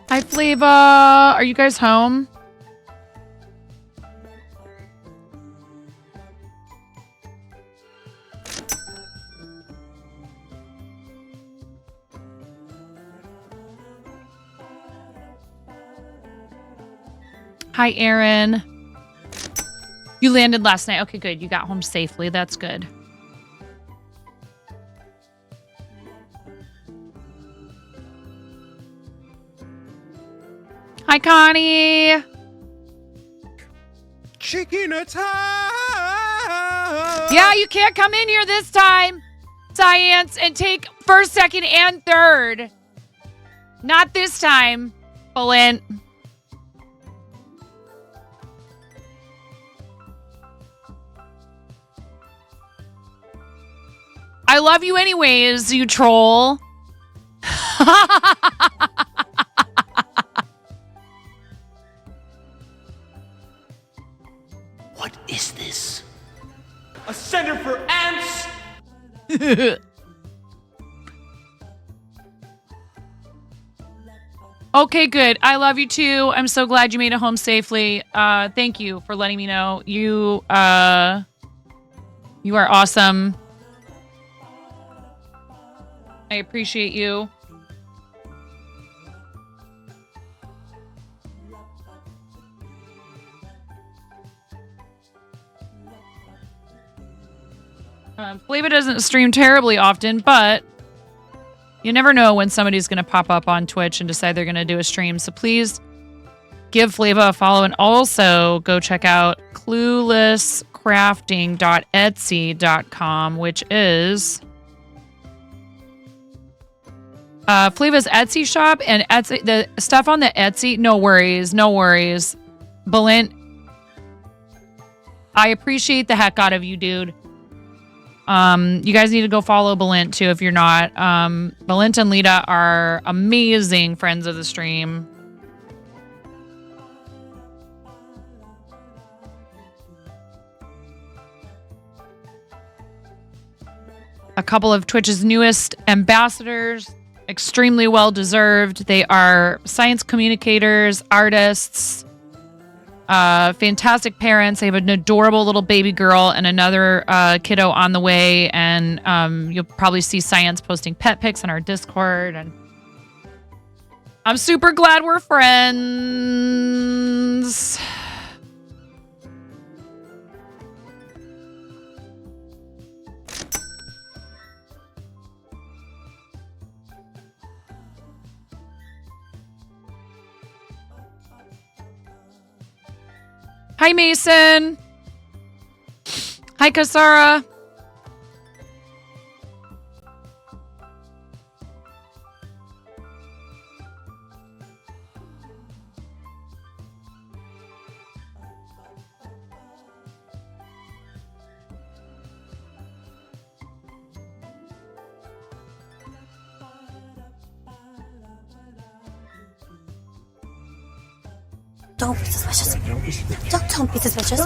Hi, Flava. Are you guys home? Hi, Aaron. You landed last night. Okay, good. You got home safely. That's good. Hi, Connie. Chicken attack! Yeah, you can't come in here this time, Science, and take first, second, and third. Not this time, Bulent. I love you anyways, you troll. What is this? A center for ants? Okay, good. I love you too. I'm so glad you made it home safely. Thank you for letting me know. You are awesome. I appreciate you. Flava doesn't stream terribly often, but you never know when somebody's going to pop up on Twitch and decide they're going to do a stream. So please give Flava a follow, and also go check out cluelesscrafting.etsy.com, which is Flava's Etsy shop. And Etsy, the stuff on the Etsy, no worries. Bulent, I appreciate the heck out of you, dude. You guys need to go follow Bulent too if you're not. Bulent and Lita are amazing friends of the stream. A couple of Twitch's newest ambassadors, extremely well deserved. They are science communicators, artists, fantastic parents. They have an adorable little baby girl and another kiddo on the way. And you'll probably see Science posting pet pics on our Discord. And I'm super glad we're friends. Hi, Mason. Hi, Kasara. Don't be suspicious. Don't be suspicious.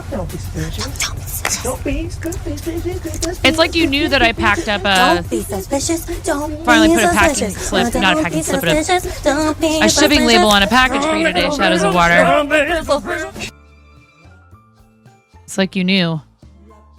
Don't be suspicious. It's like you knew that I packed up a... Don't be suspicious. Don't finally be put a packing suspicious. slip, not a packing slip, but a shipping shipping label on a package for you today, Shadows of Water. It's like you knew.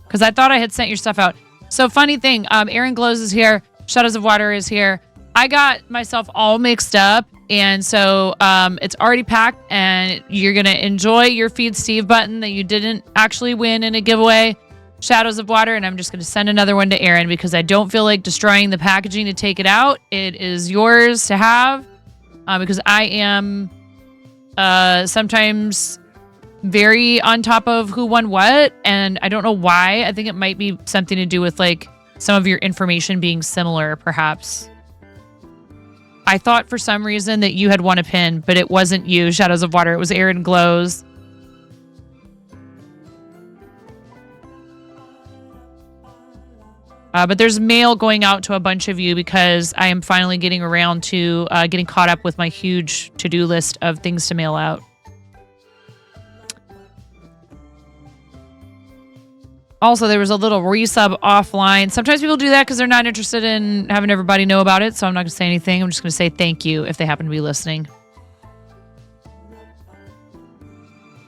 Because I thought I had sent your stuff out. So funny thing, Aaron Glows is here. Shadows of Water is here. I got myself all mixed up. And so it's already packed, and you're going to enjoy your Feed Steve button that you didn't actually win in a giveaway, Shadows of Water. And I'm just going to send another one to Aaron because I don't feel like destroying the packaging to take it out. It is yours to have because I am sometimes very on top of who won what. And I don't know why. I think it might be something to do with like some of your information being similar, perhaps. I thought for some reason that you had won a pin, but it wasn't you, Shadows of Water. It was Aaron Glows. But there's mail going out to a bunch of you because I am finally getting around to getting caught up with my huge to-do list of things to mail out. Also, there was a little resub offline. Sometimes people do that because they're not interested in having everybody know about it. So I'm not going to say anything. I'm just going to say thank you if they happen to be listening.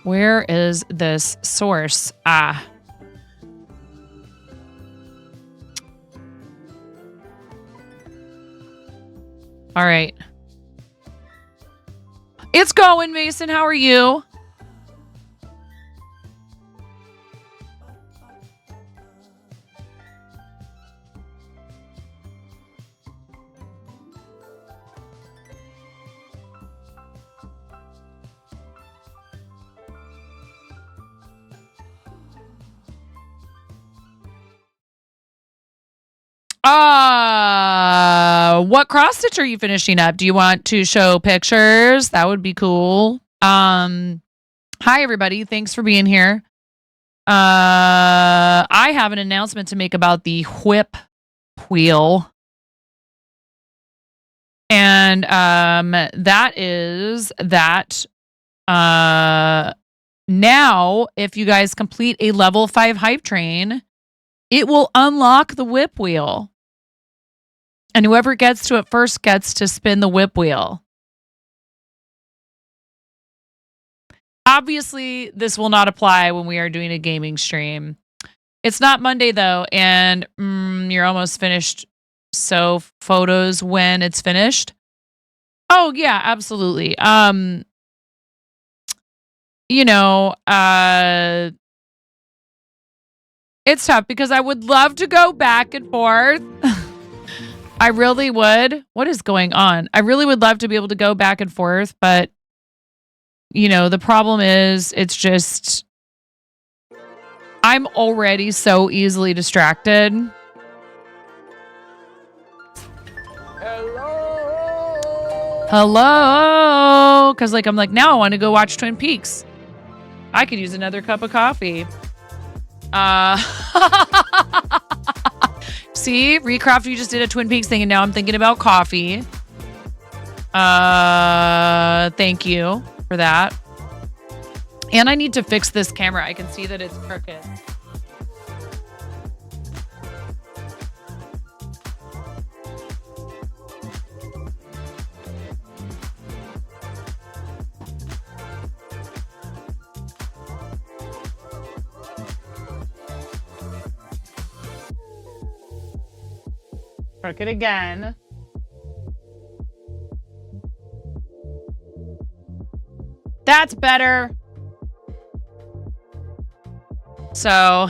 Where is this source? All right. It's going, Mason. How are you? What cross stitch are you finishing up? Do you want to show pictures? That would be cool. Hi everybody. Thanks for being here. I have an announcement to make about the whip wheel. And that is that now if you guys complete a level 5 hype train, it will unlock the whip wheel. And whoever gets to it first gets to spin the whip wheel. Obviously, this will not apply when we are doing a gaming stream. It's not Monday, though, and you're almost finished. So, photos when it's finished? Oh, yeah, absolutely. It's tough because I would love to go back and forth. I really would. What is going on? I really would love to be able to go back and forth, but the problem is it's just I'm already so easily distracted. Hello. Because I'm like, now I want to go watch Twin Peaks. I could use another cup of coffee. See, Recraft, you just did a Twin Peaks thing, and now I'm thinking about coffee. Thank you for that. And I need to fix this camera. I can see that it's crooked. Crooked again. That's better. So,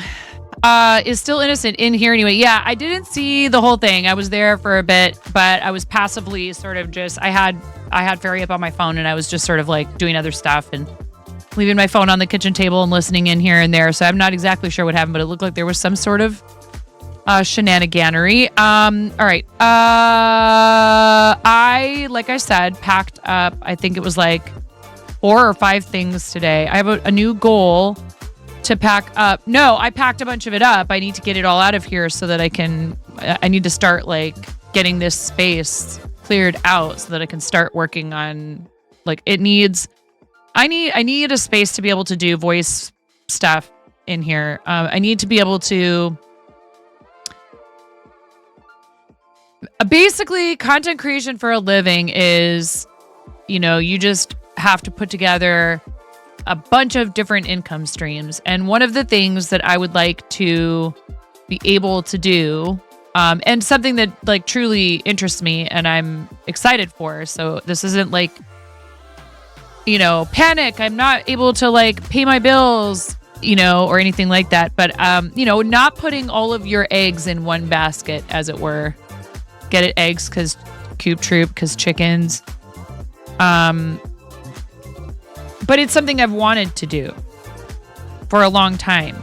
is still innocent in here anyway. Yeah, I didn't see the whole thing. I was there for a bit, but I was passively sort of just, I had Fairy up on my phone and I was just sort of like doing other stuff and leaving my phone on the kitchen table and listening in here and there. So I'm not exactly sure what happened, but it looked like there was some sort of shenaniganery. All right. I, like I said, packed up, I think it was like 4 or 5 things today. I have a new goal to pack up. No, I packed a bunch of it up. I need to get it all out of here so that I need to start like getting this space cleared out so that I can start working on I need a space to be able to do voice stuff in here. I need to be able to basically content creation for a living is, you just have to put together a bunch of different income streams. And one of the things that I would like to be able to do, and something that truly interests me and I'm excited for. So this isn't panic. I'm not able to pay my bills, or anything like that. But, not putting all of your eggs in one basket, as it were. Get it, eggs, because Coop Troop, because chickens. But it's something I've wanted to do for a long time.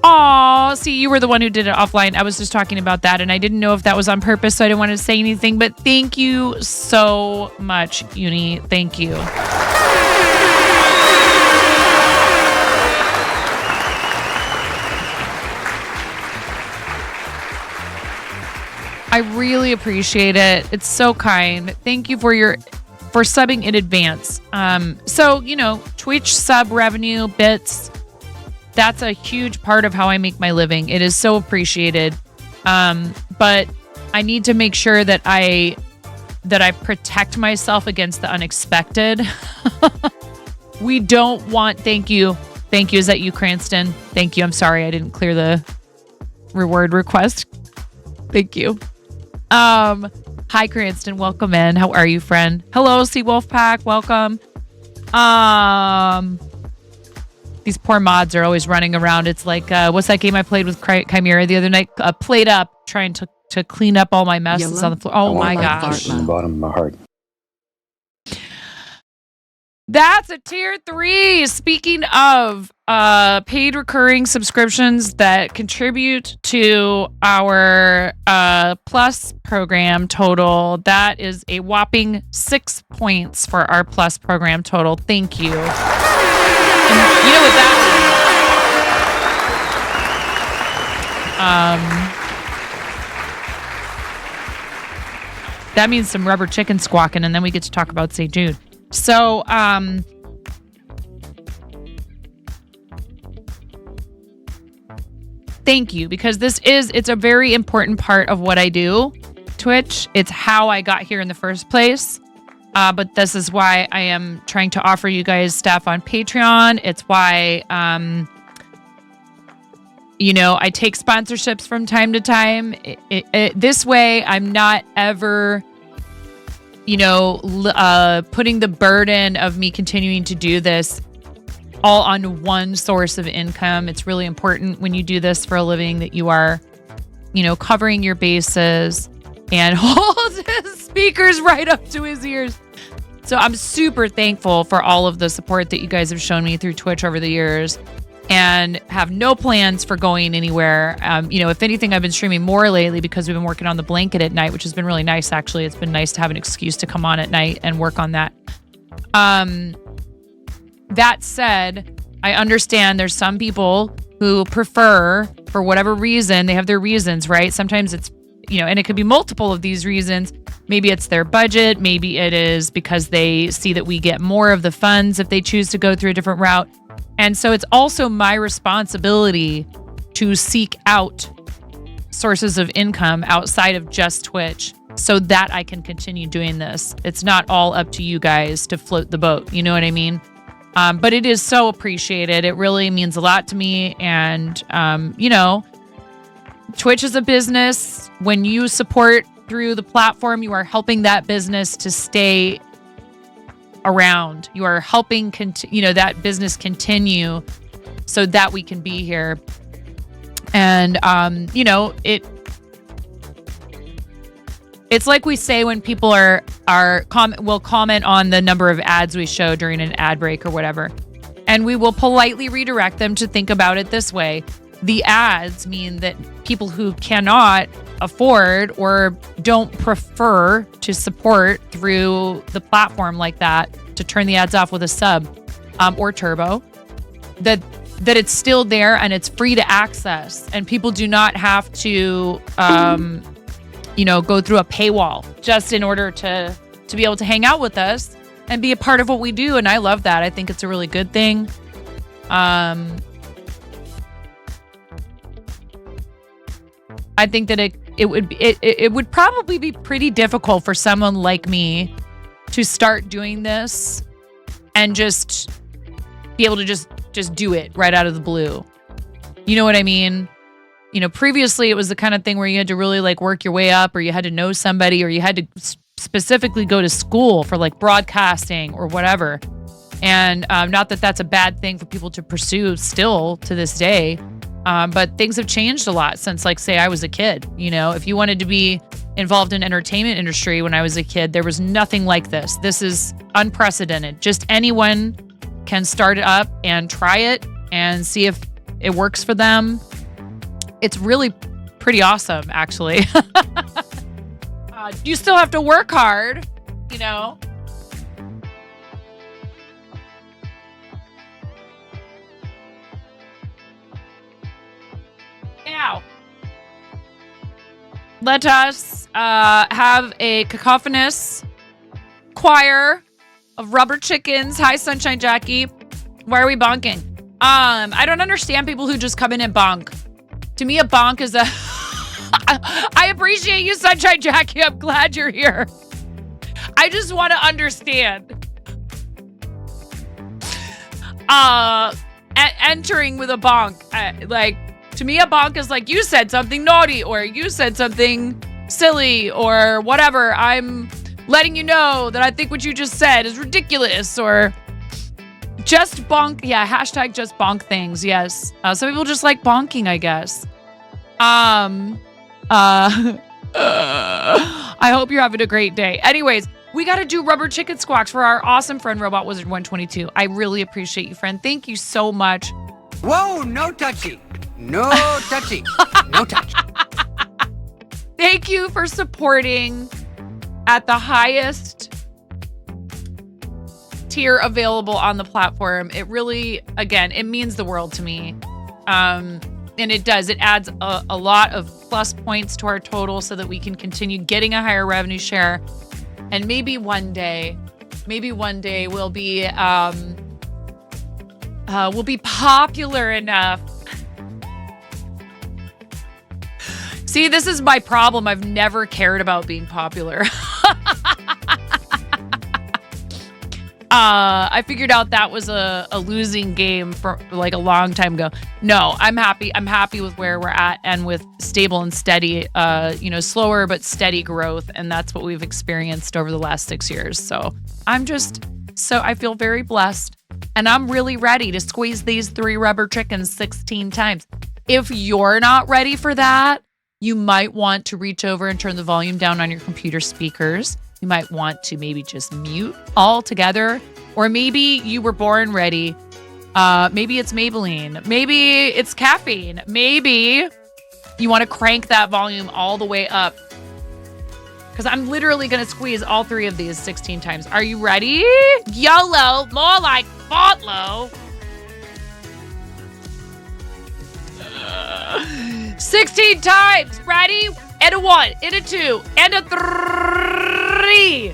Aw, see, you were the one who did it offline. I was just talking about that, and I didn't know if that was on purpose, so I didn't want to say anything. But thank you so much, Uni. Thank you. I really appreciate it. It's so kind. Thank you for subbing in advance. So, Twitch sub revenue bits, that's a huge part of how I make my living. It is so appreciated. But I need to make sure that I that I protect myself against the unexpected. We don't want, thank you. Thank you. Is that you, Cranston? Thank you. I'm sorry I didn't clear the reward request. Thank you. Hi, Cranston. Welcome in. How are you, friend? Hello, Sea Wolf Pack. Welcome. These poor mods are always running around. It's like, what's that game I played with Chimera the other night? Played Up, trying to clean up all my messes on the floor. Oh my gosh. From the bottom of my heart. That's a tier 3. Speaking of paid recurring subscriptions that contribute to our Plus program total, that is a whopping 6 points for our Plus program total. Thank you. And you know what that means? That means some rubber chicken squawking, and then we get to talk about St. Jude. So, thank you, because it's a very important part of what I do, Twitch. It's how I got here in the first place. But this is why I am trying to offer you guys stuff on Patreon. It's why, I take sponsorships from time to time. This way, I'm not ever, putting the burden of me continuing to do this all on one source of income. It's really important when you do this for a living that you are, covering your bases and hold his speakers right up to his ears. So I'm super thankful for all of the support that you guys have shown me through Twitch over the years, and have no plans for going anywhere. If anything, I've been streaming more lately because we've been working on the blanket at night, which has been really nice, actually. It's been nice to have an excuse to come on at night and work on that. That said, I understand there's some people who prefer, for whatever reason, they have their reasons, right? Sometimes it's, and it could be multiple of these reasons. Maybe it's their budget. Maybe it is because they see that we get more of the funds if they choose to go through a different route. And so it's also my responsibility to seek out sources of income outside of just Twitch so that I can continue doing this. It's not all up to you guys to float the boat. You know what I mean? But it is so appreciated. It really means a lot to me. And, Twitch is a business. When you support through the platform, you are helping that business to stay around. You are helping that business continue so that we can be here. And it's like we say when people will comment on the number of ads we show during an ad break or whatever, and we will politely redirect them to think about it this way. The ads mean that people who cannot afford or don't prefer to support through the platform like that, to turn the ads off with a sub or turbo, that it's still there and it's free to access, and people do not have to go through a paywall just in order to be able to hang out with us and be a part of what we do. And I love that. I think it's a really good thing. I think that it would probably be pretty difficult for someone like me to start doing this and just be able to just do it right out of the blue. You know what I mean? Previously it was the kind of thing where you had to really work your way up, or you had to know somebody, or you had to specifically go to school for broadcasting or whatever. And not that that's a bad thing for people to pursue still to this day. But things have changed a lot since, say, I was a kid. If you wanted to be involved in entertainment industry when I was a kid, there was nothing like this. This is unprecedented. Just anyone can start it up and try it and see if it works for them. It's really pretty awesome, actually. You still have to work hard, Now, let us have a cacophonous choir of rubber chickens. Hi, Sunshine Jackie. Why are we bonking? I don't understand people who just come in and bonk. To me, a bonk is a... I appreciate you, Sunshine Jackie. I'm glad you're here. I just want to understand. Entering with a bonk. Like, to me, a bonk is like, you said something naughty, or you said something silly, or whatever. I'm letting you know that I think what you just said is ridiculous, or just bonk. Yeah, hashtag just bonk things. Yes. Some people just like bonking, I guess. I hope you're having a great day. Anyways, we got to do rubber chicken squawks for our awesome friend, Robot Wizard 122. I really appreciate you, friend. Thank you so much. Whoa, no touchy. No touchy. No touch. Thank you for supporting at the highest tier available on the platform. It really, again, it means the world to me. And it does. It adds a lot of plus points to our total so that we can continue getting a higher revenue share. And maybe one day we'll be popular enough. See, this is my problem. I've never cared about being popular. I figured out that was a losing game for like a long time ago. No, I'm happy. I'm happy with where we're at and with stable and steady, slower but steady growth. And that's what we've experienced over the last 6 years. So I feel very blessed, and I'm really ready to squeeze these 3 rubber chickens 16 times. If you're not ready for that, you might want to reach over and turn the volume down on your computer speakers. You might want to maybe just mute altogether. Or maybe you were born ready. Maybe it's Maybelline. Maybe it's caffeine. Maybe you want to crank that volume all the way up. Because I'm literally going to squeeze all 3 of these 16 times. Are you ready? YOLO. More like FOTLO. 16 times. Ready? And a 1, and a 2, and a 3.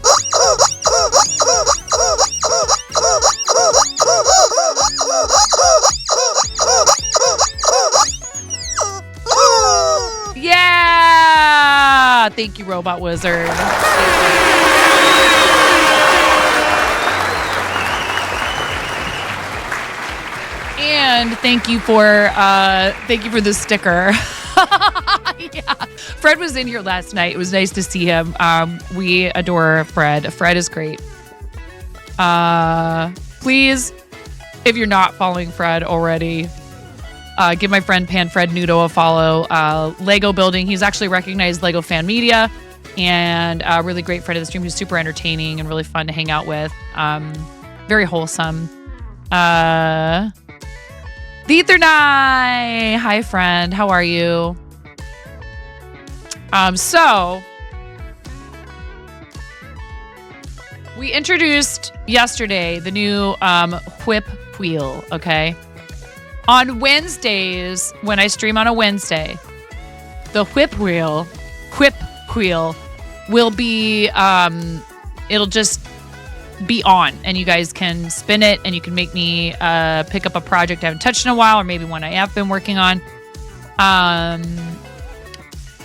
Yeah! Thank you, Robot Wizard. And thank you for the sticker. Yeah. Fred was in here last night. It was nice to see him. We adore Fred. Fred is great. Please, if you're not following Fred already, give my friend Panfred Nudo a follow. Lego building. He's actually recognized Lego Fan Media, and a really great friend of the stream who's super entertaining and really fun to hang out with. Very wholesome. The Ethernai. Hi, friend. How are you? So we introduced yesterday the new whip wheel, okay? On Wednesdays, when I stream on a Wednesday, the whip wheel will be it'll just be on, and you guys can spin it, and you can make me pick up a project I haven't touched in a while, or maybe one I have been working on.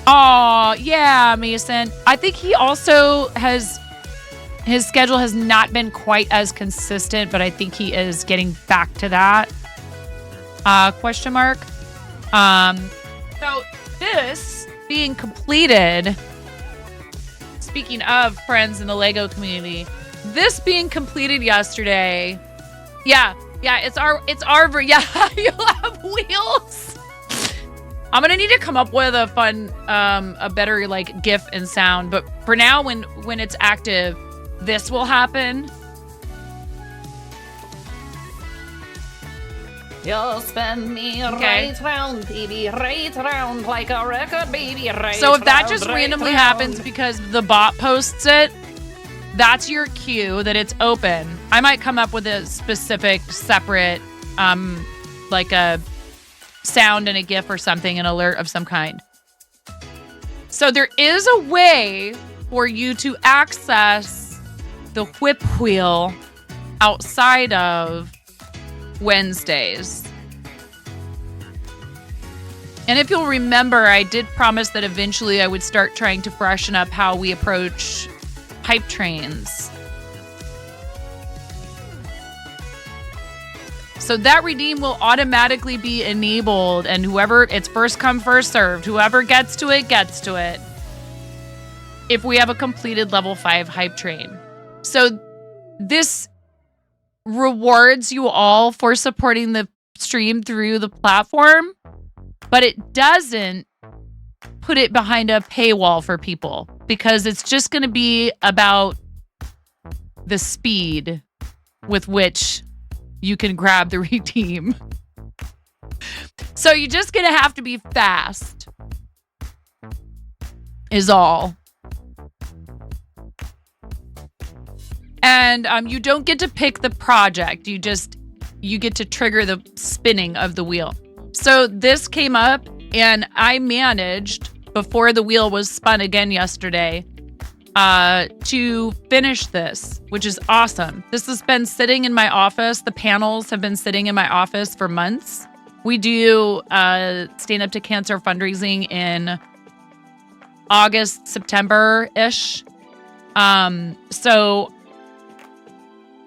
Oh, yeah, Mason. I think he also his schedule has not been quite as consistent, but I think he is getting back to that. Question mark. So this being completed, speaking of friends in the Lego community, this being completed yesterday. Yeah, it's our, yeah, you'll have wheels. I'm gonna need to come up with a fun, a better like GIF and sound. But for now, when it's active, this will happen. You'll spin me right round, baby, right round like a record, baby, right. So if that round, just right randomly round. happens because the bot posts it, that's your cue that it's open. I might come up with a specific, separate, like a sound and a GIF or something, an alert of some kind. So there is a way for you to access the whip wheel outside of Wednesdays. And if you'll remember, I did promise that eventually I would start trying to freshen up how we approach hype trains. So that redeem will automatically be enabled, and whoever, it's first come, first served. Whoever gets to it, gets to it. If we have a completed level 5 hype train. So this rewards you all for supporting the stream through the platform, but it doesn't put it behind a paywall for people because it's just going to be about the speed with which you can grab the redeem. So you're just going to have to be fast is all. And you don't get to pick the project. You get to trigger the spinning of the wheel. So this came up and I managed before the wheel was spun again yesterday to finish this, which is awesome. This has been sitting in my office. The panels have been sitting in my office for months. We do Stand Up to Cancer fundraising in August, September-ish. So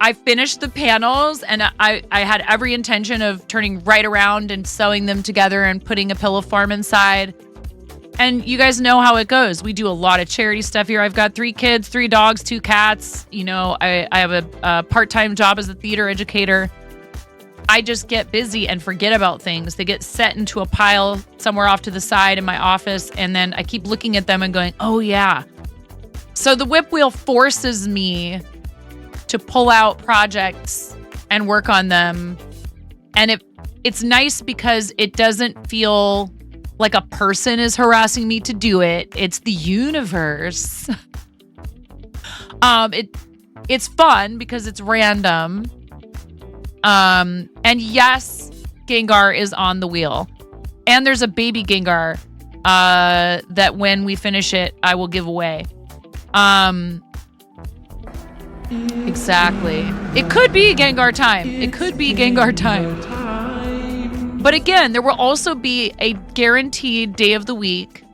I finished the panels and I had every intention of turning right around and sewing them together and putting a pillow form inside. And you guys know how it goes. We do a lot of charity stuff here. I've got 3 kids, 3 dogs, 2 cats. You know, I have a part-time job as a theater educator. I just get busy and forget about things. They get set into a pile somewhere off to the side in my office. And then I keep looking at them and going, oh yeah. So the whip wheel forces me to pull out projects and work on them. And it's nice because it doesn't feel like a person is harassing me to do it. It's the universe. It's fun because it's random. And yes, Gengar is on the wheel. And there's a baby Gengar that when we finish it, I will give away. Exactly. It could be Gengar time. It could be Gengar time. But again, there will also be a guaranteed day of the week,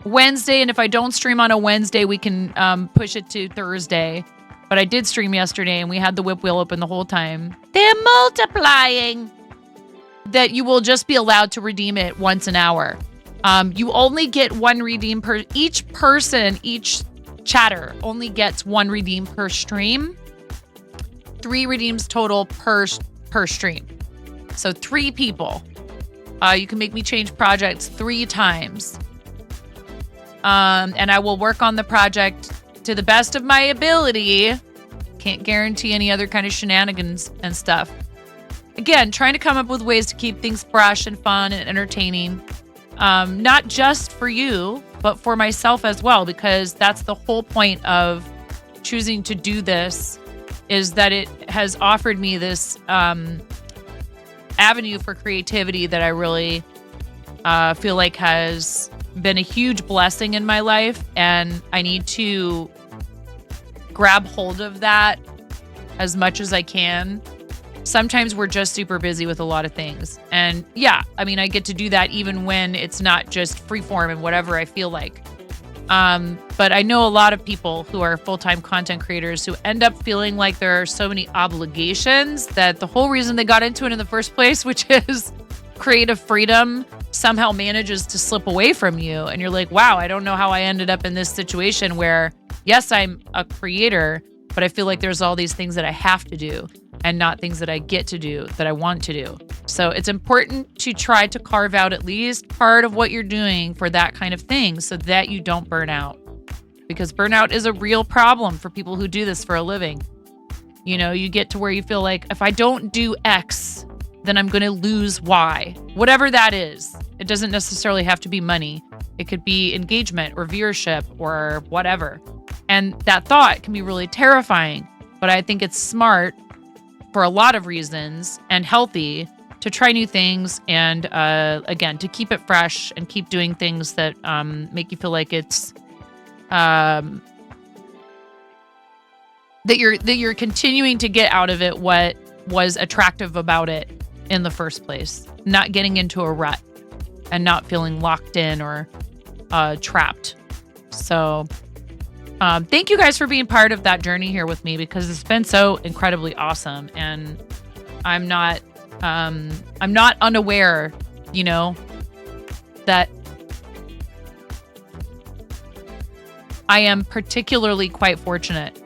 Wednesday. And if I don't stream on a Wednesday, we can push it to Thursday. But I did stream yesterday and we had the whip wheel open the whole time. They're multiplying. That you will just be allowed to redeem it once an hour. You only get 1 redeem per each person, each chatter only gets 1 redeem per stream. 3 redeems total per stream. So 3 people. You can make me change projects 3 times. And I will work on the project to the best of my ability. Can't guarantee any other kind of shenanigans and stuff. Again, trying to come up with ways to keep things fresh and fun and entertaining. Not just for you, but for myself as well, because that's the whole point of choosing to do this, is that it has offered me this avenue for creativity that I really feel like has been a huge blessing in my life. And I need to grab hold of that as much as I can. Sometimes we're just super busy with a lot of things. And yeah, I mean, I get to do that even when it's not just freeform and whatever I feel like. But I know a lot of people who are full-time content creators who end up feeling like there are so many obligations that the whole reason they got into it in the first place, which is creative freedom, somehow manages to slip away from you. And you're like, wow, I don't know how I ended up in this situation where, yes, I'm a creator, but I feel like there's all these things that I have to do and not things that I get to do, that I want to do. So it's important to try to carve out at least part of what you're doing for that kind of thing so that you don't burn out. Because burnout is a real problem for people who do this for a living. You know, you get to where you feel like, if I don't do X, then I'm going to lose Y. Whatever that is. It doesn't necessarily have to be money. It could be engagement or viewership or whatever. And that thought can be really terrifying. But I think it's smart for a lot of reasons and healthy to try new things and, again, to keep it fresh and keep doing things that make you feel like it's that you're continuing to get out of it what was attractive about it in the first place, not getting into a rut and not feeling locked in or trapped. So thank you guys for being part of that journey here with me, because it's been so incredibly awesome. And I'm not I'm not unaware, that I am particularly quite fortunate.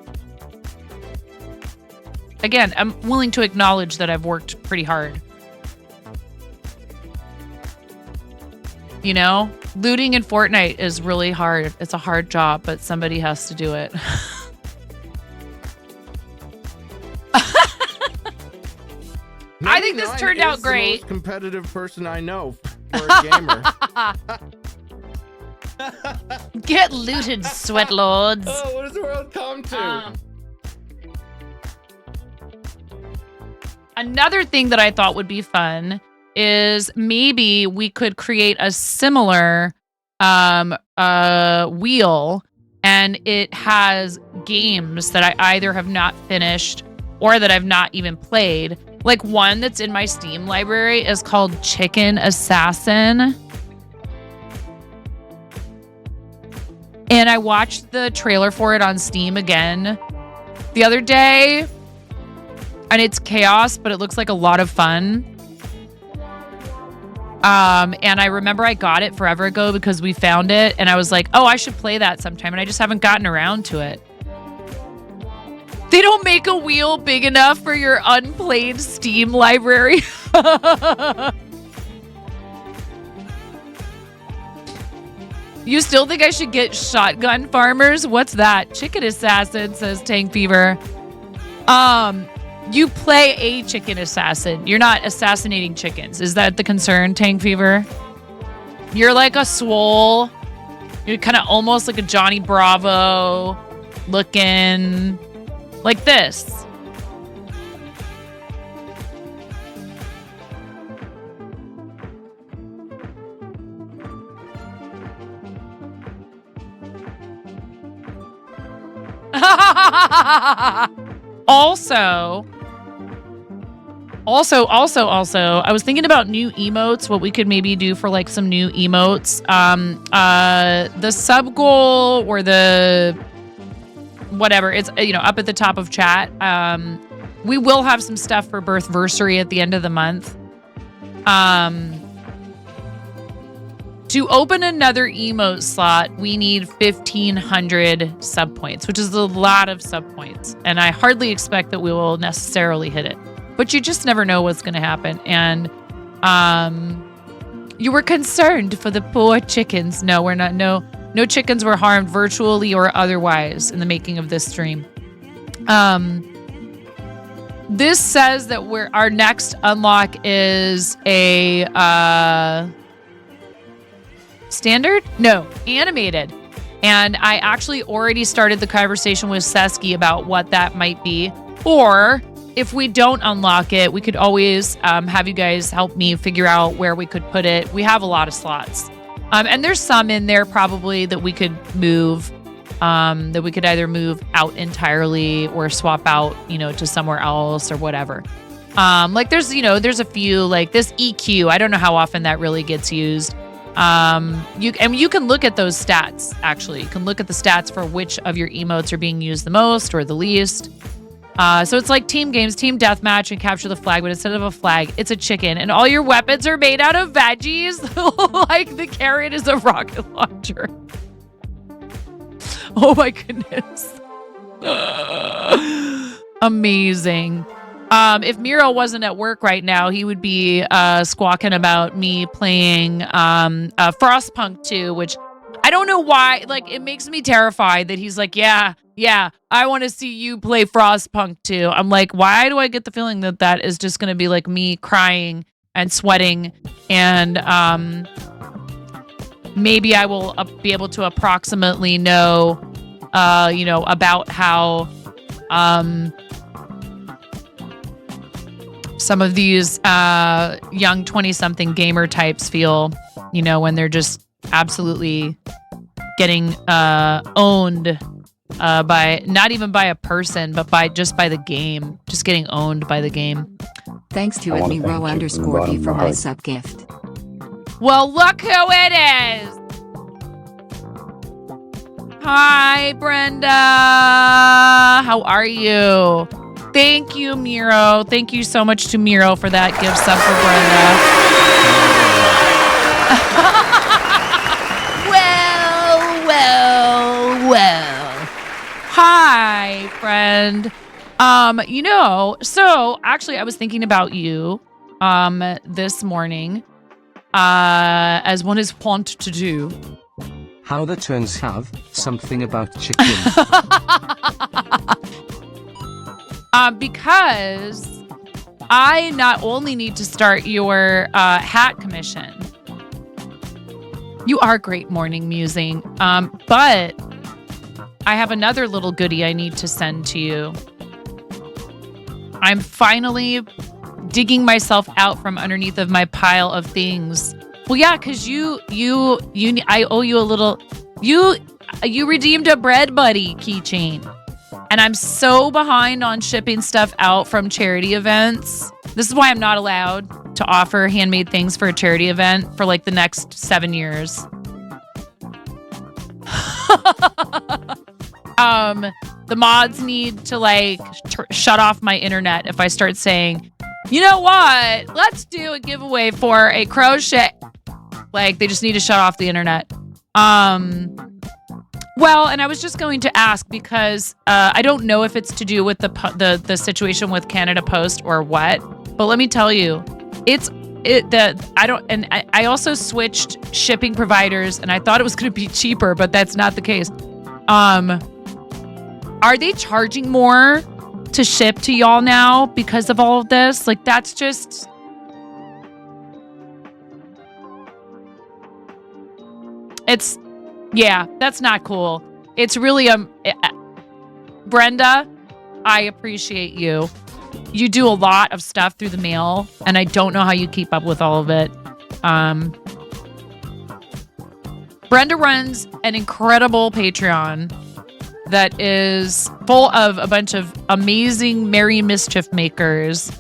Again, I'm willing to acknowledge that I've worked pretty hard. Looting in Fortnite is really hard. It's a hard job, but somebody has to do it. I think this turned out great. The most competitive person I know for a gamer. Get looted, sweat lords. Oh, what does the world come to? Another thing that I thought would be fun is maybe we could create a similar wheel, and it has games that I either have not finished or that I've not even played. Like one that's in my Steam library is called Chicken Assassin. And I watched the trailer for it on Steam again the other day. And it's chaos, but it looks like a lot of fun. And I remember I got it forever ago because we found it. And I was like, oh, I should play that sometime. And I just haven't gotten around to it. They don't make a wheel big enough for your unplayed Steam library. You still think I should get Shotgun Farmers? What's that? Chicken Assassin, says Tank Fever. You play a chicken assassin. You're not assassinating chickens. Is that the concern, Tank Fever? You're like a swole. You're kind of almost like a Johnny Bravo looking. Like this. Also, I was thinking about new emotes, what we could maybe do for like some new emotes. The sub goal or the whatever, it's up at the top of chat. We will have some stuff for Birthversary at the end of the month. To open another emote slot, we need 1,500 sub points, which is a lot of sub points. And I hardly expect that we will necessarily hit it. But you just never know what's going to happen. And you were concerned for the poor chickens. No, we're not. No chickens were harmed virtually or otherwise in the making of this stream. This says that our next unlock is a standard? No, animated. And I actually already started the conversation with Sesky about what that might be. Or if we don't unlock it, we could always have you guys help me figure out where we could put it. We have a lot of slots. And there's some in there probably that we could move, that we could either move out entirely or swap out, to somewhere else or whatever. Like there's a few, like this EQ. I don't know how often that really gets used. You can look at those stats, actually. You can look at the stats for which of your emotes are being used the most or the least. So it's like team games, team deathmatch, and capture the flag, but instead of a flag, it's a chicken. And all your weapons are made out of veggies. Like the carrot is a rocket launcher. Oh my goodness. Amazing. If Miro wasn't at work right now, he would be squawking about me playing Frostpunk 2, which I don't know why. Like, it makes me terrified that he's like, yeah, I want to see you play Frostpunk 2. I'm like, why do I get the feeling that that is just going to be like me crying and sweating, and maybe I will be able to approximately know, about how some of these young 20-something gamer types feel, when they're just absolutely getting owned by, not even by a person, but by the game, just getting owned by the game. Thanks to @Miro_P for my sub gift. Well, look who it is. Hi, Brenda. How are you? Thank you, Miro. Thank you so much to Miro for that gift sub for Brenda. well. Hi, friend. So actually I was thinking about you this morning, as one is wont to do. How the twins have something about chicken. Because I not only need to start your hat commission. You are great, morning musing. But I have another little goodie I need to send to you. I'm finally digging myself out from underneath of my pile of things. Well, yeah, because I owe you a little. You redeemed a Bread Buddy keychain. And I'm so behind on shipping stuff out from charity events. This is why I'm not allowed to offer handmade things for a charity event for like the next 7 years. The mods need to like shut off my internet if I start saying, you know what? Let's do a giveaway for a crochet. Like they just need to shut off the internet. Well, and I was just going to ask because I don't know if it's to do with the situation with Canada Post or what, but let me tell you, I also switched shipping providers and I thought it was going to be cheaper, but that's not the case. Are they charging more to ship to y'all now because of all of this? Like that's just. Yeah, that's not cool. It's really Brenda, I appreciate you. You do a lot of stuff through the mail, and I don't know how you keep up with all of it. Brenda runs an incredible Patreon that is full of a bunch of amazing Merry Mischief makers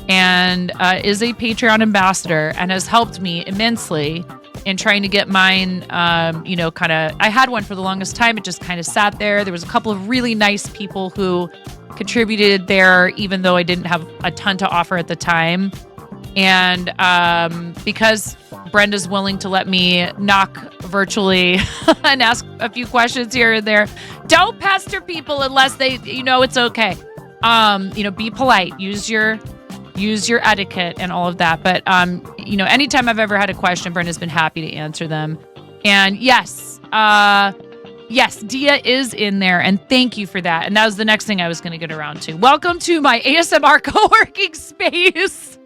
and is a Patreon ambassador and has helped me immensely in trying to get mine, I had one for the longest time. It just kind of sat there. There was a couple of really nice people who contributed there, even though I didn't have a ton to offer at the time. And because Brenda's willing to let me knock virtually and ask a few questions here and there, don't pester people unless they, it's okay. Be polite, use your etiquette and all of that. But, anytime I've ever had a question, Brenda's been happy to answer them. And yes, Dia is in there. And thank you for that. And that was the next thing I was going to get around to. Welcome to my ASMR co-working space.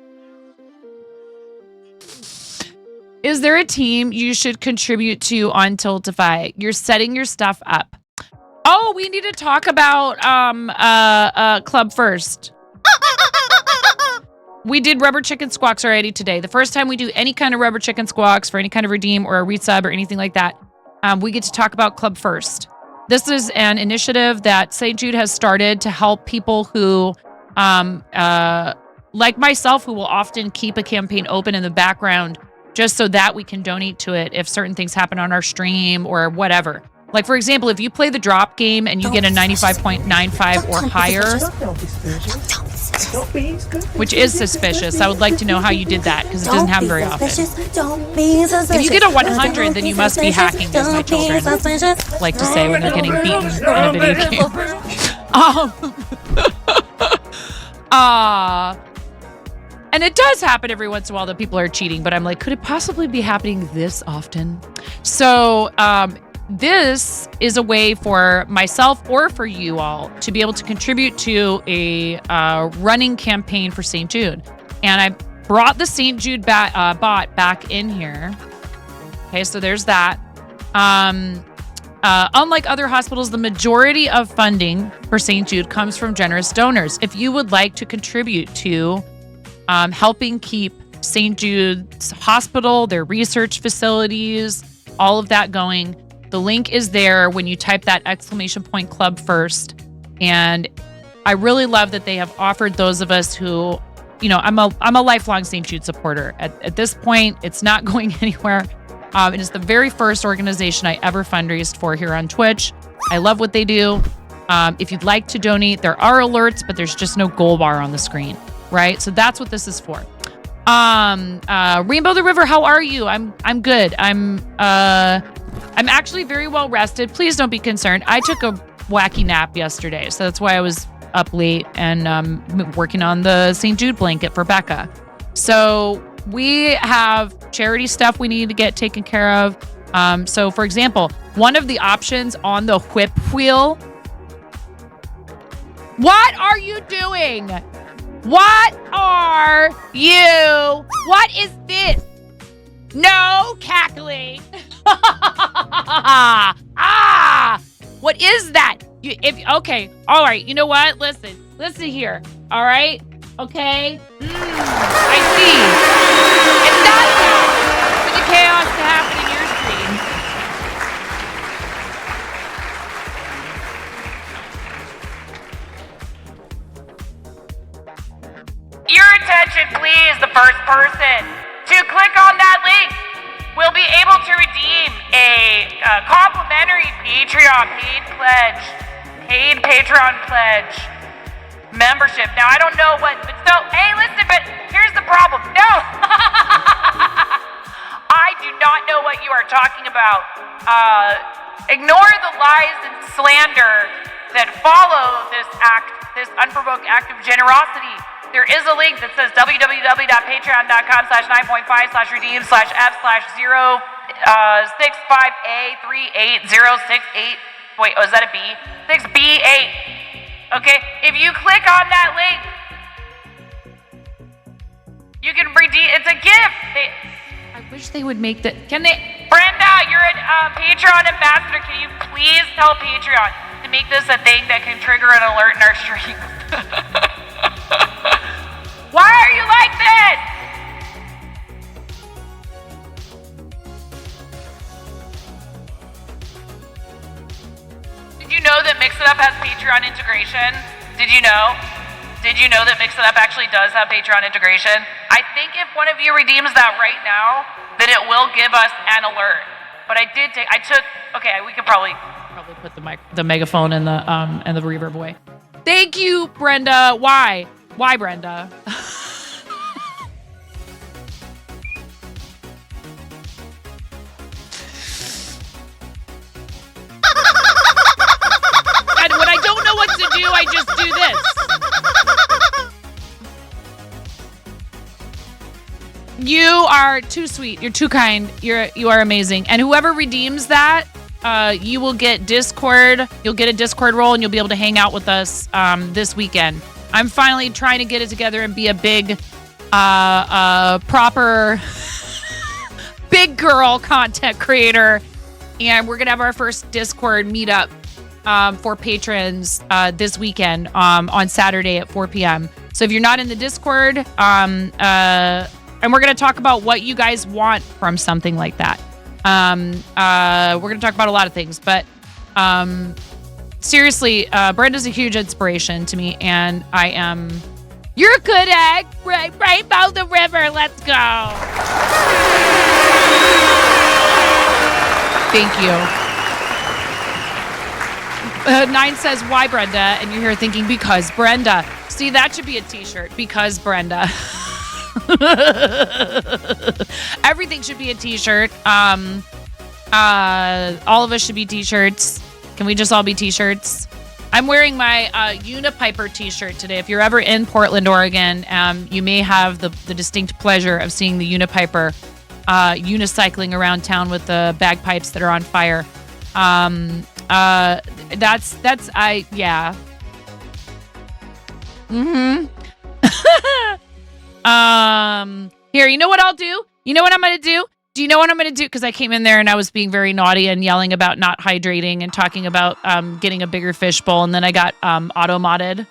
Is there a team you should contribute to on Tiltify? You're setting your stuff up. Oh, we need to talk about Club First. We did rubber chicken squawks already today. The first time we do any kind of rubber chicken squawks for any kind of redeem or a resub or anything like that, we get to talk about Club First. This is an initiative that St. Jude has started to help people who, like myself, who will often keep a campaign open in the background just so that we can donate to it if certain things happen on our stream or whatever. Like, for example, if you play the drop game and you get a 95.95 or higher, which is suspicious. I would like to know how you did that because it doesn't happen very often. If you get a 100, then you must be hacking, as my children like to say when they're getting beaten in a video game. And it does happen every once in a while that people are cheating, but I'm like, could it possibly be happening this often? So, this is a way for myself or for you all to be able to contribute to a running campaign for St. Jude. And I brought the St. Jude bot back in here. Okay, so there's that. Unlike other hospitals, the majority of funding for St. Jude comes from generous donors. If you would like to contribute to helping keep St. Jude's hospital, their research facilities, all of that going, the link is there when you type that ! Club First. And I really love that they have offered those of us who, I'm a lifelong St. Jude supporter. At this point, it's not going anywhere. It is the very first organization I ever fundraised for here on Twitch. I love what they do. If you'd like to donate, there are alerts, but there's just no gold bar on the screen, right? So that's what this is for. Rainbow the River, how are you? I'm good. I'm actually very well rested. Please don't be concerned. I took a wacky nap yesterday, so that's why I was up late and working on the St. Jude blanket for Becca. So we have charity stuff we need to get taken care of. So for example, one of the options on the whip wheel. What are you doing? What are you? What is this? No cackling. What is that? Okay. All right. You know what? Listen here. All right. Okay. I see. It's not enough for the chaos to happen in your screen. Your attention, please, the first person to click on that link will be able to redeem a complimentary paid Patreon pledge membership. Now, I don't know what, but so, hey, listen, but here's the problem. No, I do not know what you are talking about. Ignore the lies and slander that follow this unprovoked act of generosity. There is a link that says www.patreon.com/9.5/redeem/F/065A38068. Wait, oh, is that a B? 6B8. Okay, if you click on that link, you can redeem. It's a gift. I wish they would make that. Can they? Brenda, you're a Patreon ambassador. Can you please tell Patreon to make this a thing that can trigger an alert in our streams? Why are you like this? Did you know that Mix It Up has Patreon integration? Did you know? Did you know that Mix It Up actually does have Patreon integration? I think if one of you redeems that right now, then it will give us an alert. But okay, we could probably put the megaphone and the reverb away. Thank you, Brenda. Why? Why, Brenda? And when I don't know what to do, I just do this. You are too sweet. You're too kind. You are amazing. And whoever redeems that, you will get Discord. You'll get a Discord role, and you'll be able to hang out with us this weekend. I'm finally trying to get it together and be a big, proper, big girl content creator. And we're gonna have our first Discord meetup for patrons this weekend on Saturday at 4 p.m. So if you're not in the Discord, and we're gonna talk about what you guys want from something like that. We're gonna talk about a lot of things, but seriously, Brenda's a huge inspiration to me, and I am. You're a good egg, right by the river. Let's go. Thank you. 9 says, why Brenda? And you're here thinking, because Brenda. See, that should be a t-shirt. Because Brenda. Everything should be a t-shirt. All of us should be t-shirts. Can we just all be t-shirts? I'm wearing my Unipiper t-shirt today. If you're ever in Portland, Oregon, you may have the distinct pleasure of seeing the Unipiper unicycling around town with the bagpipes that are on fire. Yeah. Here, you know what I'll do? You know what I'm going to do? Do you know what I'm going to do? Because I came in there and I was being very naughty and yelling about not hydrating and talking about getting a bigger fishbowl. And then I got auto-modded.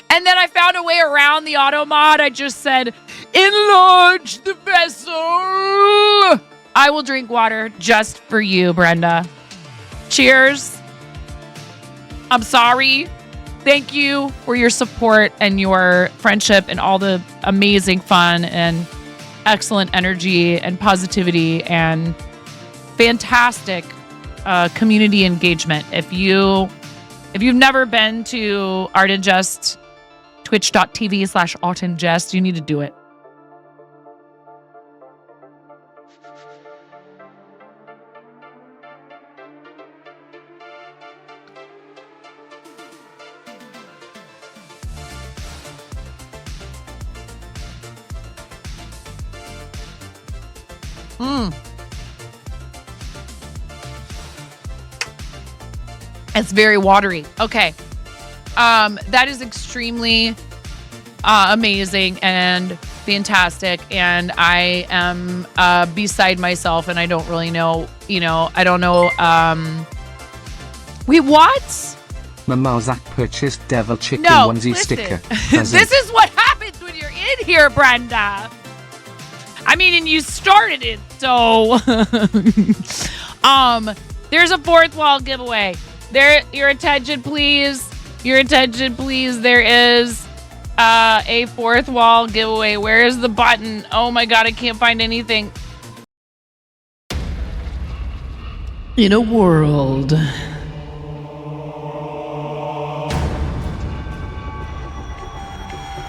And then I found a way around the auto-mod. I just said, enlarge the vessel. I will drink water just for you, Brenda. Cheers. I'm sorry. Thank you for your support and your friendship and all the amazing fun and excellent energy and positivity and fantastic community engagement. If you've never been to Art and Jest, twitch.tv/Art and Jest, you need to do it. It's very watery. Okay. That is extremely amazing and fantastic. And I am beside myself and I don't really know, I don't know. Wait, what? Mama Zach purchased devil chicken No, onesie listen. sticker. This is what happens when you're in here, Brenda. I mean, and you started it, so there's a fourth wall giveaway. Your attention, please. Your attention, please. There is a fourth wall giveaway. Where is the button? Oh my god, I can't find anything. In a world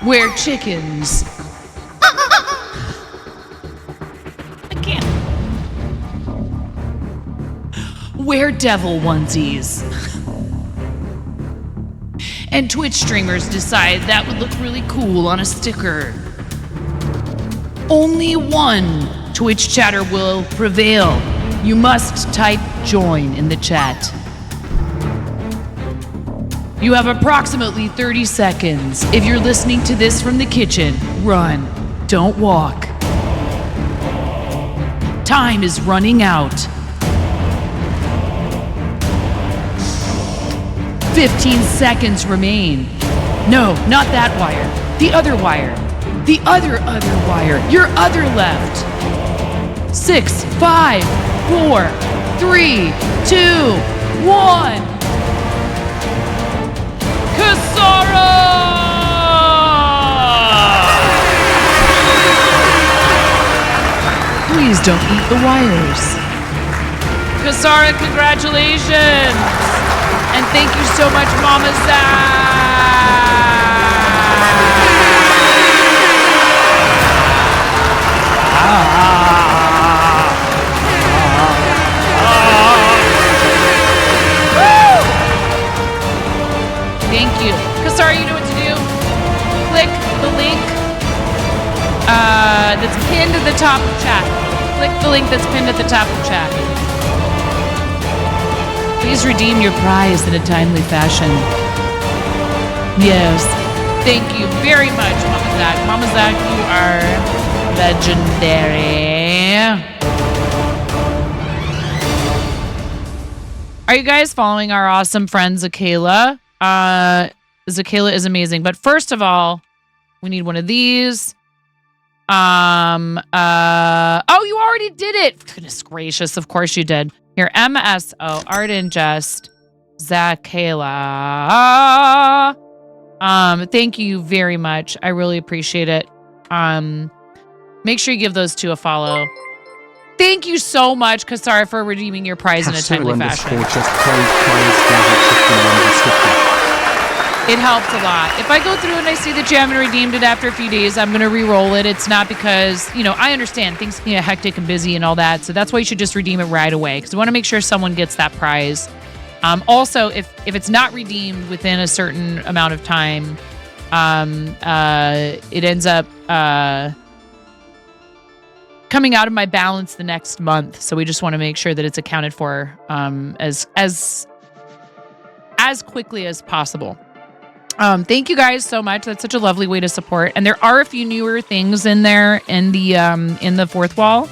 where chickens wear devil onesies and Twitch streamers decide that would look really cool on a sticker. Only one Twitch chatter will prevail. You must type join in the chat. You have approximately 30 seconds. If you're listening to this from the kitchen, run, don't walk. Time is running out. 15 seconds remain. No, not that wire. The other wire. The other wire. Your other left. 6, 5, 4, 3, 2, 1. Kasara! Please don't eat the wires. Kasara, congratulations! And thank you so much, Mama Thank you. Kasara, you know what to do? Click the link that's pinned at the top of the chat. Click the link that's pinned at the top of the chat. Please redeem your prize in a timely fashion. Yes. Thank you very much, Mama Zach. Mama Zach, you are legendary. Are you guys following our awesome friend Zakayla? Zakayla is amazing. But first of all, we need one of these. Oh, you already did it. Goodness gracious. Of course you did. Here, MSO, Art and Jest, Zakayla. Thank you very much. I really appreciate it. Make sure you give those two a follow. Thank you so much, Kasara, for redeeming your prize in a timely fashion. It helped a lot. If I go through and I see that you haven't redeemed it after a few days, I'm going to re-roll it. It's not because, I understand things can get hectic and busy and all that. So that's why you should just redeem it right away because we want to make sure someone gets that prize. Also, if it's not redeemed within a certain amount of time, it ends up coming out of my balance the next month. So we just want to make sure that it's accounted for as quickly as possible. Thank you guys so much. That's such a lovely way to support. And there are a few newer things in there in the fourth wall.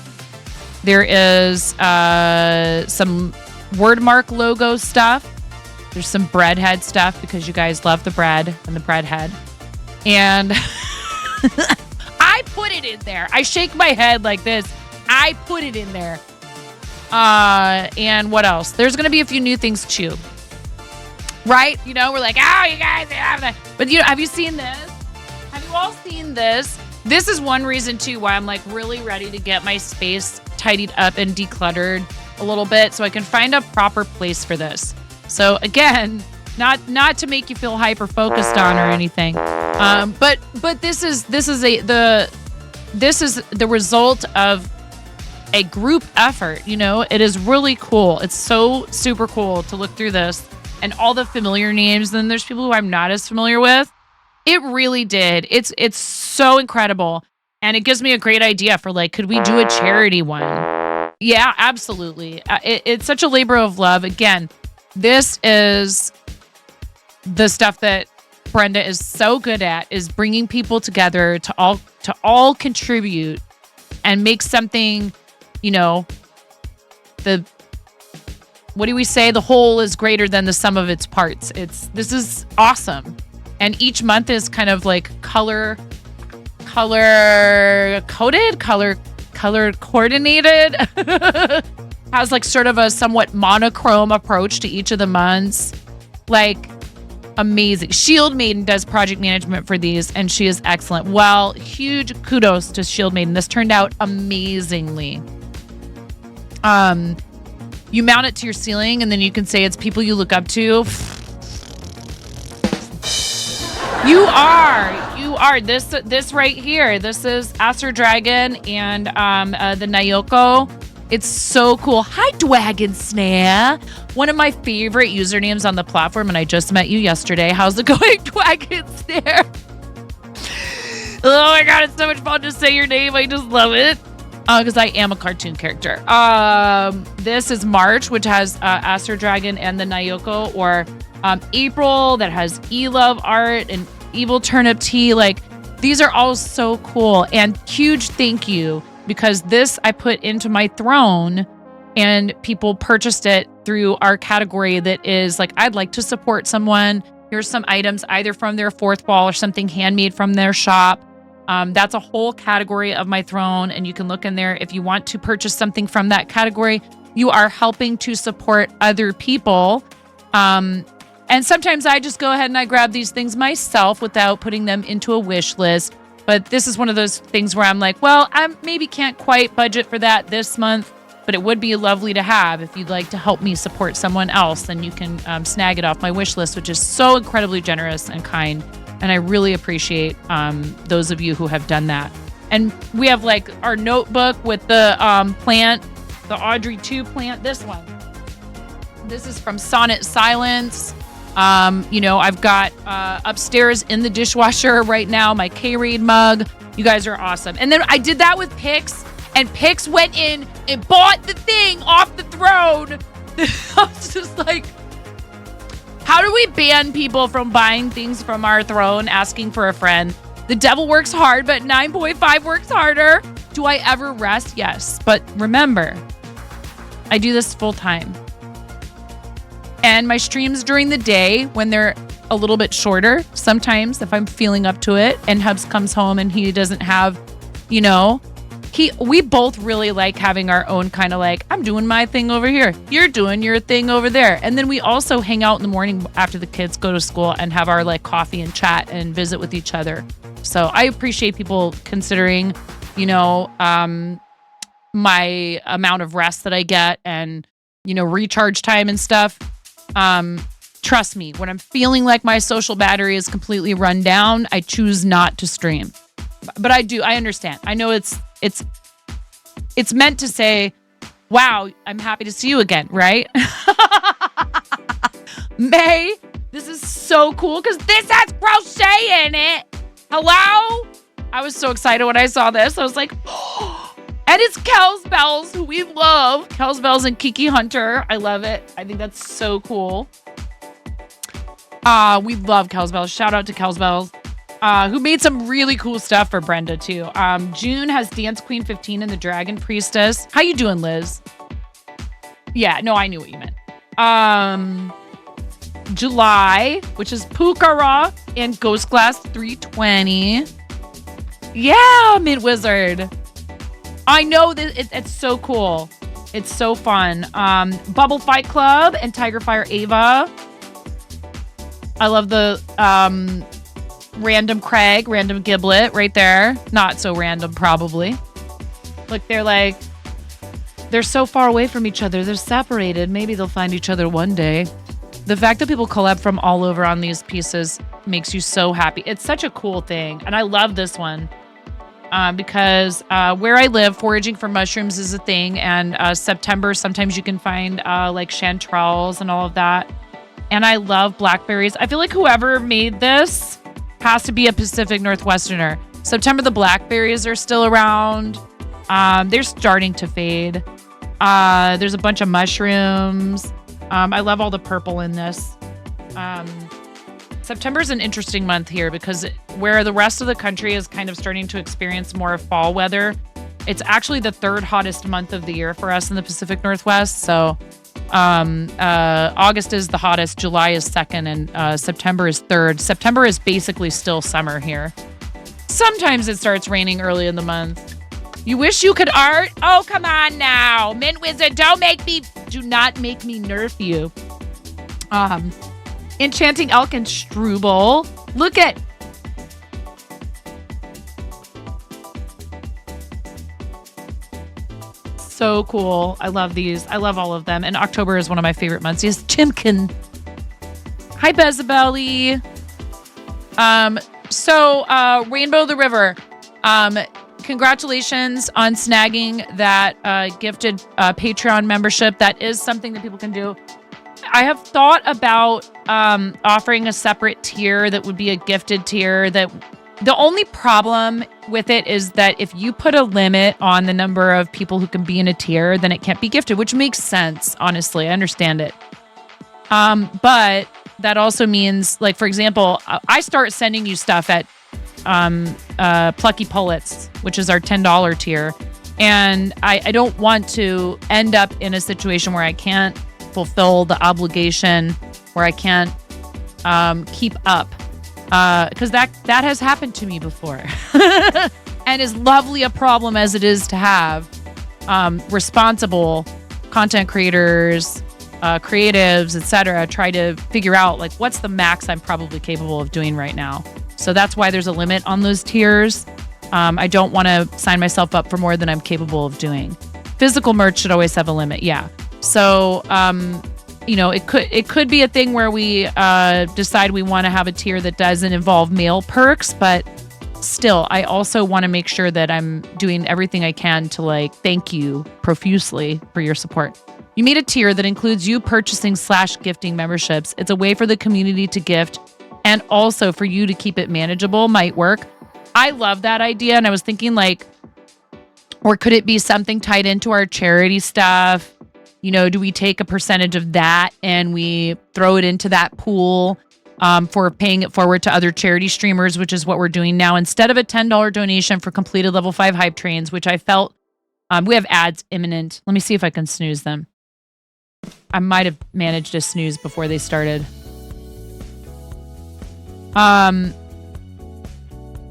There is some Wordmark logo stuff. There's some bread head stuff because you guys love the bread and the bread head. And I put it in there. I shake my head like this. I put it in there. And what else? There's going to be a few new things too. Right? We're like, oh, you guys have that. But, have you seen this? Have you all seen this? This is one reason, too, why I'm, really ready to get my space tidied up and decluttered. a little bit so I can find a proper place for this. So again, not to make you feel hyper focused on or anything, but this is the result of a group effort. You know, it is really cool. It's so super cool to look through this and all the familiar names. Then there's people who I'm not as familiar with. It really did. It's so incredible, and it gives me a great idea for like, could we do a charity one? Yeah, absolutely. It's such a labor of love. Again, this is the stuff that Brenda is so good at, is bringing people together to all contribute and make something, you know, what do we say? The whole is greater than the sum of its parts. This is awesome. And each month is kind of like color coded, color coordinated. Has like sort of a somewhat monochrome approach to each of the months. Like, amazing. Shield Maiden does project management for these, and she is excellent. Well, huge kudos to Shield Maiden. This turned out amazingly. You mount it to your ceiling, and then you can say it's people you look up to. You are this right here. This is Acer Dragon and the Nayoko. It's so cool. Hi, Dwagon Snare. One of my favorite usernames on the platform, and I just met you yesterday. How's it going, Dwagon Snare? Oh my god, it's so much fun to say your name. I just love it. Because I am a cartoon character. This is March, which has Acer Dragon and the Nayoko, or April, that has E-Love art and Evil Turnip Tea. Like, these are all so cool. And huge thank you, because this I put into my throne and people purchased it through our category that is like, I'd like to support someone. Here's some items either from their fourth wall or something handmade from their shop. That's a whole category of my throne, and you can look in there. If you want to purchase something from that category, you are helping to support other people. And sometimes I just go ahead and I grab these things myself without putting them into a wish list. But this is one of those things where I'm like, well, I maybe can't quite budget for that this month, but it would be lovely to have. If you'd like to help me support someone else, then you can snag it off my wish list, which is so incredibly generous and kind. And I really appreciate those of you who have done that. And we have like our notebook with the plant, the Audrey 2 plant, this one. This is from Sonnet Silence. I've got upstairs in the dishwasher right now, my K-Raid mug. You guys are awesome. And then I did that with Pix, and Pix went in and bought the thing off the throne. I was just like, how do we ban people from buying things from our throne, asking for a friend? The devil works hard, but 9.5 works harder. Do I ever rest? Yes. But remember, I do this full time. And my streams during the day, when they're a little bit shorter, sometimes if I'm feeling up to it and Hubs comes home and he doesn't have, we both really like having our own kind of like, I'm doing my thing over here, you're doing your thing over there. And then we also hang out in the morning after the kids go to school and have our like coffee and chat and visit with each other. So I appreciate people considering, my amount of rest that I get and, recharge time and stuff. Trust me, when I'm feeling like my social battery is completely run down, I choose not to stream. But I understand. I know it's meant to say, wow, I'm happy to see you again, right? May, this is so cool because this has crochet in it. Hello? I was so excited when I saw this. I was like, oh. And it's Kel's Bells, who we love. Kel's Bells and Kiki Hunter. I love it. I think that's so cool. We love Kel's Bells. Shout out to Kel's Bells, who made some really cool stuff for Brenda, too. June has Dance Queen 15 and the Dragon Priestess. How you doing, Liz? Yeah, no, I knew what you meant. July, which is Pukara and Ghost Glass 320. Yeah, Mint Wizard. I know that it's so cool. It's so fun. Bubble Fight Club and Tiger Fire Ava. I love the random Craig, random Giblet right there. Not so random, probably. Look, they're like, they're so far away from each other. They're separated. Maybe they'll find each other one day. The fact that people collab from all over on these pieces makes you so happy. It's such a cool thing. And I love this one because where I live, foraging for mushrooms is a thing. And September, sometimes you can find like chanterelles and all of that. And I love blackberries. I feel like whoever made this has to be a Pacific Northwesterner. September, the blackberries are still around. They're starting to fade. There's a bunch of mushrooms. I love all the purple in this. September is an interesting month here because where the rest of the country is kind of starting to experience more fall weather, it's actually the third hottest month of the year for us in the Pacific Northwest. So August is the hottest, July is second, and September is third. September is basically still summer here. Sometimes it starts raining early in the month. You wish you could art? Oh, come on now. Mint Wizard, do not make me nerf you. Enchanting Elk and Struble. Look at... So cool. I love these. I love all of them. And October is one of my favorite months. Yes, Chimkin. Hi, Bezabelli. Rainbow the River. Congratulations on snagging that gifted Patreon membership. That is something that people can do. I have thought about offering a separate tier that would be a gifted tier. That the only problem with it is that if you put a limit on the number of people who can be in a tier, then it can't be gifted, which makes sense. Honestly, I understand it. But that also means, like, for example, I start sending you stuff at Plucky Pullets, which is our $10 tier. And I don't want to end up in a situation where I can't fulfill the obligation, where I can't keep up. Because that has happened to me before. And as lovely a problem as it is to have, responsible content creators, creatives, etc., try to figure out, like, what's the max I'm probably capable of doing right now. So that's why there's a limit on those tiers. I don't want to sign myself up for more than I'm capable of doing. Physical merch should always have a limit. Yeah. So, it could be a thing where we decide we want to have a tier that doesn't involve mail perks, but still, I also want to make sure that I'm doing everything I can to, like, thank you profusely for your support. You made a tier that includes you purchasing /gifting memberships. It's a way for the community to gift and also for you to keep it manageable. Might work. I love that idea. And I was thinking, like, or could it be something tied into our charity stuff? Do we take a percentage of that and we throw it into that pool for paying it forward to other charity streamers, which is what we're doing now, instead of a $10 donation for completed level 5 hype trains, which I felt we have ads imminent. Let me see if I can snooze them. I might have managed to snooze before they started.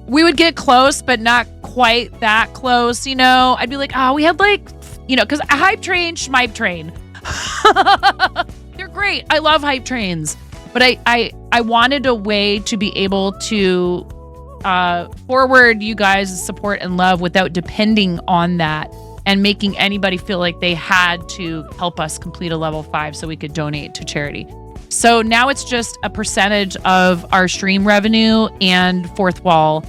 We would get close, but not quite that close, I'd be like, we had because a hype train, schmipe train. They're great. I love hype trains. But I wanted a way to be able to forward you guys' support and love without depending on that and making anybody feel like they had to help us complete a level 5 so we could donate to charity. So now it's just a percentage of our stream revenue and fourth wall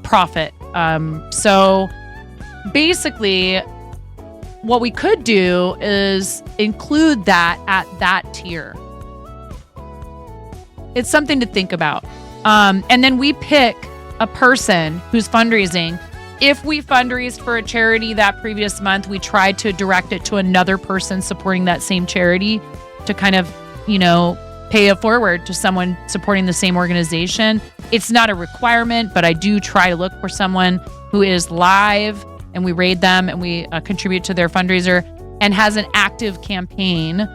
profit. So basically, what we could do is include that at that tier. It's something to think about. And then we pick a person who's fundraising. If we fundraised for a charity that previous month, we tried to direct it to another person supporting that same charity to kind of, pay it forward to someone supporting the same organization. It's not a requirement, but I do try to look for someone who is live and we raid them and we contribute to their fundraiser and has an active campaign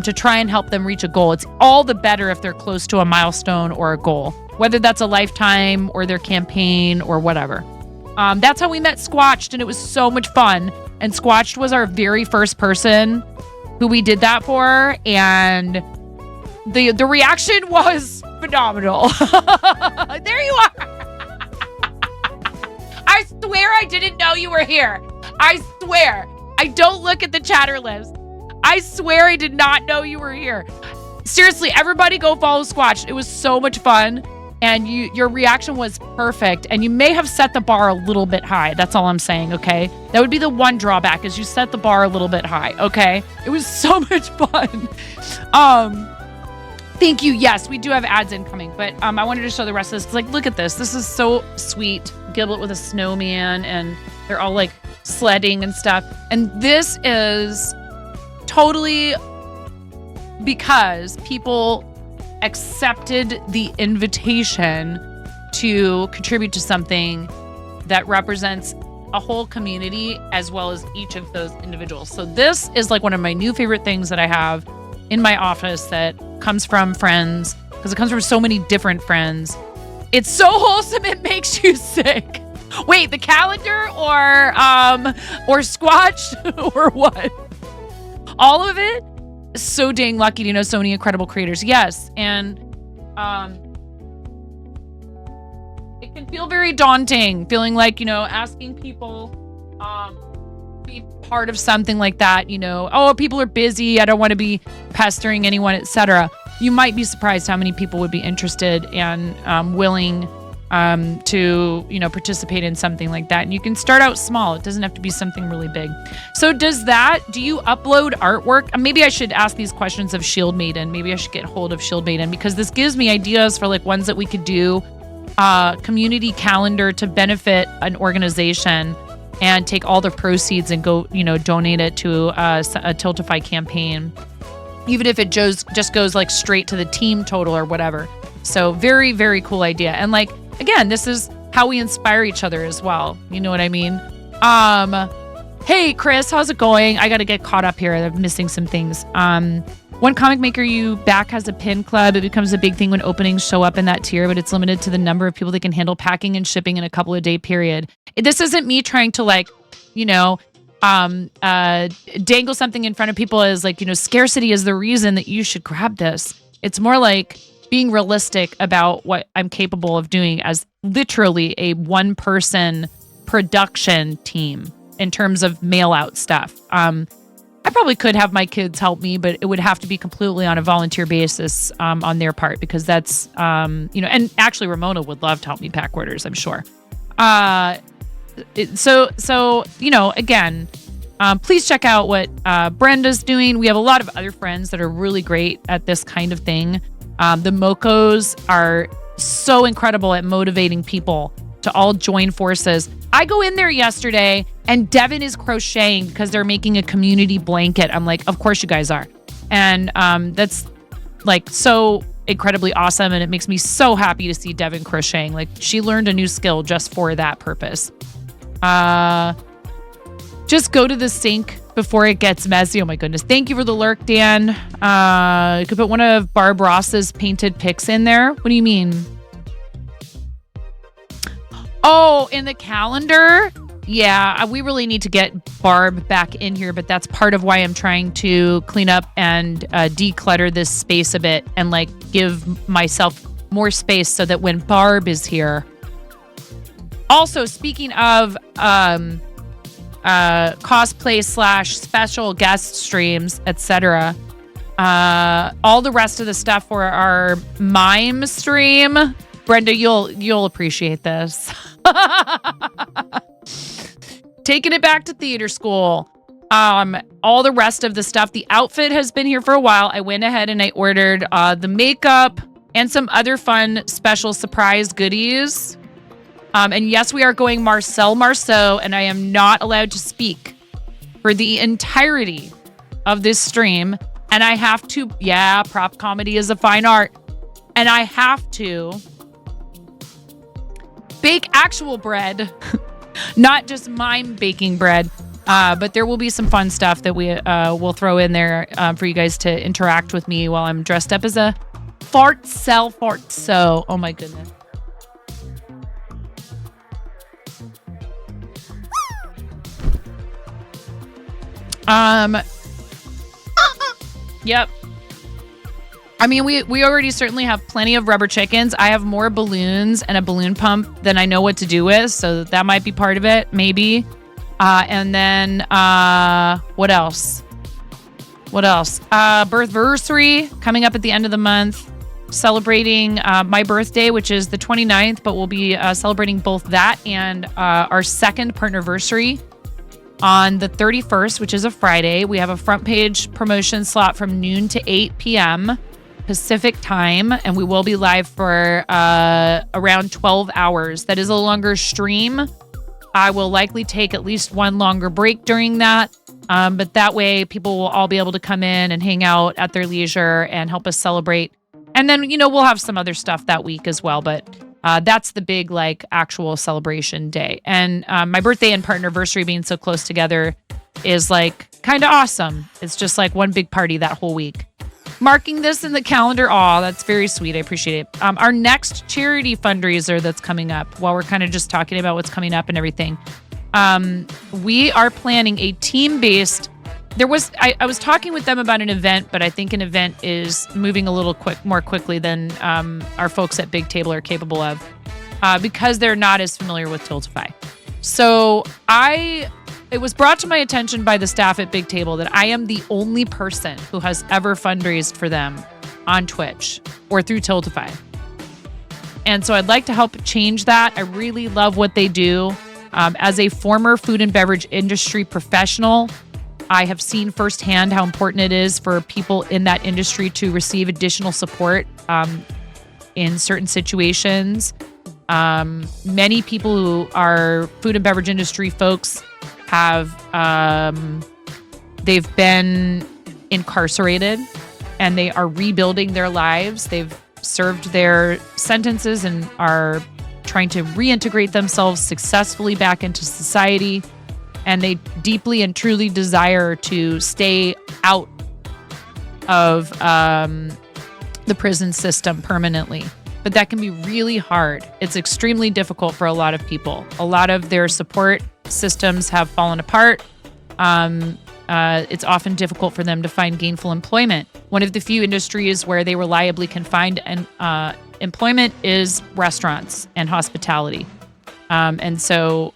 to try and help them reach a goal. It's all the better if they're close to a milestone or a goal, whether that's a lifetime or their campaign or whatever. That's how we met Squatched, and it was so much fun. And Squatched was our very first person who we did that for, and the reaction was phenomenal. There you are. I swear I didn't know you were here. I swear. I don't look at the chatter list. I swear I did not know you were here. Seriously, everybody go follow Squatch. It was so much fun. And your reaction was perfect. And you may have set the bar a little bit high. That's all I'm saying, okay? That would be the one drawback is you set the bar a little bit high, okay? It was so much fun. Thank you. Yes, we do have ads incoming. But I wanted to show the rest of this. It's like, look at this. This is so sweet. Giblet with a snowman. And they're all like sledding and stuff. And this is totally because people accepted the invitation to contribute to something that represents a whole community as well as each of those individuals. So this is like one of my new favorite things that I have in my office that comes from friends, because it comes from so many different friends. It's so wholesome it makes you sick. Wait, the calendar or Squatch or what? All of it? So dang lucky to know so many incredible creators. Yes, and it can feel very daunting, feeling like, asking people be part of something like that, oh, people are busy, I don't want to be pestering anyone, etc. You might be surprised how many people would be interested and willing to participate in something like that. And you can start out small. It doesn't have to be something really big. So do you upload artwork? Maybe I should ask these questions of Shield Maiden. Maybe I should get hold of Shield Maiden, because this gives me ideas for like ones that we could do, community calendar to benefit an organization and take all the proceeds and go, donate it to a Tiltify campaign, even if it just goes like straight to the team total or whatever. So very, very cool idea. And like, again, this is how we inspire each other as well. You know what I mean? Hey, Chris, how's it going? I got to get caught up here. I'm missing some things. One comic maker you back has a pin club. It becomes a big thing when openings show up in that tier, but it's limited to the number of people that can handle packing and shipping in a couple of day period. This isn't me trying to like, dangle something in front of people as like, scarcity is the reason that you should grab this. It's more like being realistic about what I'm capable of doing as literally a one-person production team in terms of mail-out stuff. I probably could have my kids help me, but it would have to be completely on a volunteer basis on their part, because that's, and actually Ramona would love to help me pack orders, I'm sure. Again, please check out what Brenda's doing. We have a lot of other friends that are really great at this kind of thing. The Mocos are so incredible at motivating people to all join forces. I go in there yesterday and Devin is crocheting because they're making a community blanket. I'm like, of course you guys are. And that's like so incredibly awesome. And it makes me so happy to see Devin crocheting. Like, she learned a new skill just for that purpose. Just go to the sink before it gets messy. Oh my goodness. Thank you for the lurk, Dan. You could put one of Barb Ross's painted pics in there. What do you mean? Oh, in the calendar? Yeah, we really need to get Barb back in here, but that's part of why I'm trying to clean up and declutter this space a bit and like give myself more space so that when Barb is here. Also, speaking of cosplay / special guest streams, etc., all the rest of the stuff for our mime stream, Brenda, you'll appreciate this. Taking it back to theater school. All the rest of the stuff. The outfit has been here for a while. I went ahead and I ordered the makeup and some other fun special surprise goodies. And yes, we are going Marcel Marceau, and I am not allowed to speak for the entirety of this stream. And I have to, prop comedy is a fine art. And I have to bake actual bread, not just mime baking bread. But there will be some fun stuff that we will throw in there for you guys to interact with me while I'm dressed up as a fartso. Oh my goodness. Yep. I mean, we already certainly have plenty of rubber chickens. I have more balloons and a balloon pump than I know what to do with, so that might be part of it, maybe. And then what else? Birthversary coming up at the end of the month. Celebrating my birthday, which is the 29th, but we'll be celebrating both that and our second partnerversary on the 31st, which is a Friday. We have a front page promotion slot from noon to 8 p.m. Pacific time, and we will be live for around 12 hours. That is a longer stream. I will likely take at least one longer break during that, but that way people will all be able to come in and hang out at their leisure and help us celebrate. And then, we'll have some other stuff that week as well, but that's the big, actual celebration day. And my birthday and partnerversary being so close together is, kind of awesome. It's just, one big party that whole week. Marking this in the calendar. Aw, that's very sweet. I appreciate it. Our next charity fundraiser that's coming up, while we're kind of just talking about what's coming up and everything, we are planning a team-based. I was talking with them about an event, but I think an event is moving a little more quickly than our folks at Big Table are capable of, because they're not as familiar with Tiltify. So it was brought to my attention by the staff at Big Table that I am the only person who has ever fundraised for them on Twitch or through Tiltify. And so I'd like to help change that. I really love what they do. As a former food and beverage industry professional, I have seen firsthand how important it is for people in that industry to receive additional support in certain situations. Many people who are food and beverage industry folks have they've been incarcerated and they are rebuilding their lives. They've served their sentences and are trying to reintegrate themselves successfully back into society. And they deeply and truly desire to stay out of the prison system permanently. But that can be really hard. It's extremely difficult for a lot of people. A lot of their support systems have fallen apart. It's often difficult for them to find gainful employment. One of the few industries where they reliably can find employment is restaurants and hospitality. And so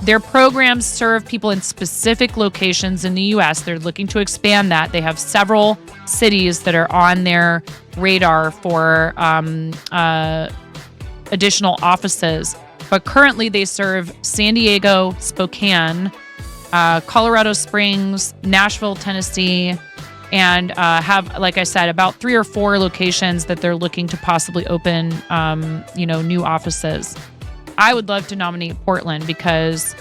their programs serve people in specific locations in the U.S. They're looking to expand that. They have several cities that are on their radar for additional offices. But currently they serve San Diego, Spokane, Colorado Springs, Nashville, Tennessee, and have, like I said, about 3 or 4 locations that they're looking to possibly open, new offices. I would love to nominate Portland because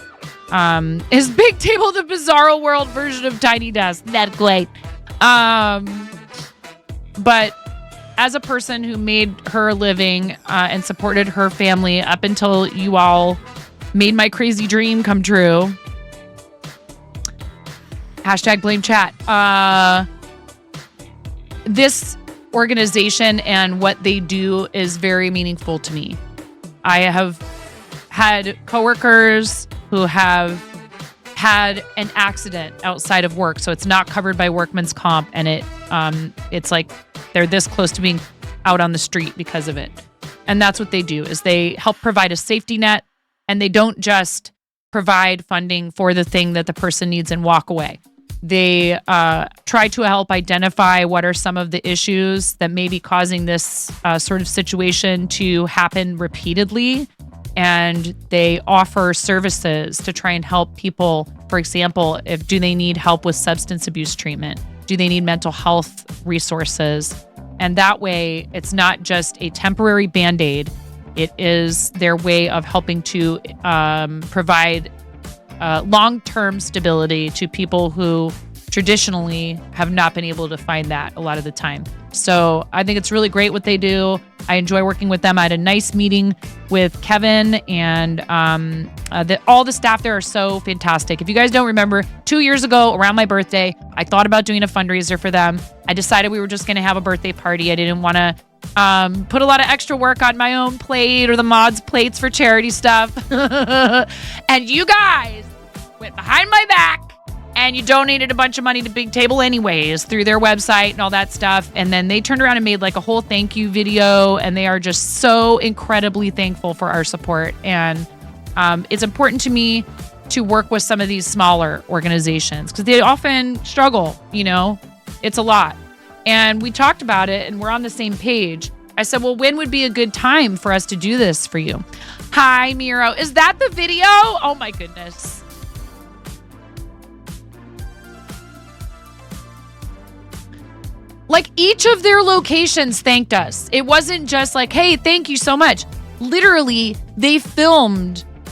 is Big Table the Bizarro World version of Tiny Desk? That's great. But as a person who made her living and supported her family up until you all made my crazy dream come true. #BlameChat. This organization and what they do is very meaningful to me. I have had coworkers who have had an accident outside of work, so it's not covered by workman's comp, and it's like they're this close to being out on the street because of it. And that's what they do, is they help provide a safety net, and they don't just provide funding for the thing that the person needs and walk away. They try to help identify what are some of the issues that may be causing this sort of situation to happen repeatedly. And they offer services to try and help people. For example, do they need help with substance abuse treatment? Do they need mental health resources? And that way, it's not just a temporary Band-Aid. It is their way of helping to provide long-term stability to people who traditionally have not been able to find that a lot of the time. So I think it's really great what they do. I enjoy working with them. I had a nice meeting with Kevin, and all the staff there are so fantastic. If you guys don't remember, 2 years ago around my birthday, I thought about doing a fundraiser for them. I decided we were just going to have a birthday party. I didn't want to put a lot of extra work on my own plate or the mods' plates for charity stuff. And you guys went behind my back and you donated a bunch of money to Big Table anyways through their website and all that stuff. And then they turned around and made like a whole thank you video, and they are just so incredibly thankful for our support. And It's important to me to work with some of these smaller organizations because they often struggle, it's a lot. And we talked about it and we're on the same page. I said, well, when would be a good time for us to do this for you? Hi, Miro. Is that the video? Oh my goodness. Like each of their locations thanked us. It wasn't just like, hey, thank you so much. Literally,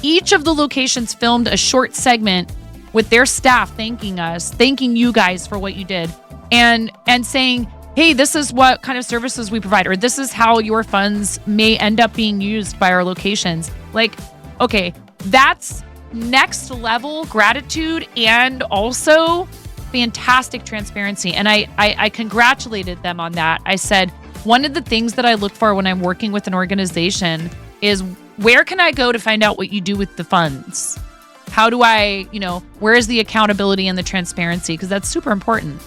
each of the locations filmed a short segment with their staff thanking us, thanking you guys for what you did, and saying, hey, this is what kind of services we provide, or this is how your funds may end up being used by our locations. Like, okay, that's next level gratitude and also fantastic transparency. And I congratulated them on that. I said, one of the things that I look for when I'm working with an organization is where can I go to find out what you do with the funds? How do I, where is the accountability and the transparency? Because that's super important.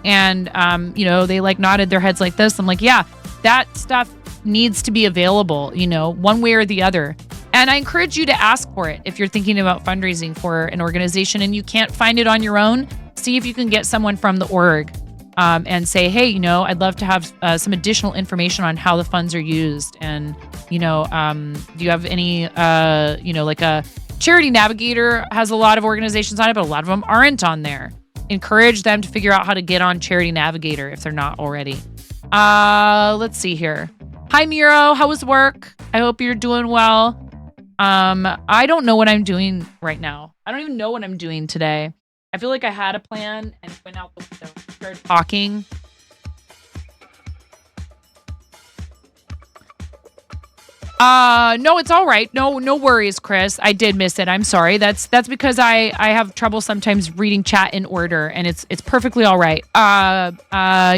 And, they like nodded their heads like this. I'm like, yeah, that stuff needs to be available, one way or the other. And I encourage you to ask for it if you're thinking about fundraising for an organization and you can't find it on your own. See if you can get someone from the org and say, hey, I'd love to have some additional information on how the funds are used. And, do you have any, like a Charity Navigator has a lot of organizations on it, but a lot of them aren't on there. Encourage them to figure out how to get on Charity Navigator if they're not already. Let's see here. Hi, Miro. How was work? I hope you're doing well. I don't know what I'm doing right now. I don't even know what I'm doing today. I feel like I had a plan and went out the window and started talking. No, it's all right. No worries, Chris. I did miss it. I'm sorry. That's because I have trouble sometimes reading chat in order, and it's perfectly all right.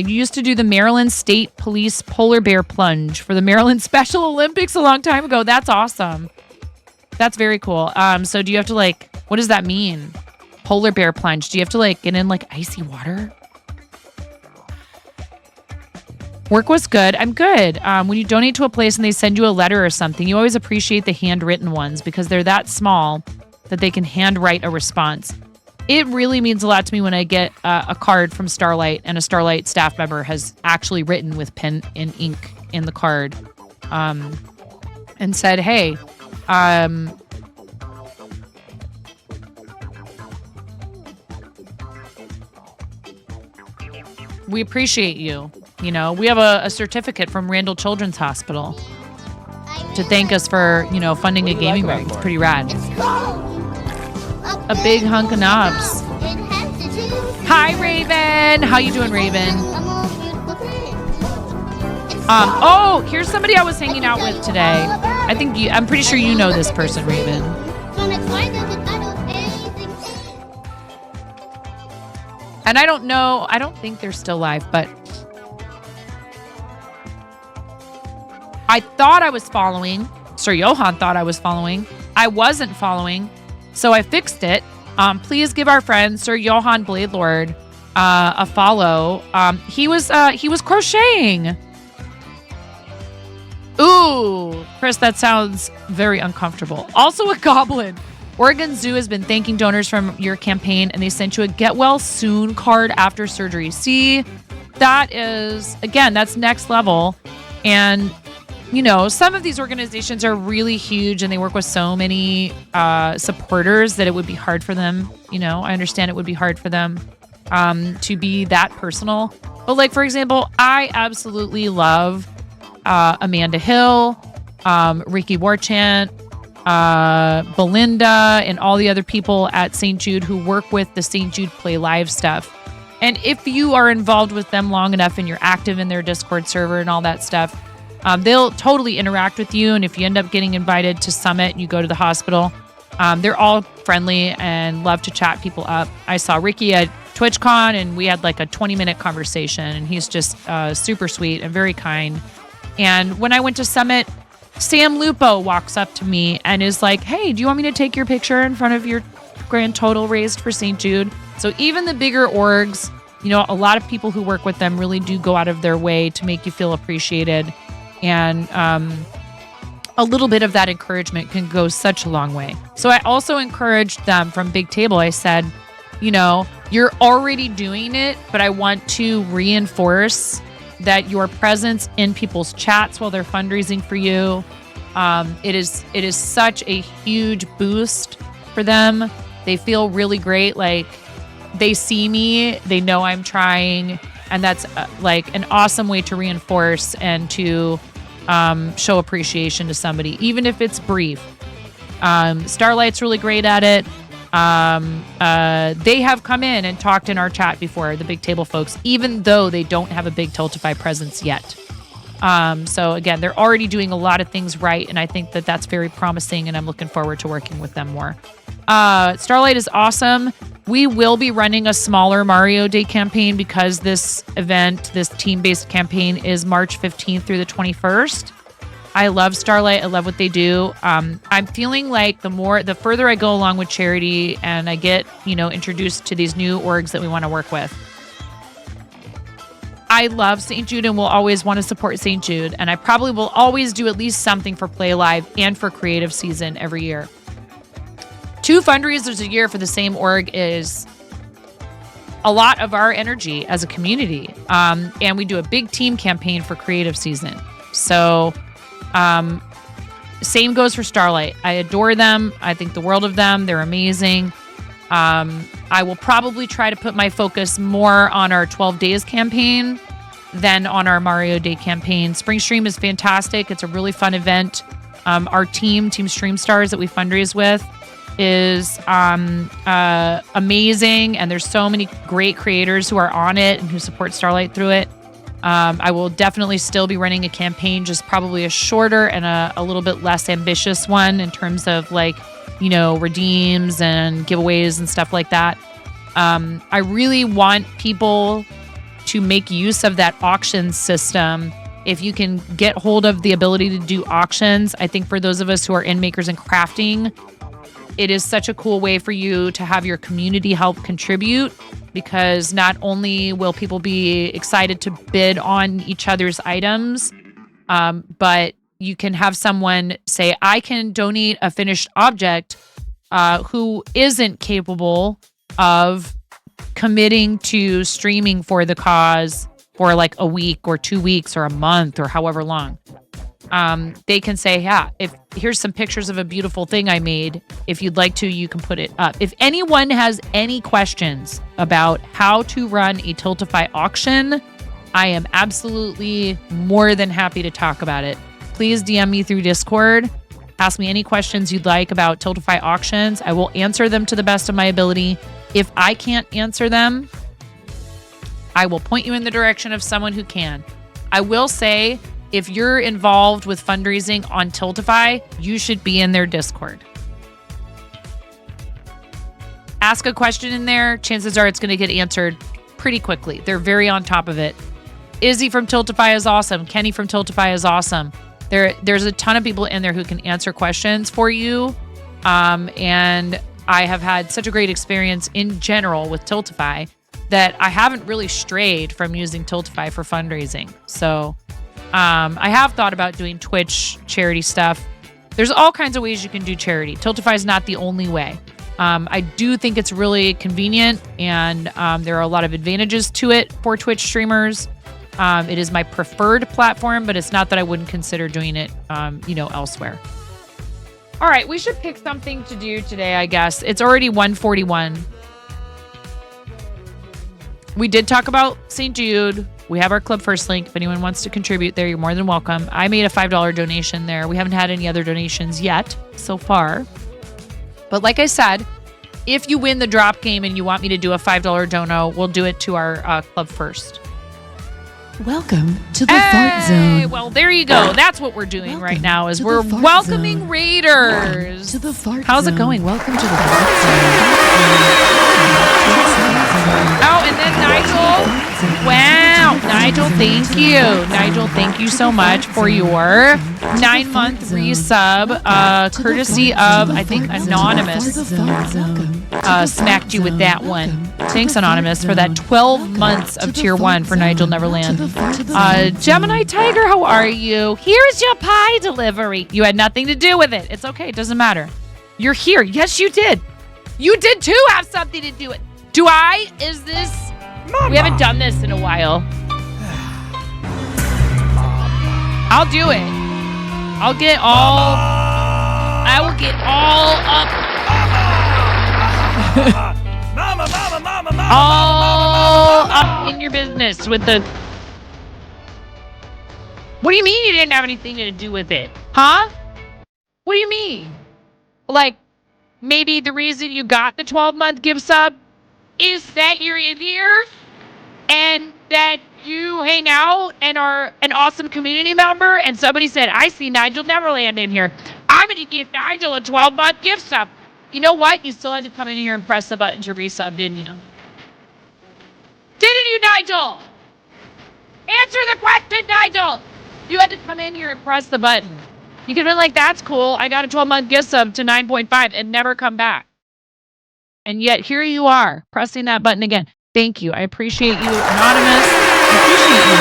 You used to do the Maryland State Police polar bear plunge for the Maryland Special Olympics a long time ago. That's awesome. That's very cool. So do you have to what does that mean? Polar bear plunge. Do you have to get in icy water? Work was good. I'm good. When you donate to a place and they send you a letter or something, you always appreciate the handwritten ones because they're that small that they can handwrite a response. It really means a lot to me when I get a card from Starlight and a Starlight staff member has actually written with pen and ink in the card and said, hey, we appreciate you. We have a certificate from Randall Children's Hospital to thank us for, funding a gaming rig. It's pretty rad. A big hunk of knobs. Hi, Raven. How you doing, Raven? Oh, here's somebody I was hanging out with today. I'm pretty sure you know this person, Raven. And I don't think they're still live, but I thought I was following. Sir Johan thought I was following. I wasn't following, so I fixed it. Please give our friend Sir Johan Bladelord a follow. He was crocheting. Ooh, Chris, that sounds very uncomfortable. Also a goblin. Oregon Zoo has been thanking donors from your campaign, and they sent you a get well soon card after surgery. See, that's next level. And, some of these organizations are really huge and they work with so many supporters that it would be hard for them. I understand it would be hard for them to be that personal. But for example, I absolutely love Amanda Hill, Ricky Warchant, Belinda, and all the other people at St. Jude who work with the St. Jude Play Live stuff. And if you are involved with them long enough and you're active in their Discord server and all that stuff, they'll totally interact with you. And if you end up getting invited to Summit and you go to the hospital, they're all friendly and love to chat people up. I saw Ricky at TwitchCon and we had a 20-minute conversation, and he's just super sweet and very kind. And when I went to Summit, Sam Lupo walks up to me and is like, hey, do you want me to take your picture in front of your grand total raised for St. Jude? So even the bigger orgs, a lot of people who work with them really do go out of their way to make you feel appreciated. And a little bit of that encouragement can go such a long way. So I also encouraged them from Big Table. I said, you know, you're already doing it, but I want to reinforce that your presence in people's chats while they're fundraising for you, it is such a huge boost for them. They feel really great. Like they see me, they know I'm trying, and that's like an awesome way to reinforce and to show appreciation to somebody, even if it's brief. Starlight's really great at it. They have come in and talked in our chat before, the Big Table folks, even though they don't have a big Tiltify presence yet. So again, they're already doing a lot of things right, and I think that that's very promising, and I'm looking forward to working with them more. Starlight is awesome. We will be running a smaller Mario Day campaign because this event, this team-based campaign, is March 15th through the 21st. I love Starlight. I love what they do. I'm feeling like the further I go along with charity and I get, introduced to these new orgs that we want to work with. I love St. Jude and will always want to support St. Jude. And I probably will always do at least something for Play Live and for Creative Season every year. 2 fundraisers a year for the same org is a lot of our energy as a community. And we do a big team campaign for Creative Season. So same goes for Starlight. I adore them. I think the world of them. They're amazing. I will probably try to put my focus more on our 12 Days campaign than on our Mario Day campaign. Spring Stream is fantastic. It's a really fun event. Our Team Stream Stars that we fundraise with is amazing, and there's so many great creators who are on it and who support Starlight through it. I will definitely still be running a campaign, just probably a shorter and a little bit less ambitious one in terms of redeems and giveaways and stuff like that. I really want people to make use of that auction system. If you can get hold of the ability to do auctions, I think for those of us who are in makers and crafting, it is such a cool way for you to have your community help contribute, because not only will people be excited to bid on each other's items, but you can have someone say, I can donate a finished object who isn't capable of committing to streaming for the cause for like a week or 2 weeks or a month or however long. They can say, yeah, here's some pictures of a beautiful thing I made. If you'd like to, you can put it up. If anyone has any questions about how to run a Tiltify auction, I am absolutely more than happy to talk about it. Please DM me through Discord. Ask me any questions you'd like about Tiltify auctions. I will answer them to the best of my ability. If I can't answer them, I will point you in the direction of someone who can. I will say, if you're involved with fundraising on Tiltify, you should be in their Discord. Ask a question in there. Chances are it's going to get answered pretty quickly. They're very on top of it. Izzy from Tiltify is awesome. Kenny from Tiltify is awesome. There's a ton of people in there who can answer questions for you. And I have had such a great experience in general with Tiltify that I haven't really strayed from using Tiltify for fundraising. So I have thought about doing Twitch charity stuff. There's all kinds of ways you can do charity. Tiltify is not the only way. I do think it's really convenient, and there are a lot of advantages to it for Twitch streamers. It is my preferred platform, but it's not that I wouldn't consider doing it, elsewhere. All right, we should pick something to do today, I guess. It's already 1:41. We did talk about St. Jude. We have our Club First link. If anyone wants to contribute there, you're more than welcome. I made a $5 donation there. We haven't had any other donations yet so far. But like I said, if you win the drop game and you want me to do a $5 dono, we'll do it to our Club First. Welcome to the Fart Zone. Well, there you go. That's what we're doing right now, is we're welcoming raiders. To the Fart How's Zone. it going? Welcome to the Fart Zone. Oh, and then Nigel. Wow. Nigel, thank you. Nigel, thank you so much for your 9-month resub, courtesy of, I think, Anonymous. To the Fart Zone. smacked you with that one. Thanks, Anonymous, for that 12 months of tier 1 for Nigel Neverland. Gemini Tiger, how are you? Here's your pie delivery. You had nothing to do with it. It's okay. It doesn't matter. You're here. Yes, you did. You did too have something to do with it. Do I? Is this? Mama. We haven't done this in a while. I'll do it. I'll get all. I will get all up. All up in your business with the. What do you mean you didn't have anything to do with it? Huh? What do you mean? Like, maybe the reason you got the 12-month gift sub is that you're in here and that you hang out and are an awesome community member, and somebody said, I see Nigel Neverland in here. I'm going to give Nigel a 12-month gift sub. You know what? You still had to come in here and press the button to resub, didn't you? Didn't you, Nigel? Answer the question, Nigel. You had to come in here and press the button. You could have been like, that's cool. I got a 12-month gift sub to 9.5 and never come back. And yet here you are, pressing that button again. Thank you. I appreciate you, Anonymous. I appreciate you,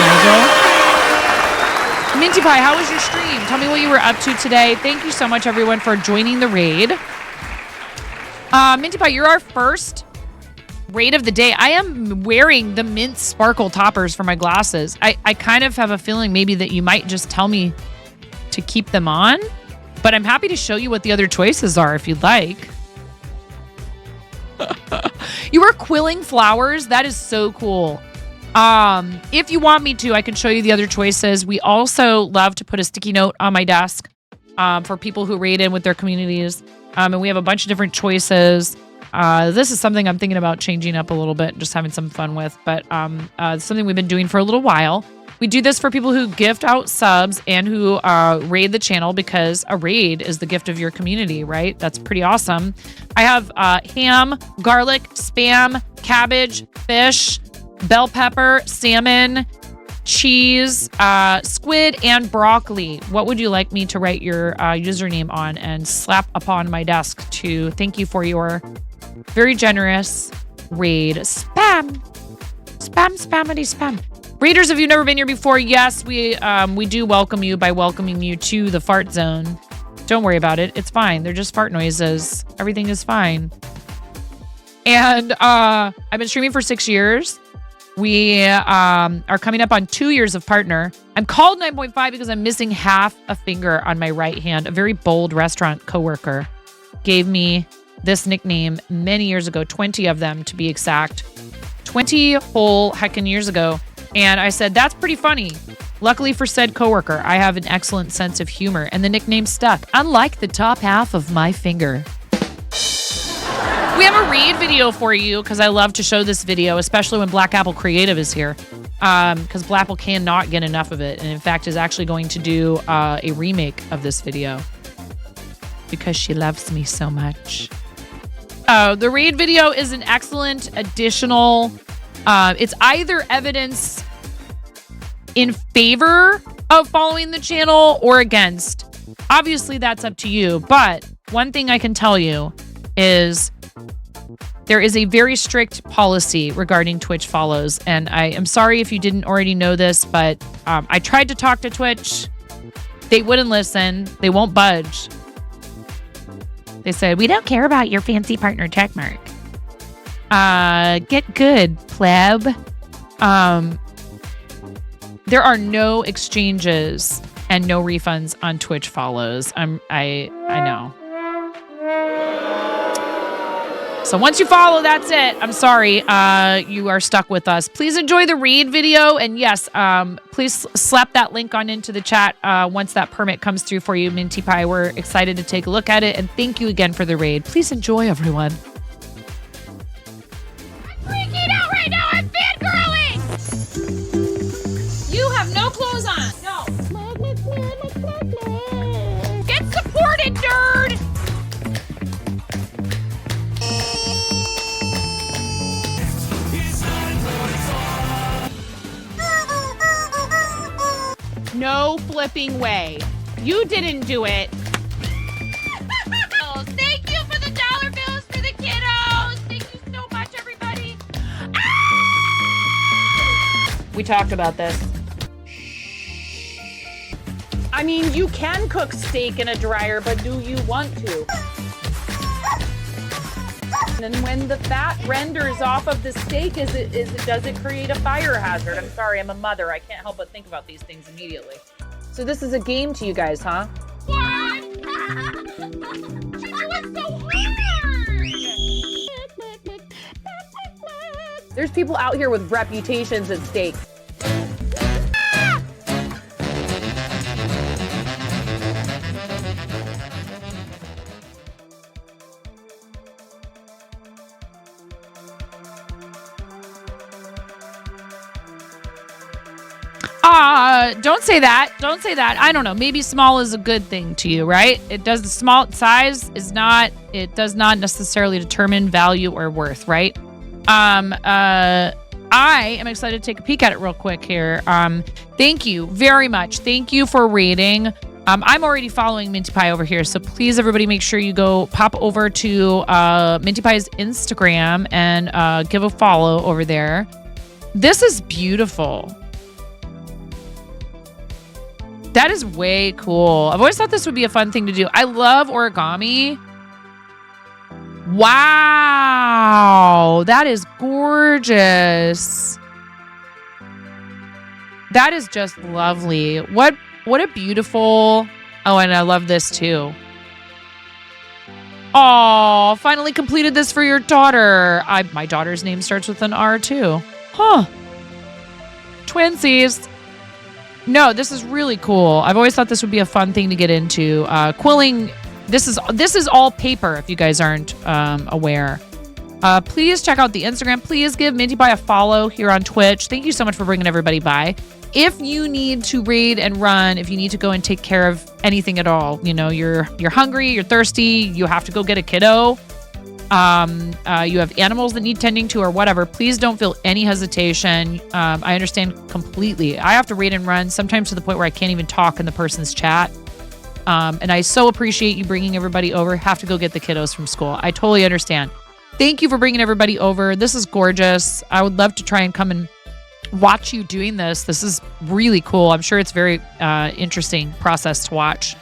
Nigel. Minty Pie, how was your stream? Tell me what you were up to today. Thank you so much, everyone, for joining the raid. Minty Pie, you're our first raid of the day. I am wearing the mint sparkle toppers for my glasses. I kind of have a feeling maybe that you might just tell me to keep them on, but I'm happy to show you what the other choices are if you'd like. You are quilling flowers. That is so cool. If you want me to, I can show you the other choices. We also love to put a sticky note on my desk for people who raid in with their communities. And we have a bunch of different choices. This is something I'm thinking about changing up a little bit, just having some fun with, but it's something we've been doing for a little while. We do this for people who gift out subs and who raid the channel, because a raid is the gift of your community, right? That's pretty awesome. I have ham, garlic, spam, cabbage, fish, bell pepper, salmon, cheese, squid, and broccoli. What would you like me to write your username on and slap upon my desk to thank you for your very generous raid? Spam. Spam, spammity, spam. Raiders, if you've never been here before, yes, we do welcome you by welcoming you to the fart zone. Don't worry about it. It's fine. They're just fart noises. Everything is fine. And I've been streaming for 6 years. We are coming up on 2 years of partner. I'm called 9.5 because I'm missing half a finger on my right hand. A very bold restaurant coworker gave me this nickname many years ago, 20 of them to be exact. 20 whole heckin' years ago. And I said, that's pretty funny. Luckily for said coworker, I have an excellent sense of humor, and the nickname stuck, unlike the top half of my finger. We have a raid video for you, because I love to show this video, especially when Black Apple Creative is here, because Black Apple cannot get enough of it, and in fact is actually going to do a remake of this video, because she loves me so much. The raid video is an excellent additional... it's either evidence in favor of following the channel or against. Obviously, that's up to you. But one thing I can tell you is there is a very strict policy regarding Twitch follows. And I am sorry if you didn't already know this, but I tried to talk to Twitch. They wouldn't listen. They won't budge. They said, we don't care about your fancy partner checkmark. Get good, pleb. There are no exchanges and no refunds on Twitch follows. I know. So once you follow, that's it. I'm sorry. You are stuck with us. Please enjoy the raid video. And yes, please slap that link on into the chat once that permit comes through for you, Minty Pie. We're excited to take a look at it. And thank you again for the raid. Please enjoy, everyone. Freaking out right now. I'm fangirling. You have no clothes on. No. Get supported, nerd. No flipping way. You didn't do it. Oh, thank you for the dollar bills for the kiddos. We talked about this. I mean, you can cook steak in a dryer, but do you want to? And when the fat renders off of the steak, does it create a fire hazard? I'm sorry, I'm a mother. I can't help but think about these things immediately. So this is a game to you guys, huh? What? There's people out here with reputations at stake. Don't say that. Don't say that. I don't know. Maybe small is a good thing to you, right? It does. The small size is not. It does not necessarily determine value or worth, right? I am excited to take a peek at it real quick here. Thank you very much. Thank you for rating. I'm already following Minty Pie over here, so please, everybody, make sure you go pop over to Minty Pie's Instagram and give a follow over there. This is beautiful. That is way cool. I've always thought this would be a fun thing to do. I love origami. Wow. That is gorgeous. That is just lovely. What a beautiful... Oh, and I love this too. Oh, finally completed this for your daughter. My daughter's name starts with an R too. Huh. Twinsies. No, this is really cool. I've always thought this would be a fun thing to get into. Quilling, this is all paper, if you guys aren't aware. Please check out the Instagram. Please give Minty Pie a follow here on Twitch. Thank you so much for bringing everybody by. If you need to raid and run, if you need to go and take care of anything at all, you know, you're hungry, you're thirsty, you have to go get a kiddo, you have animals that need tending to or whatever, please don't feel any hesitation. I understand completely. I have to raid and run sometimes to the point where I can't even talk in the person's chat. And I so appreciate you bringing everybody over. Have to go get the kiddos from school. I totally understand. Thank you for bringing everybody over. This is gorgeous. I would love to try and come and watch you doing this. This is really cool. I'm sure it's very interesting process to watch.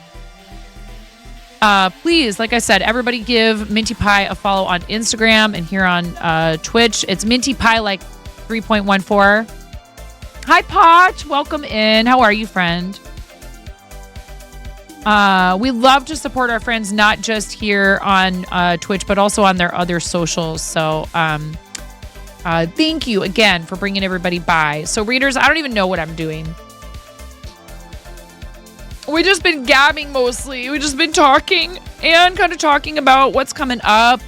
Please, like I said, everybody give Minty Pie a follow on Instagram and here on Twitch. It's Minty Pie like 3.14. Hi, Pot. Welcome in. How are you, friend? We love to support our friends, not just here on Twitch, but also on their other socials. So thank you again for bringing everybody by. So readers, I don't even know what I'm doing. We've just been gabbing mostly. We've just been talking and kind of talking about what's coming up.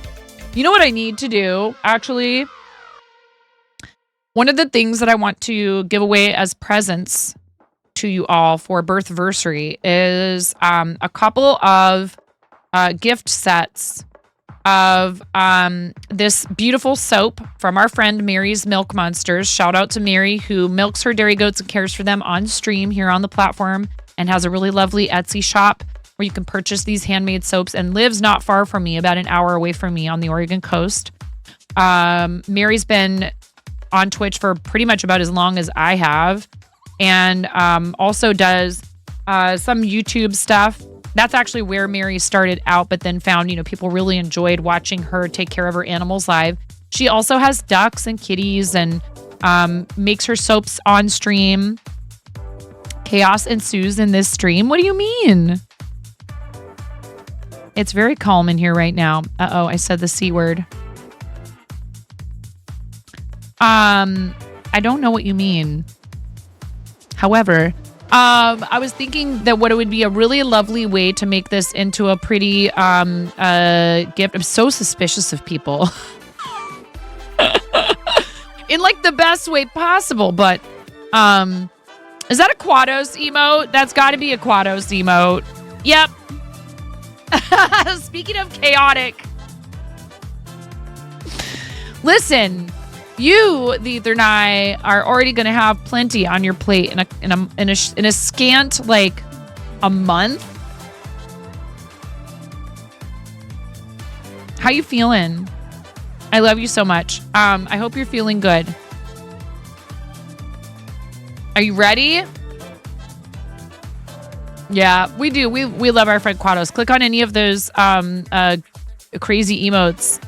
You know what I need to do, actually? One of the things that I want to give away as presents to you all for birthversary is a couple of gift sets of this beautiful soap from our friend Mary's Milk Monsters. Shout out to Mary, who milks her dairy goats and cares for them on stream here on the platform, and has a really lovely Etsy shop where you can purchase these handmade soaps, and lives not far from me, about an hour away from me on the Oregon coast. Mary's been on Twitch for pretty much about as long as I have, and also does some YouTube stuff. That's actually where Mary started out, but then found, you know, people really enjoyed watching her take care of her animals live. She also has ducks and kitties and makes her soaps on stream. Chaos ensues in this stream. What do you mean? It's very calm in here right now. Uh-oh, I said the C word. I don't know what you mean. However, I was thinking that what it would be a really lovely way to make this into a pretty gift. I'm so suspicious of people. In like the best way possible, but is that a Quados emote? That's got to be a Quados emote. Yep. Speaking of chaotic. Listen, you, the Ether and I, are already going to have plenty on your plate in a scant, like, a month. How you feeling? I love you so much. I hope you're feeling good. Are you ready? Yeah, we do. We love our friend Quados. Click on any of those crazy emotes.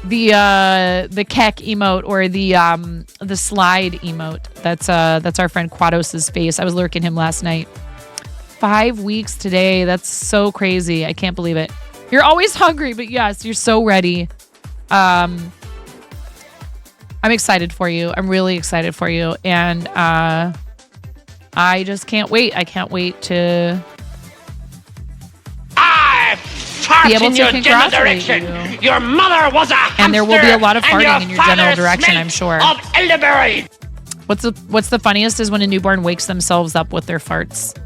The Keck emote or the slide emote. That's our friend Quados' face. I was lurking him last night. 5 weeks today. That's so crazy. I can't believe it. You're always hungry, but yes, you're so ready. I'm excited for you. I'm really excited for you. And I just can't wait. I can't wait to be able to congratulate you. Your mother was a hamster, and there will be a lot of farting in your general father direction, I'm sure. Of elderberry. What's the funniest is when a newborn wakes themselves up with their farts.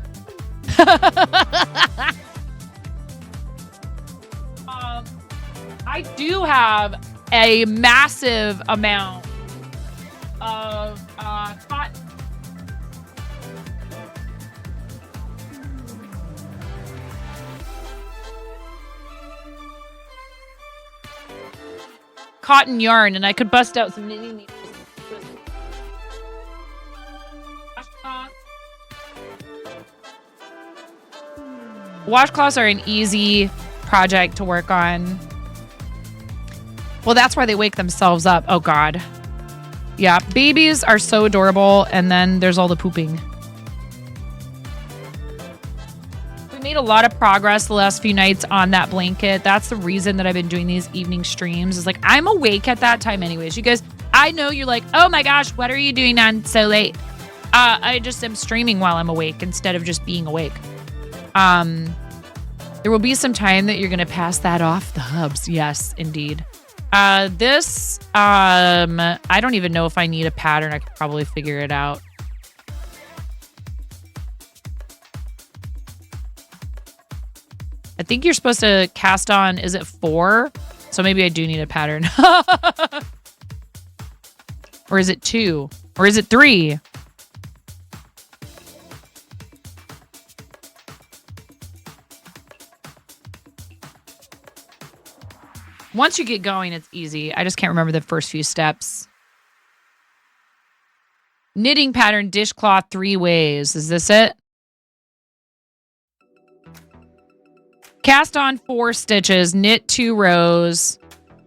I do have a massive amount of cotton. Cotton yarn, and I could bust out some knitting needles. Washcloths are an easy project to work on. Well, that's why they wake themselves up. Oh, God. Yeah, babies are so adorable, and then there's all the pooping. We made a lot of progress the last few nights on that blanket. That's the reason that I've been doing these evening streams. Is like, I'm awake at that time anyways. You guys, I know you're like, oh my gosh, what are you doing on so late? I just am streaming while I'm awake instead of just being awake. There will be some time that you're going to pass that off the hubs. Yes, indeed. I don't even know if I need a pattern. I could probably figure it out. I think you're supposed to cast on, is it 4? So maybe I do need a pattern. Or is it 2? Or is it 3? Once you get going, it's easy. I just can't remember the first few steps. Knitting pattern, dishcloth 3 ways. Is this it? Cast on 4 stitches, knit 2 rows.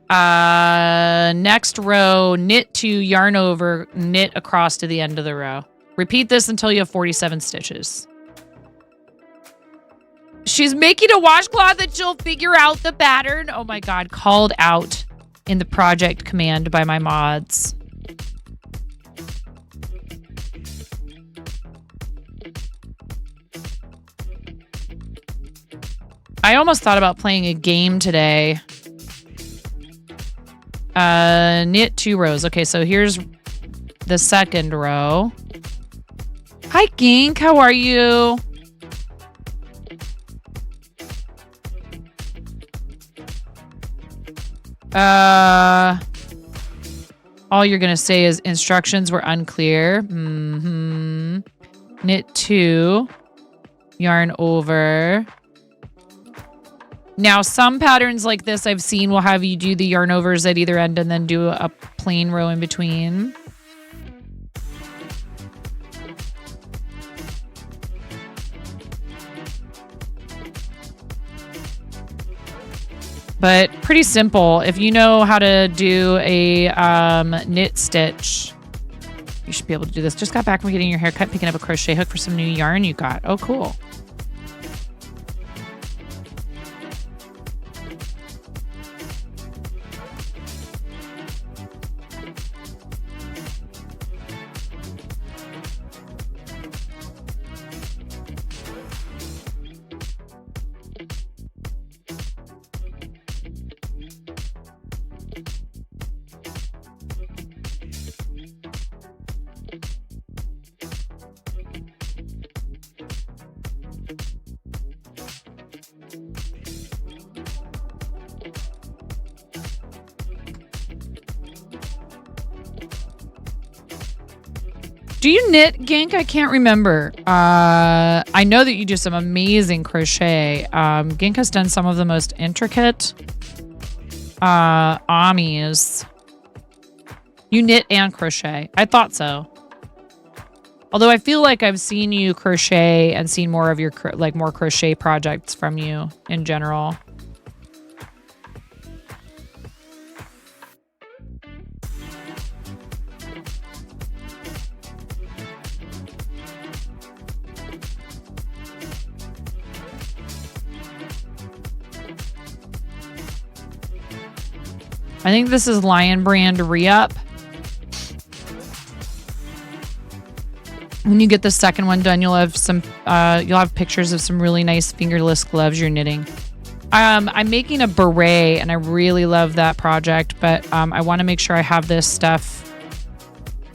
Next row, knit 2, yarn over, knit across to the end of the row. Repeat this until you have 47 stitches. She's making a washcloth that she'll figure out the pattern. Oh my God, called out in the project command by my mods. I almost thought about playing a game today. Knit 2 rows. Okay, so here's the second row. Hi, Gink. How are you? All you're going to say is instructions were unclear. Knit 2. Yarn over. Now, some patterns like this I've seen will have you do the yarn overs at either end and then do a plain row in between. But pretty simple. If you know how to do a knit stitch, you should be able to do this. Just got back from getting your haircut, picking up a crochet hook for some new yarn you got. Oh, cool. Do you knit, Gink? I can't remember. I know that you do some amazing crochet. Gink has done some of the most intricate amis. You knit and crochet. I thought so. Although I feel like I've seen you crochet and seen more of your more crochet projects from you in general. I think this is Lion Brand Re-Up. When you get the second one done, you'll have some you'll have pictures of some really nice fingerless gloves you're knitting. I'm making a beret and I really love that project, but I want to make sure I have this stuff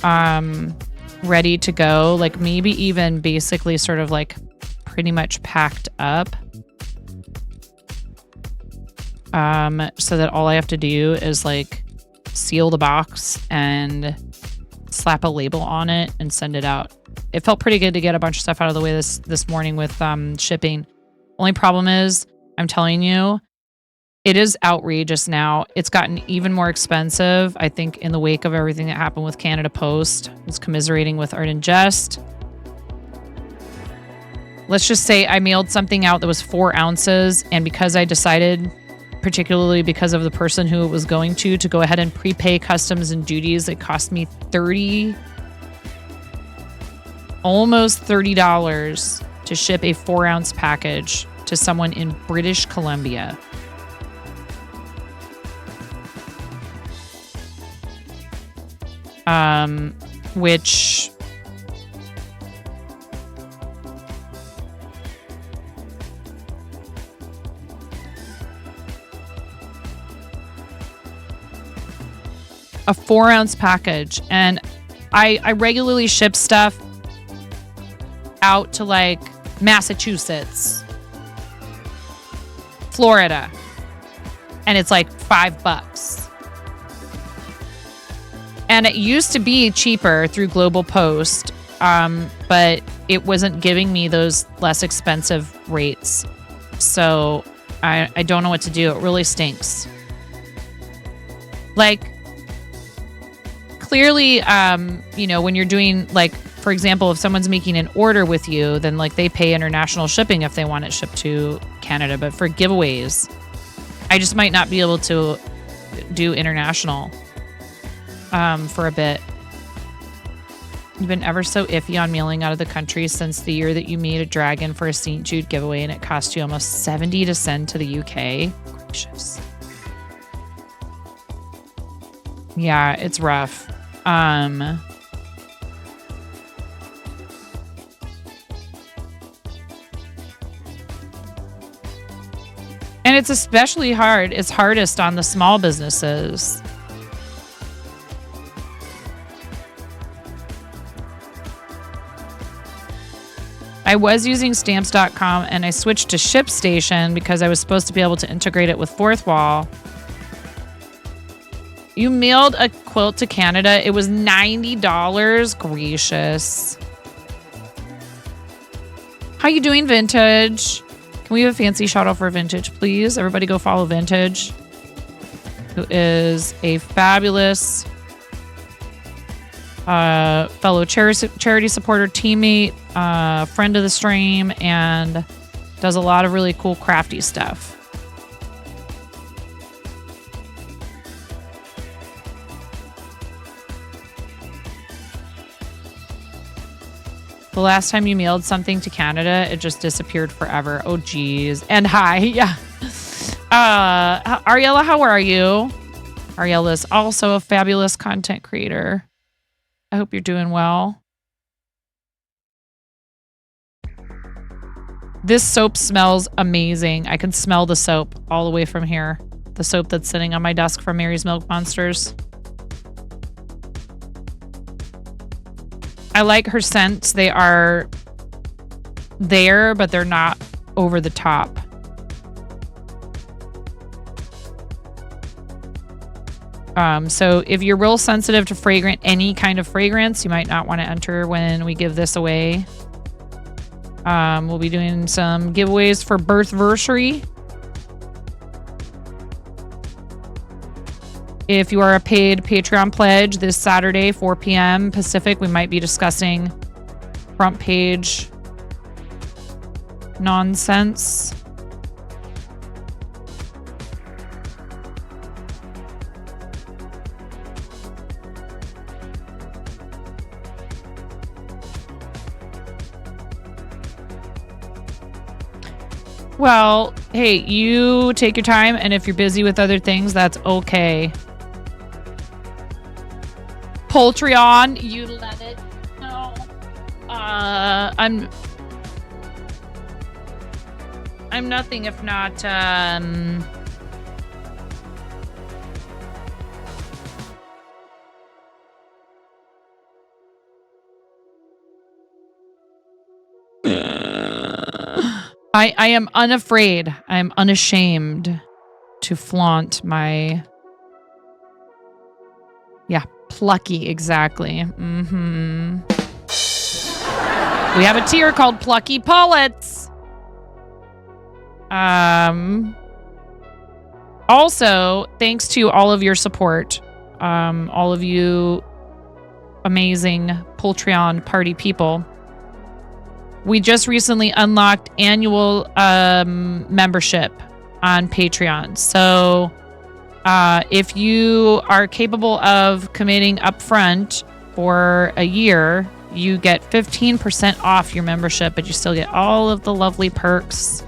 ready to go, like maybe even basically sort of like pretty much packed up. So that all I have to do is like seal the box and slap a label on it and send it out. It felt pretty good to get a bunch of stuff out of the way this morning with shipping. Only problem is, I'm telling you, it is outrageous now. It's gotten even more expensive, I think, in the wake of everything that happened with Canada Post. I was commiserating with Art and Jest. Let's just say I mailed something out that was 4 ounces, and because I decided, particularly because of the person who it was going to go ahead and prepay customs and duties, it cost me almost $30 to ship a 4-ounce package to someone in British Columbia. Which a 4-ounce package, and I regularly ship stuff out to like Massachusetts, Florida, and it's like $5. And it used to be cheaper through Global Post, but it wasn't giving me those less expensive rates. So I don't know what to do. It really stinks. Like, clearly, when you're doing, like, for example, if someone's making an order with you, then like they pay international shipping if they want it shipped to Canada. But for giveaways, I just might not be able to do international for a bit. You've been ever so iffy on mailing out of the country since the year that you made a dragon for a St. Jude giveaway and it cost you almost $70 to send to the UK. Gracious. Yeah, it's rough. And it's especially hard. It's hardest on the small businesses. I was using stamps.com and I switched to ShipStation because I was supposed to be able to integrate it with Fourth Wall. You mailed a quilt to Canada. It was $90. Gracious. How you doing, Vintage? Can we have a fancy shout out for Vintage, please? Everybody go follow Vintage, who is a fabulous fellow charity supporter, teammate, friend of the stream, and does a lot of really cool crafty stuff. The last time you mailed something to Canada, it just disappeared forever. Oh, geez. And hi. Yeah. Ariella, how are you? Ariella is also a fabulous content creator. I hope you're doing well. This soap smells amazing. I can smell the soap all the way from here. The soap that's sitting on my desk from Mary's Milk Monsters. I like her scents. They are there, but they're not over the top. So if you're real sensitive to any kind of fragrance, you might not want to enter when we give this away. We'll be doing some giveaways for Birthversary. If you are a paid Patreon pledge, this Saturday, 4 p.m. Pacific, we might be discussing front page nonsense. Well, hey, you take your time, and if you're busy with other things, that's okay. Poultry-on, you let it. No. I'm nothing if not, I am unafraid. I am unashamed to flaunt my... Yeah, plucky, exactly. Mm-hmm. We have a tier called Plucky Pullets. Also, thanks to all of your support, all of you amazing Poultry-on party people. We just recently unlocked annual membership on Patreon. So if you are capable of committing upfront for a year, you get 15% off your membership, but you still get all of the lovely perks.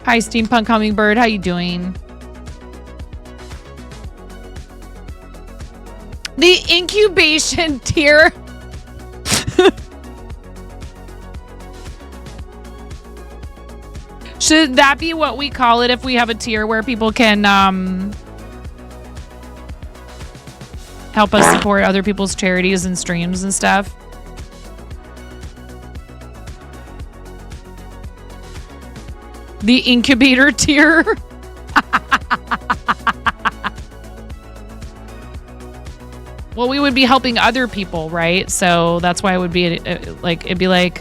Hi, Steampunk Hummingbird. How you doing? The incubation tier. Should that be what we call it if we have a tier where people can help us support other people's charities and streams and stuff? The incubator tier. Well, we would be helping other people, right? So that's why it would be like, it'd be like,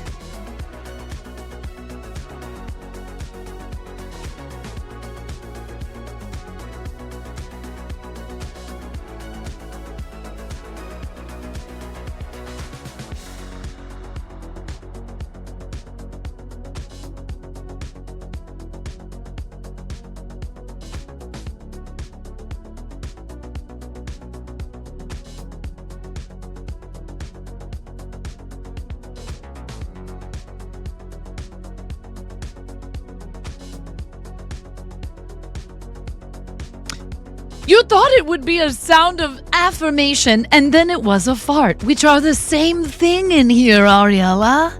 You thought it would be a sound of affirmation, and then it was a fart, which are the same thing in here, Ariella.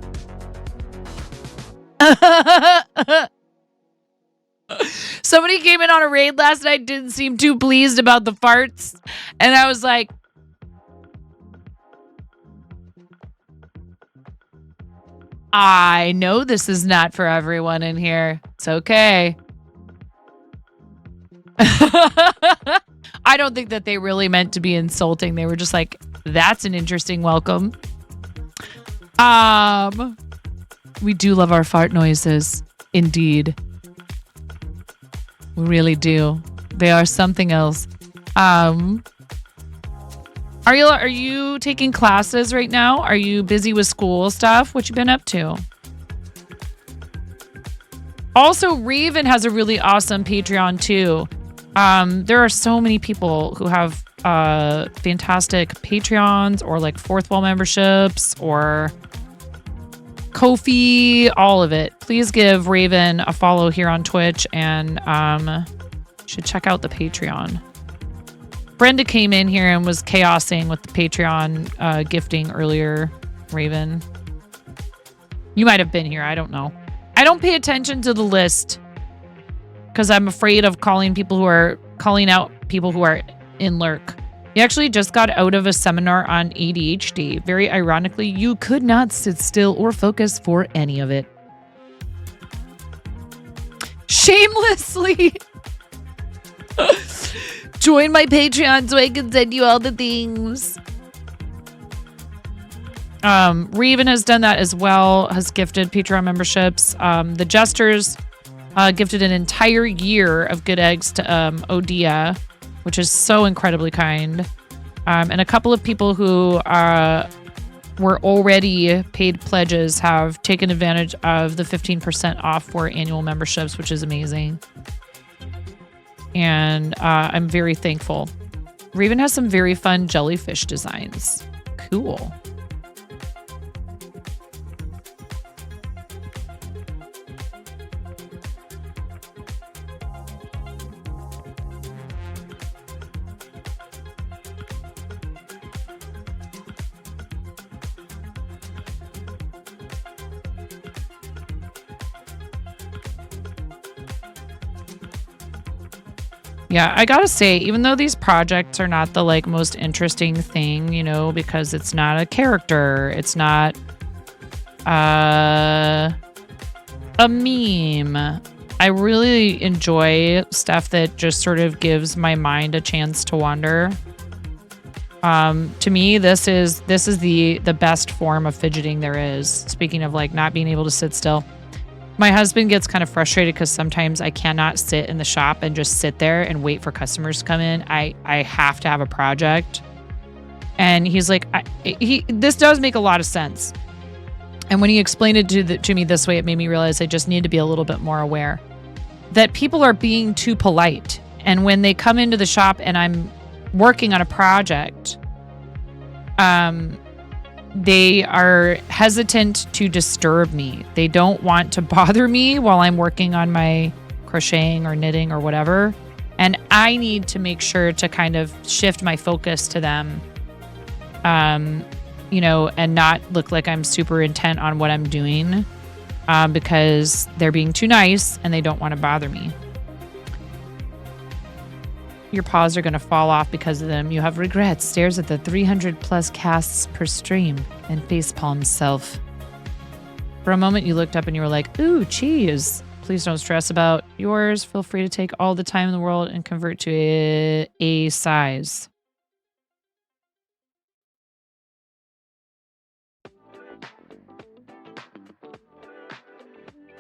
somebody came in on a raid last night, didn't seem too pleased about the farts. And I was like, I know this is not for everyone in here. It's okay. I don't think that they really meant to be insulting. They were just like, that's an interesting welcome. We do love our fart noises. Indeed. We really do. They are something else. Ariela, are you taking classes right now? Are you busy with school stuff? What you been up to? Also, Raven has a really awesome Patreon too. There are so many people who have fantastic Patreons or like fourth wall memberships or Ko-fi, all of it. Please give Raven a follow here on Twitch and should check out the Patreon. Brenda came in here and was chaosing with the Patreon gifting earlier, Raven. You might have been here. I don't know. I don't pay attention to the list because I'm afraid of calling out people who are in lurk. You actually just got out of a seminar on ADHD. Very ironically, you could not sit still or focus for any of it. Shamelessly. Join my Patreon so I can send you all the things. Reven has done that as well, has gifted Patreon memberships. The Jesters gifted an entire year of good eggs to Odia, which is so incredibly kind. And a couple of people who were already paid pledges have taken advantage of the 15% off for annual memberships, which is amazing. And I'm very thankful. Reven has some very fun jellyfish designs. Cool. Yeah, I gotta say, even though these projects are not the like most interesting thing, you know, because it's not a character, it's not a meme. I really enjoy stuff that just sort of gives my mind a chance to wander. To me, this is the best form of fidgeting there is. Speaking of like not being able to sit still. My husband gets kind of frustrated because sometimes I cannot sit in the shop and just sit there and wait for customers to come in. I have to have a project. And he's like, this does make a lot of sense. And when he explained it to me this way, it made me realize I just need to be a little bit more aware that people are being too polite. And when they come into the shop and I'm working on a project, they are hesitant to disturb me. They don't want to bother me while I'm working on my crocheting or knitting or whatever. And I need to make sure to kind of shift my focus to them, you know, and not look like I'm super intent on what I'm doing because they're being too nice and they don't want to bother me. Your paws are going to fall off because of them. You have regrets, stares at the 300 plus casts per stream, and facepalms self. For a moment, you looked up and you were like, ooh, cheese. Please don't stress about yours. Feel free to take all the time in the world and convert to a size.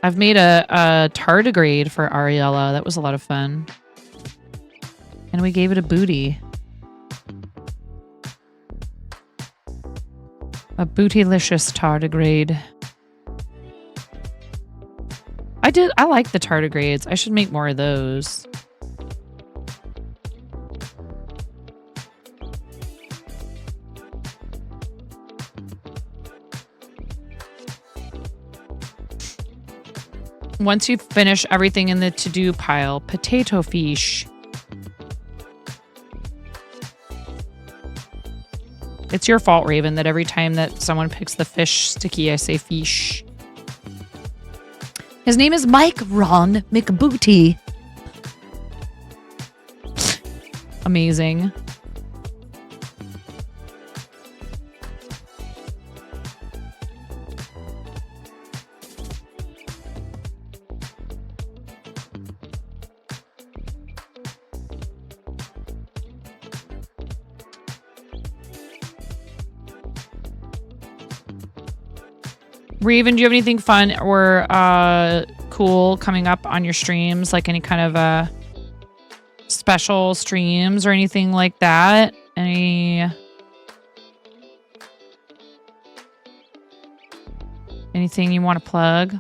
I've made a tardigrade for Ariella. That was a lot of fun. And we gave it a booty. A bootylicious tardigrade. I like the tardigrades. I should make more of those. Once you finish everything in the to-do pile, potato fish. It's your fault, Raven, that every time that someone picks the fish sticky, I say fish. His name is Mike Ron McBooty. Amazing. Raven, do you have anything fun or cool coming up on your streams? Like any kind of special streams or anything like that? Anything you want to plug?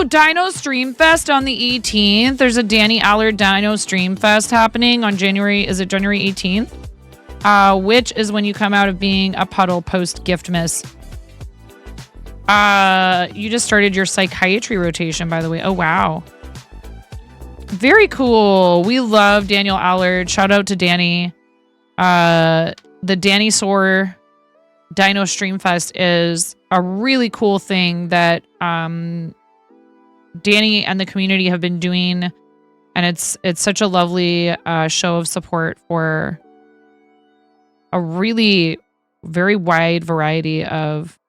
Dino Stream Fest on the 18th. There's a Danny Allard Dino Stream Fest happening on January 18th? Which is when you come out of being a puddle post gift miss. You just started your psychiatry rotation, by the way. Oh, wow. Very cool. We love Daniel Allard. Shout out to Danny. The Danny Soar Dino Stream Fest is a really cool thing that Danny and the community have been doing And it's such a lovely show of support for a really very wide variety of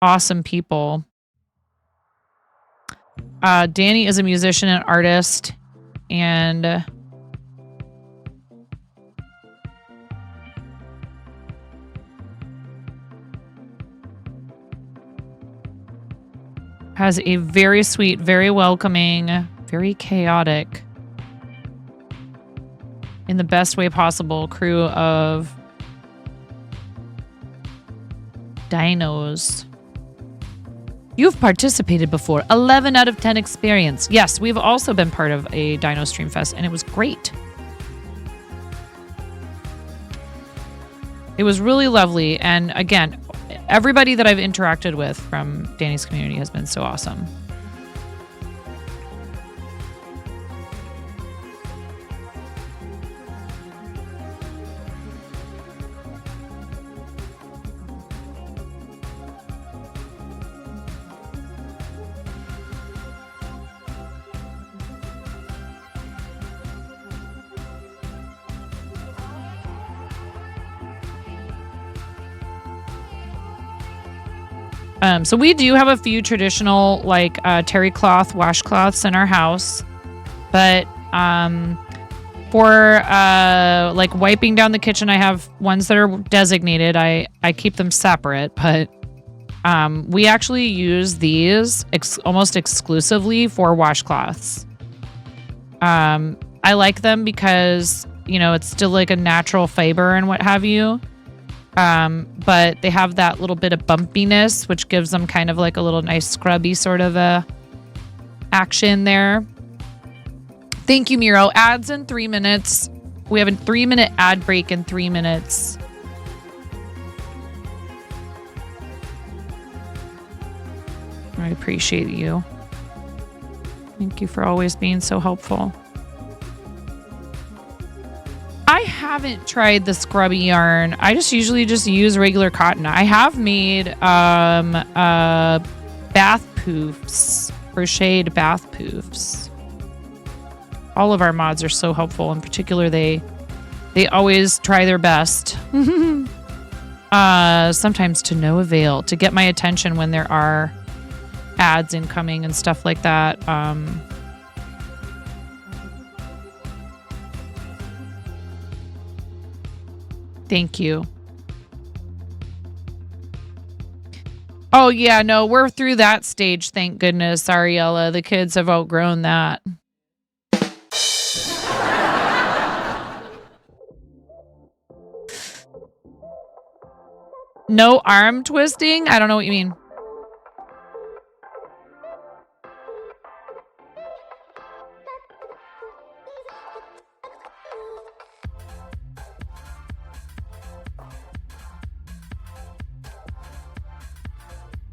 awesome people. Danny is a musician and artist, and has a very sweet, very welcoming, very chaotic, in the best way possible, crew of dinos. You've participated before. 11 out of 10 experience. Yes, we've also been part of a Dino Stream Fest, and it was great. It was really lovely. And again, everybody that I've interacted with from Danny's community has been so awesome. So we do have a few traditional like terry cloth washcloths in our house, but for like wiping down the kitchen, I have ones that are designated. I keep them separate, but we actually use these almost exclusively for washcloths. I like them because, you know, it's still like a natural fiber and what have you. But they have that little bit of bumpiness, which gives them kind of like a little nice scrubby sort of a action there. Thank you, Miro. Ads in 3 minutes. We have a 3-minute ad break in 3 minutes. I appreciate you. Thank you for always being so helpful. I haven't tried the scrubby yarn. I usually just use regular cotton. I have made bath poofs, crocheted bath poofs. All of our mods are so helpful. In particular, they always try their best. Sometimes to no avail, to get my attention when there are ads incoming and stuff like that. Thank you. Oh, yeah, no, we're through that stage, thank goodness, Ariella. The kids have outgrown that. No arm twisting? I don't know what you mean.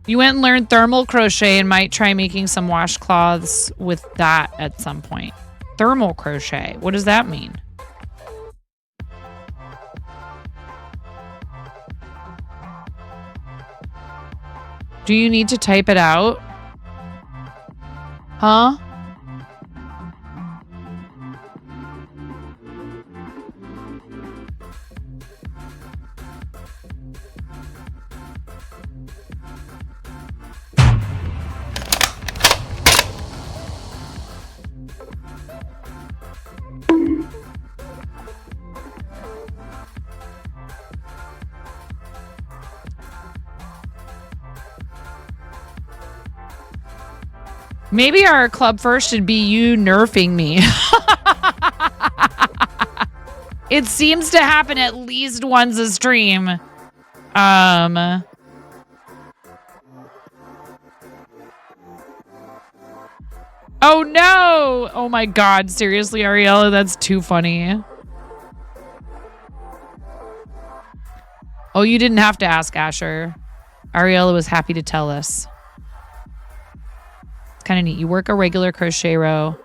You went and learned thermal crochet and might try making some washcloths with that at some point. Thermal crochet. What does that mean? Do you need to type it out? Huh? Maybe our club first should be you nerfing me. It seems to happen at least once a stream. Oh no! Oh my god, seriously, Ariella, that's too funny. Oh, you didn't have to ask, Asher. Ariella was happy to tell us. Kind of neat. You work a regular crochet row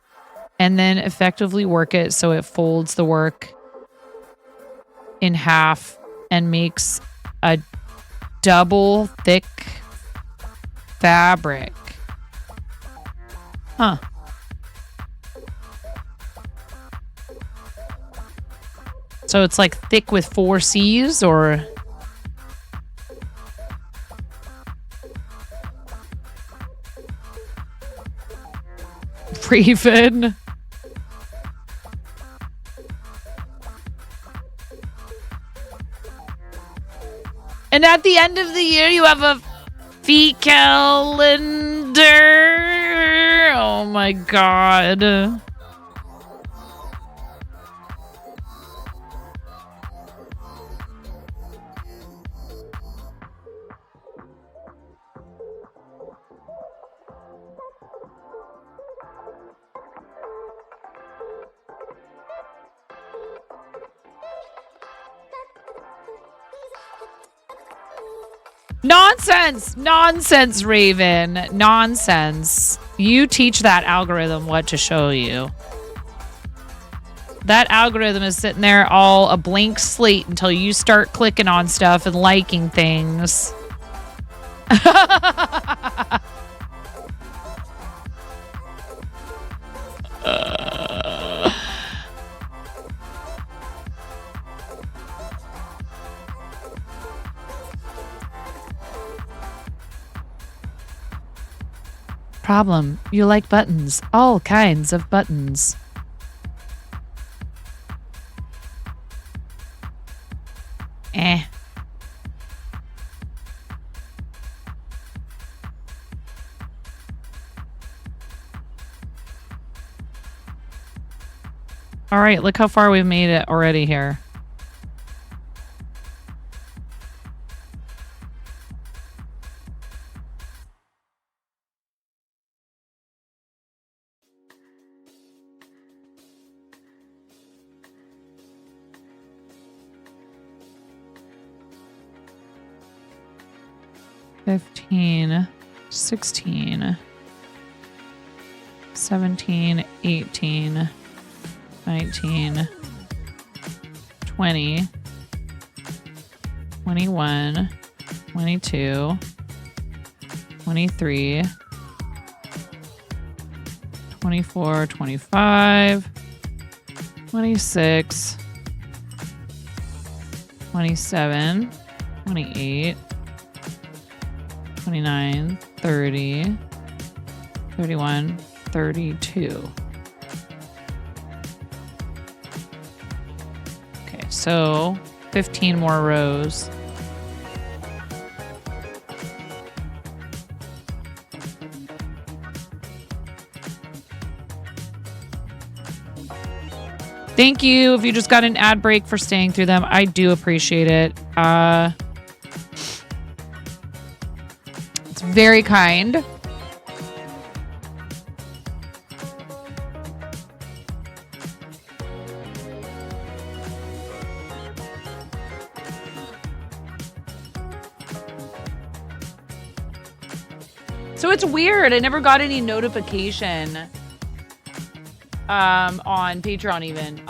and then effectively work it so it folds the work in half and makes a double thick fabric. Huh. So it's like thick with 4 C's or... Raven. And at the end of the year, you have a feet calendar. Oh my God. Nonsense! Nonsense, Raven. Nonsense. You teach that algorithm what to show you. That algorithm is sitting there all a blank slate until you start clicking on stuff and liking things. Problem. You like buttons. All kinds of buttons. Eh. All right, look how far we've made it already here. $15, $16, $17, $18, $19, $20, $21, $22, $23, $24, $25, $26, $27, $28, $29, $30, $31, $32. Okay, so 15 more rows. Thank you if you just got an ad break for staying through them. I do appreciate it. It's very kind. So it's weird. I never got any notification on Patreon even.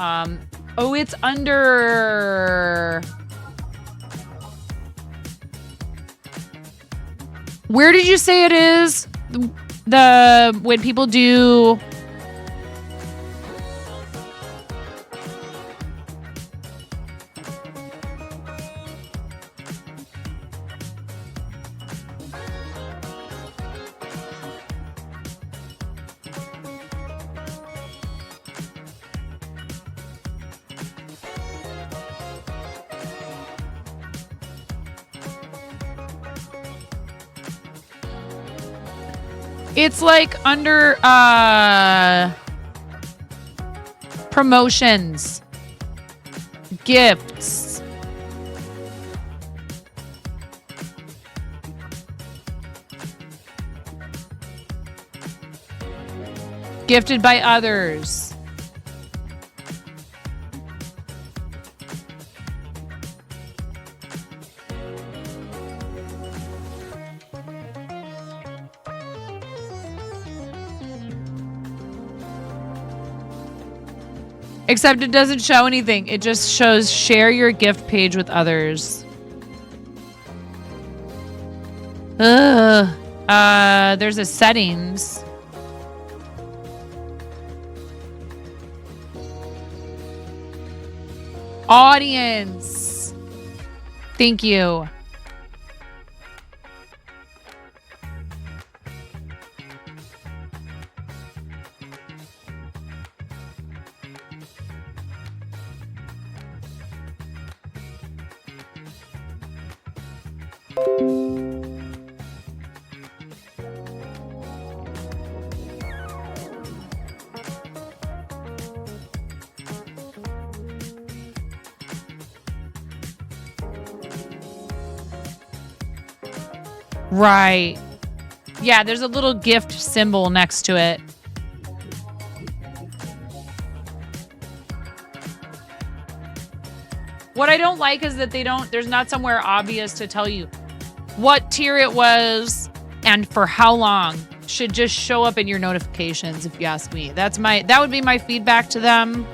Oh, it's under... Where did you say it is? The when people do... It's like under promotions, gifts. Gifted by others. Except it doesn't show anything. It just shows share your gift page with others. Ugh. There's a settings. audience. Thank you. Right. Yeah, there's a little gift symbol next to it. What I don't like is that there's not somewhere obvious to tell you what tier it was and for how long. Should just show up in your notifications, if you ask me. That would be my feedback to them.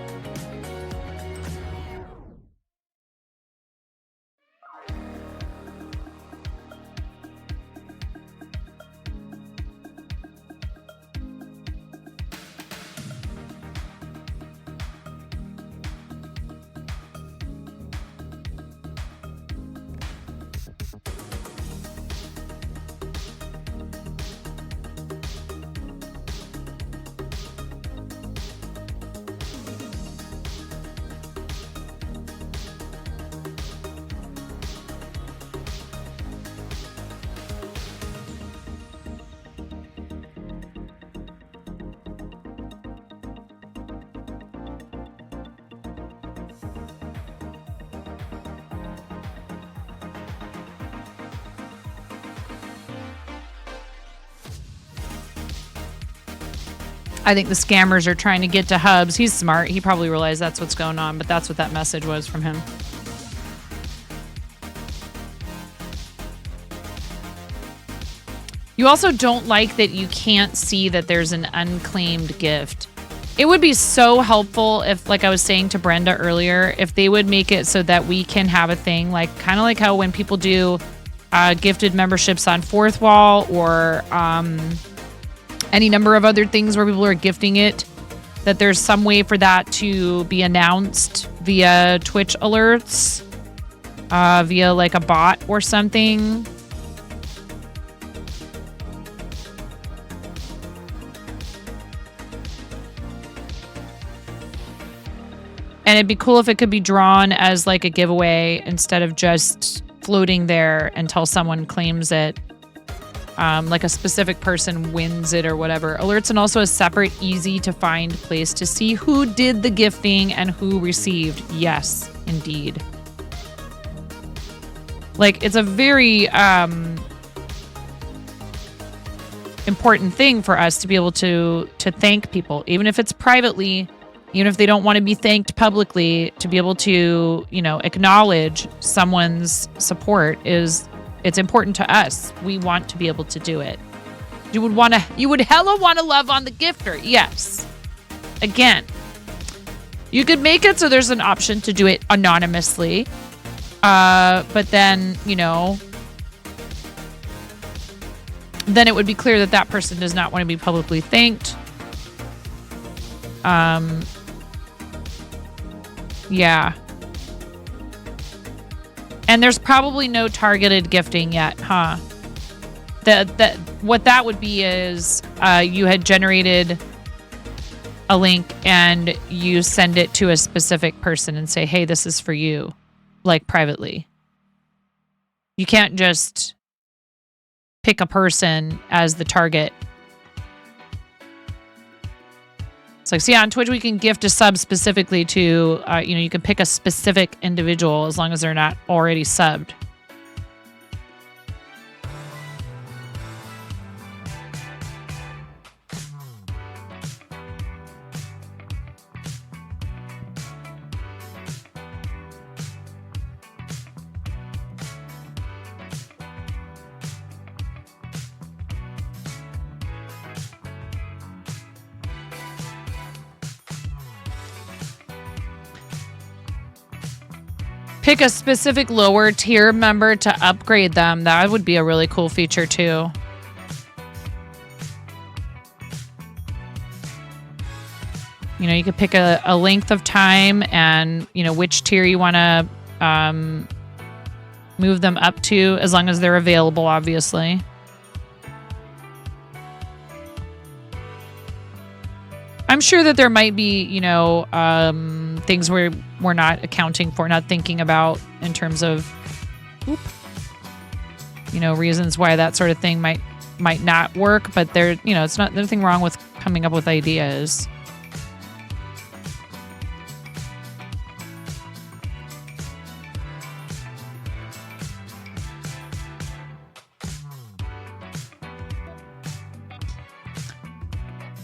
I think the scammers are trying to get to Hubs. He's smart. He probably realized that's what's going on, but that's what that message was from him. You also don't like that you can't see that there's an unclaimed gift. It would be so helpful if, like I was saying to Brenda earlier, if they would make it so that we can have a thing, like kind of like how when people do gifted memberships on Fourth Wall or any number of other things where people are gifting it, that there's some way for that to be announced via Twitch alerts, via like a bot or something. And it'd be cool if it could be drawn as like a giveaway instead of just floating there until someone claims it. Like a specific person wins it or whatever. Alerts and also a separate, easy to find place to see who did the gifting and who received. Yes, indeed. Like, it's a very important thing for us to be able to thank people, even if it's privately, even if they don't want to be thanked publicly, to be able to, you know, acknowledge someone's support it's important to us. We want to be able to do it. You would hella want to love on the gifter. Yes. Again, you could make it so there's an option to do it anonymously. But then, you know, then it would be clear that that person does not want to be publicly thanked. Yeah. And there's probably no targeted gifting yet, huh? What that would be is you had generated a link and you send it to a specific person and say, hey, this is for you, like privately. You can't just pick a person as the target. It's like, see, on Twitch, we can gift a sub specifically to, you can pick a specific individual as long as they're not already subbed. Pick a specific lower tier member to upgrade them. That would be a really cool feature too. You could pick a length of time and, which tier you want to move them up to, as long as they're available, obviously. I'm sure that there might be, things where we're not accounting for, not thinking about in terms of, reasons why that sort of thing might not work. But it's not nothing wrong with coming up with ideas.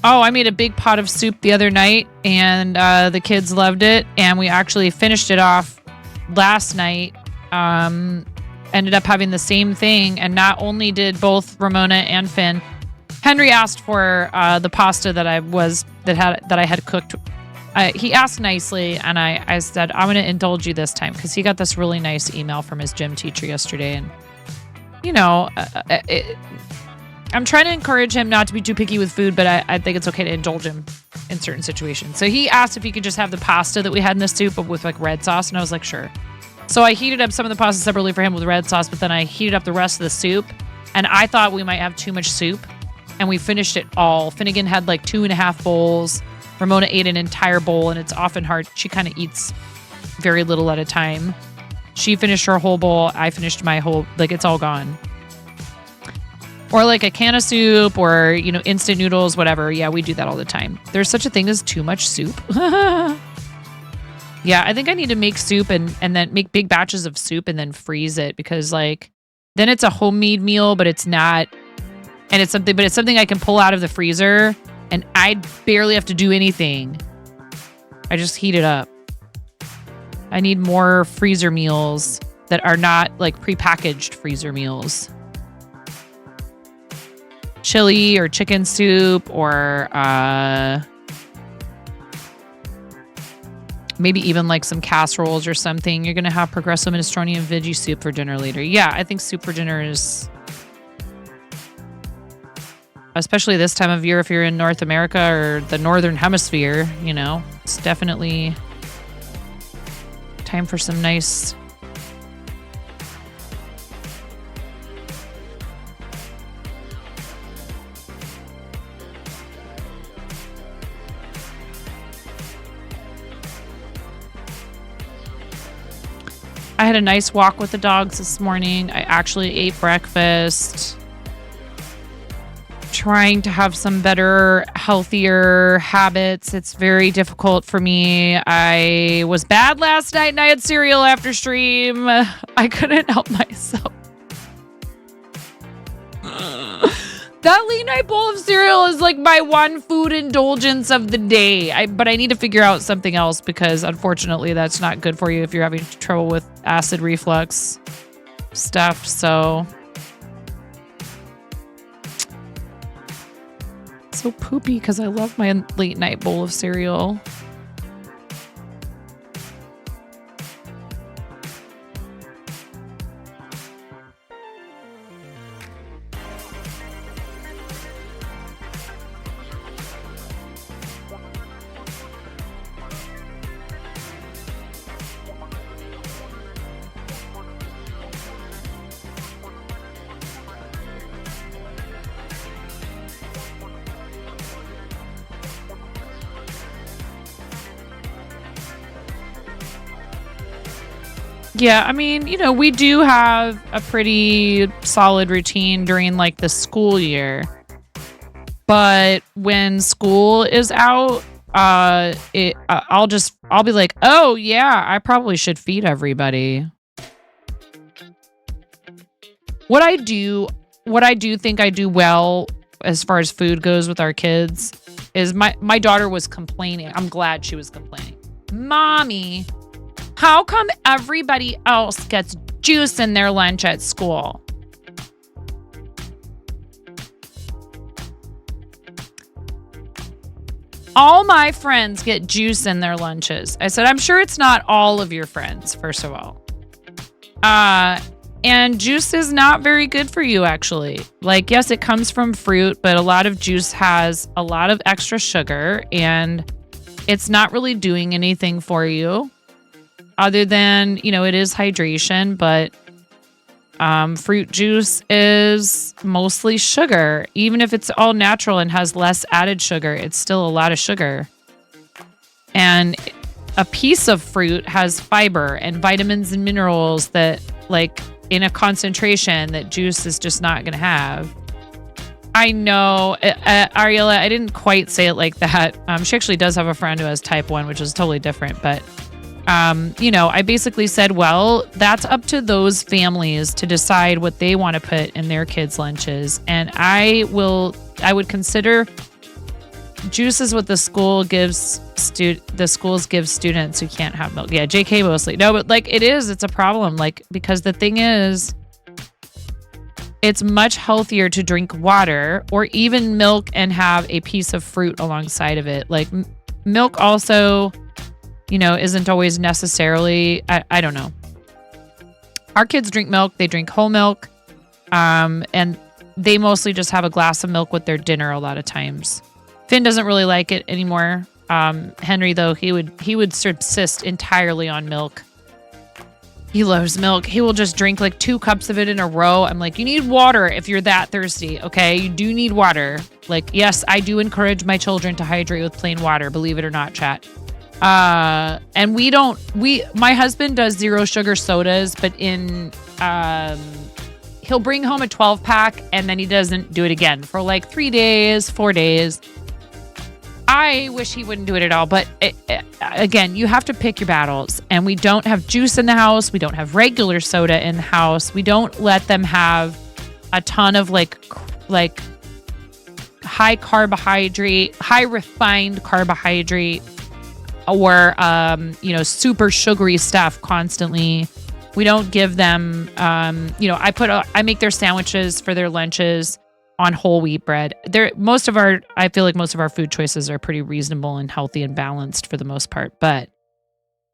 Oh, I made a big pot of soup the other night, and the kids loved it. And we actually finished it off last night. Ended up having the same thing. And not only did both Ramona and Finn, Henry asked for the pasta that I had cooked. He asked nicely, and I said, I'm going to indulge you this time, because he got this really nice email from his gym teacher yesterday. And, I'm trying to encourage him not to be too picky with food, but I think it's okay to indulge him in certain situations. So he asked if he could just have the pasta that we had in the soup, but with like red sauce. And I was like, sure. So I heated up some of the pasta separately for him with red sauce, but then I heated up the rest of the soup. And I thought we might have too much soup. And we finished it all. Finnegan had like 2.5 bowls. Ramona ate an entire bowl, and it's often hard. She kind of eats very little at a time. She finished her whole bowl. I finished my whole, it's all gone. Or like a can of soup or, instant noodles, whatever. Yeah, we do that all the time. There's such a thing as too much soup. Yeah, I think I need to make soup and then make big batches of soup and then freeze it, because then it's a homemade meal, but it's not. And it's something I can pull out of the freezer, and I barely have to do anything. I just heat it up. I need more freezer meals that are not like prepackaged freezer meals. Chili or chicken soup, or maybe even like some casseroles or something. You're going to have Progresso minestrone and veggie soup for dinner later. Yeah, I think soup for dinner is, especially this time of year, if you're in North America or the Northern Hemisphere, it's definitely time for some nice. I had a nice walk with the dogs this morning. I actually ate breakfast. Trying to have some better, healthier habits. It's very difficult for me. I was bad last night and I had cereal after stream. I couldn't help myself. That late night bowl of cereal is like my one food indulgence of the day. But I need to figure out something else, because unfortunately that's not good for you if you're having trouble with acid reflux stuff. So poopy, because I love my late night bowl of cereal. Yeah, I mean, we do have a pretty solid routine during like the school year. But when school is out, I'll be like, oh yeah, I probably should feed everybody. What I do think I do well as far as food goes with our kids is my daughter was complaining. I'm glad she was complaining. Mommy, how come everybody else gets juice in their lunch at school? All my friends get juice in their lunches. I said, I'm sure it's not all of your friends, first of all. And juice is not very good for you, actually. Like, yes, it comes from fruit, but a lot of juice has a lot of extra sugar, and it's not really doing anything for you other than, it is hydration, but fruit juice is mostly sugar. Even if it's all natural and has less added sugar, it's still a lot of sugar. And a piece of fruit has fiber and vitamins and minerals that, like, in a concentration that juice is just not going to have. I know, Ariella, I didn't quite say it like that. She actually does have a friend who has type 1, which is totally different. But, I basically said, well, that's up to those families to decide what they want to put in their kids' lunches. And I would consider juice is what the school gives the schools give students who can't have milk. Yeah, JK mostly. No, but like it's a problem. Like, because the thing is, it's much healthier to drink water or even milk and have a piece of fruit alongside of it. Like milk also, isn't always necessarily, I don't know. Our kids drink milk. They drink whole milk. And they mostly just have a glass of milk with their dinner a lot of times. Finn doesn't really like it anymore. Henry, though, he would subsist entirely on milk. He loves milk. He will just drink like 2 cups of it in a row. I'm like, you need water if you're that thirsty, okay? You do need water. Like, yes, I do encourage my children to hydrate with plain water, believe it or not, chat. And my husband does 0 sugar sodas, but he'll bring home a 12-pack and then he doesn't do it again for like 3 days, 4 days. I wish he wouldn't do it at all, but again, you have to pick your battles. And we don't have juice in the house. We don't have regular soda in the house. We don't let them have a ton of like high carbohydrate, high refined carbohydrate, or super sugary stuff constantly. We don't give them I make their sandwiches for their lunches on whole wheat bread. I feel like most of our food choices are pretty reasonable and healthy and balanced for the most part. But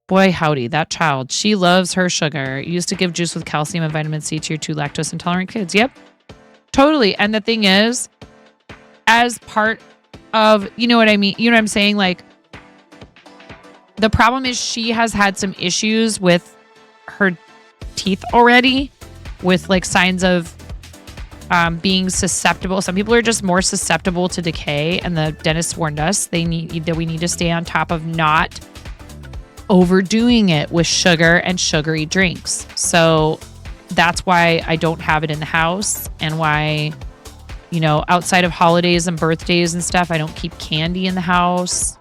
boy, howdy, that child, she loves her sugar. Used to give juice with calcium and vitamin C to your 2 lactose intolerant kids. Yep, totally. And the thing is, as part of, you know what I mean? You know what I'm saying? Like, the problem is she has had some issues with her teeth already, with like signs of being susceptible. Some people are just more susceptible to decay, and the dentist warned us we need to stay on top of not overdoing it with sugar and sugary drinks. So that's why I don't have it in the house, and why, outside of holidays and birthdays and stuff, I don't keep candy in the house.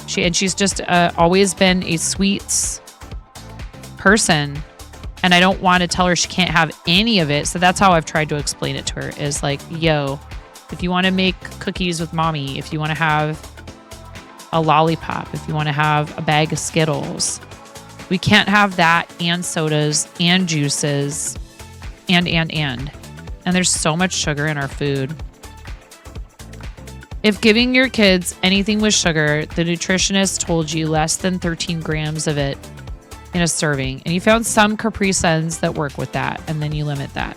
She's just always been a sweets person. And I don't want to tell her she can't have any of it. So that's how I've tried to explain it to her, is like, yo, if you want to make cookies with mommy, if you want to have a lollipop, if you want to have a bag of Skittles, we can't have that and sodas and juices and. And there's so much sugar in our food. If giving your kids anything with sugar, the nutritionist told you less than 13 grams of it in a serving, and you found some Capri Suns that work with that, and then you limit that.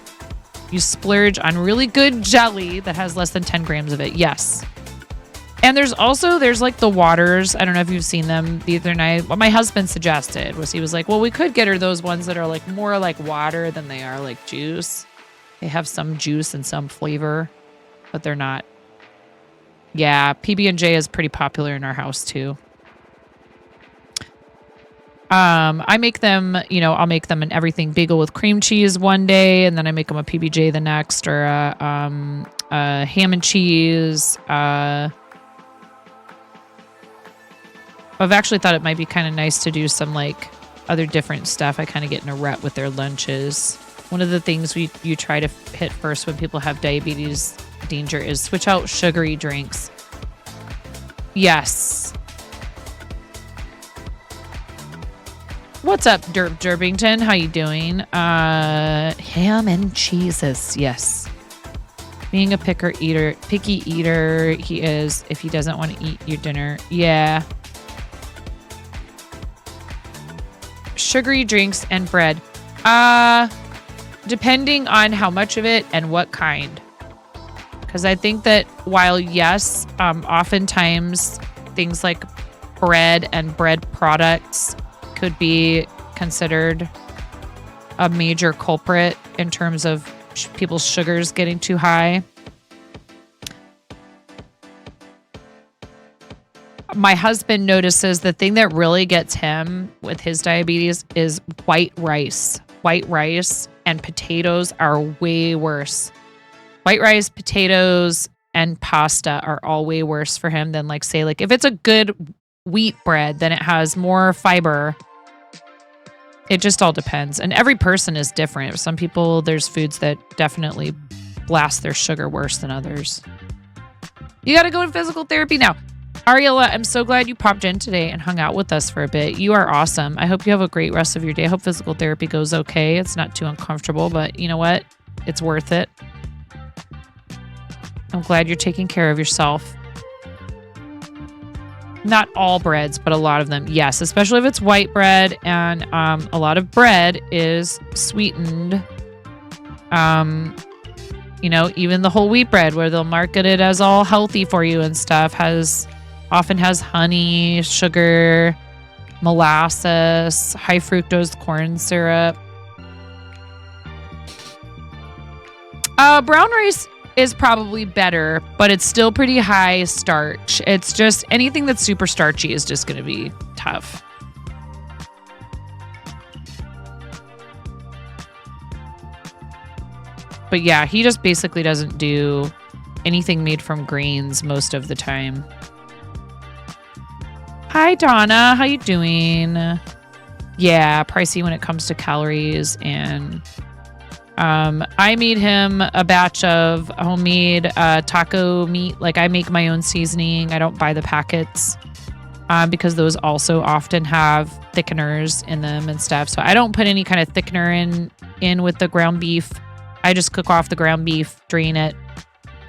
You splurge on really good jelly that has less than 10 grams of it. Yes. And there's like the waters. I don't know if you've seen them the other night. What my husband suggested was, he was like, well, we could get her those ones that are like more like water than they are like juice. They have some juice and some flavor, but they're not. Yeah, PB&J is pretty popular in our house too. I make them, I'll make them an everything bagel with cream cheese one day, and then I make them a PBJ the next, or a ham and cheese. I've actually thought it might be kind of nice to do some like other different stuff. I kind of get in a rut with their lunches. One of the things you try to hit first when people have diabetes danger is switch out sugary drinks. Yes. What's up, Derpington? How you doing? Ham and cheeses. Yes. Being a picky eater, he is, if he doesn't want to eat your dinner. Yeah. Sugary drinks and bread. Depending on how much of it and what kind. Because I think that while, yes, oftentimes things like bread and bread products could be considered a major culprit in terms of people's sugars getting too high. My husband notices the thing that really gets him with his diabetes is white rice. White rice and potatoes are way worse. White rice, potatoes, and pasta are all way worse for him than like, say, like if it's a good wheat bread, then it has more fiber. It just all depends. And every person is different. Some people, there's foods that definitely blast their sugar worse than others. You got to go to physical therapy now. Ariella, I'm so glad you popped in today and hung out with us for a bit. You are awesome. I hope you have a great rest of your day. I hope physical therapy goes okay. It's not too uncomfortable, but you know what? It's worth it. I'm glad you're taking care of yourself. Not all breads, but a lot of them. Yes, especially if it's white bread, and a lot of bread is sweetened. You know, even the whole wheat bread where they'll market it as all healthy for you and stuff often has honey, sugar, molasses, high fructose corn syrup. Brown rice is probably better, but it's still pretty high starch. It's just anything that's super starchy is just going to be tough. But yeah, he just basically doesn't do anything made from grains most of the time. Hi, Donna. How you doing? Yeah, pricey when it comes to calories. And I made him a batch of homemade taco meat. Like I make my own seasoning. I don't buy the packets because those also often have thickeners in them and stuff. So I don't put any kind of thickener in with the ground beef. I just cook off the ground beef, drain it.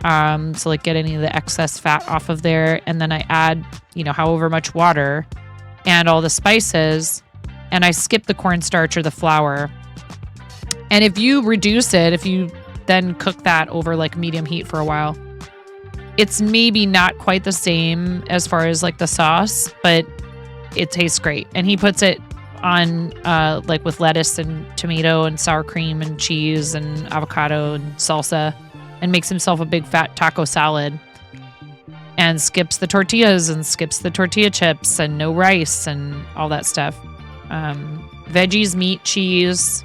So like get any of the excess fat off of there. And then I add, you know, however much water and all the spices. And I skip the cornstarch or the flour. And if you reduce it, if you then cook that over like medium heat for a while, it's maybe not quite the same as far as like the sauce, but it tastes great. And he puts it on like with lettuce and tomato and sour cream and cheese and avocado and salsa, and makes himself a big fat taco salad and skips the tortillas and skips the tortilla chips and no rice and all that stuff. Veggies, meat, cheese.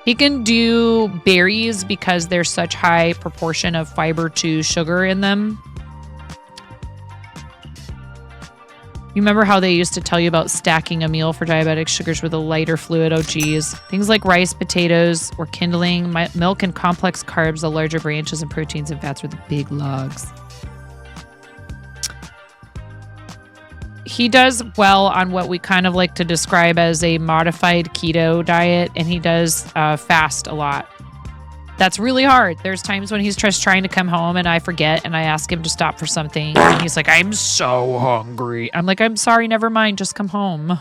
He can do berries because there's such high proportion of fiber to sugar in them. You remember how they used to tell you about stacking a meal for diabetic sugars with a lighter fluid? Oh, geez. Things like rice, potatoes, or kindling, milk and complex carbs, the larger branches, and proteins and fats were the big logs. He does well on what we kind of like to describe as a modified keto diet, and he does fast a lot. That's really hard. There's times when he's just trying to come home and I forget and I ask him to stop for something. And he's like, I'm so hungry. I'm like, I'm sorry, never mind. Just come home.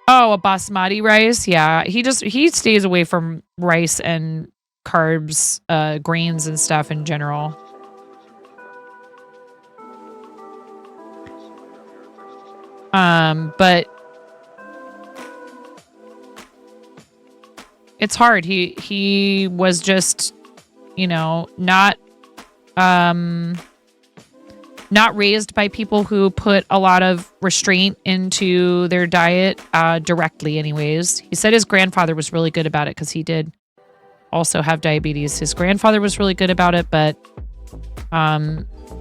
Oh, a basmati rice. Yeah. He stays away from rice and carbs, grains and stuff in general. But it's hard. He was just, you know, not raised by people who put a lot of restraint into their diet, directly anyways. He said his grandfather was really good about it because he did also have diabetes. His grandfather was really good about it, but,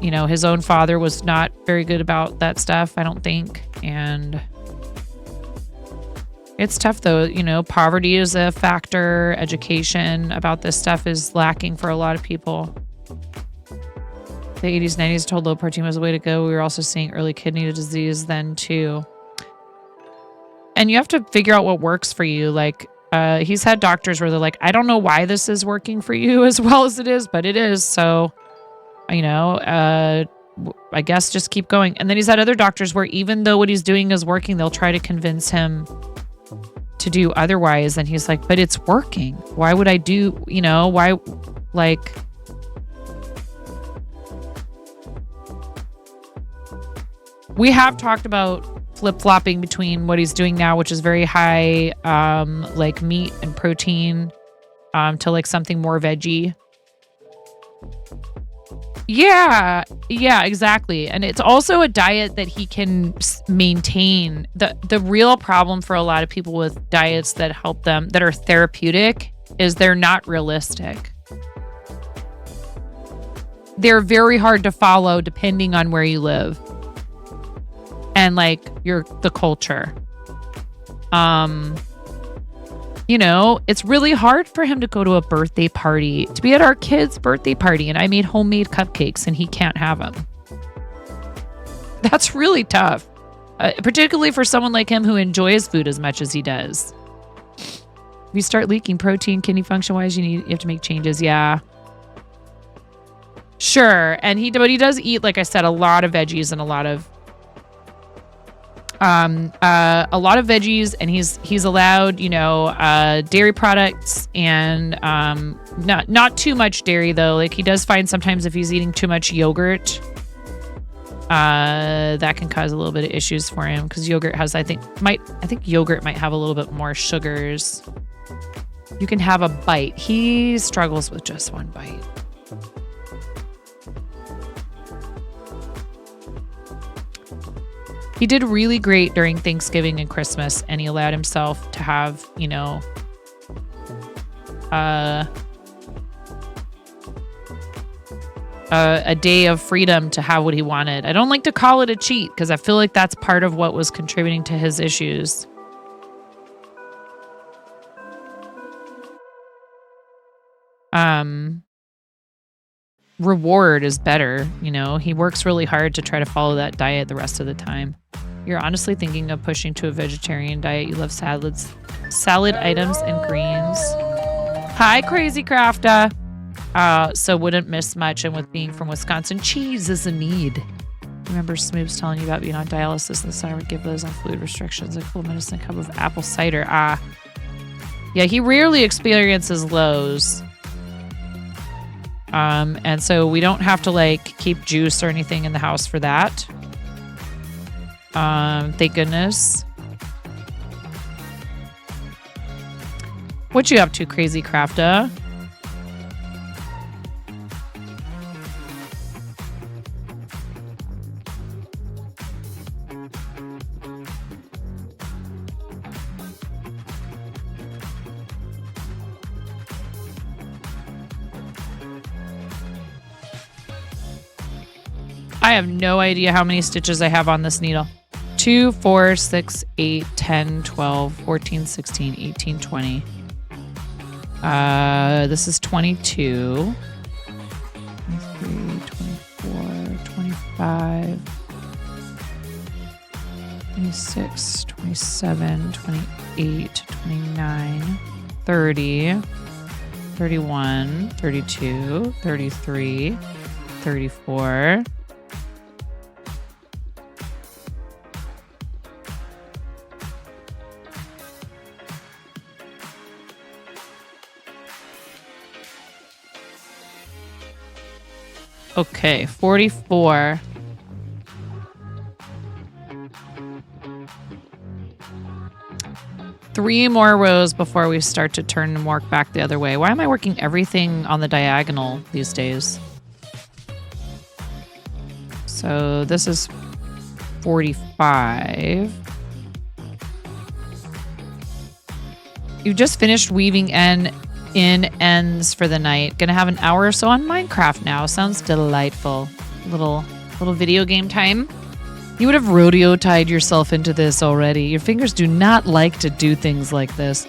you know, his own father was not very good about that stuff, I don't think. And it's tough though, you know, poverty is a factor. Education about this stuff is lacking for a lot of people. The 80s, 90s told low protein was the way to go. We were also seeing early kidney disease then too. And you have to figure out what works for you. Like, he's had doctors where they're like, I don't know why this is working for you as well as it is, but it is. So, you know, I guess just keep going. And then he's had other doctors where even though what he's doing is working, they'll try to convince him to do otherwise. And he's like, but it's working. Why would I do, you know, why, like, We have talked about flip-flopping between what he's doing now, which is very high like meat and protein, to like something more veggie. Yeah, exactly. And it's also a diet that he can maintain. The real problem for a lot of people with diets that help them, that are therapeutic, is they're not realistic. They're very hard to follow depending on where you live and like the culture. You know, it's really hard for him to go to a birthday party, to be at our kid's birthday party, and I made homemade cupcakes and he can't have them. That's really tough, particularly for someone like him who enjoys food as much as he does. If you start leaking protein, kidney function-wise, you have to make changes. Yeah. Sure. And but he does eat, like I said, a lot of veggies and a lot of veggies, and he's allowed, you know, dairy products, and not too much dairy though. Like he does find sometimes if he's eating too much yogurt, that can cause a little bit of issues for him, because yogurt has, I think yogurt might have a little bit more sugars. You can have a bite. He struggles with just one bite. He did really great during Thanksgiving and Christmas, and he allowed himself to have, you know, a day of freedom to have what he wanted. I don't like to call it a cheat because I feel like that's part of what was contributing to his issues. Reward is better, you know. He works really hard to try to follow that diet the rest of the time. You're honestly thinking of pushing to a vegetarian diet. You love salad items and greens. Hi, Crazy Crafta. So wouldn't miss much. And with being from Wisconsin, cheese is a need. Remember Smoobs telling you about being on dialysis and the son would give those on food restrictions, a full medicine cup of apple cider. Yeah, he rarely experiences lows. And so we don't have to like keep juice or anything in the house for that. Thank goodness. What you up to, Crazy Crafta? I have no idea how many stitches I have on this needle. 2, 4, 6, 8, 10, 12, 14, 16, 18, 20. This is 22. 23, 24, 25, 26, 27, 28, 29, 30, 31, 32, 33, 34. Okay, 44. Three more rows before we start to turn and work back the other way. Why am I working everything on the diagonal these days? So this is 45. You just finished weaving in ends for the night. Gonna have an hour or so on Minecraft now. Sounds delightful. Little video game time. You would have rodeo tied yourself into this already. Your fingers do not like to do things like this.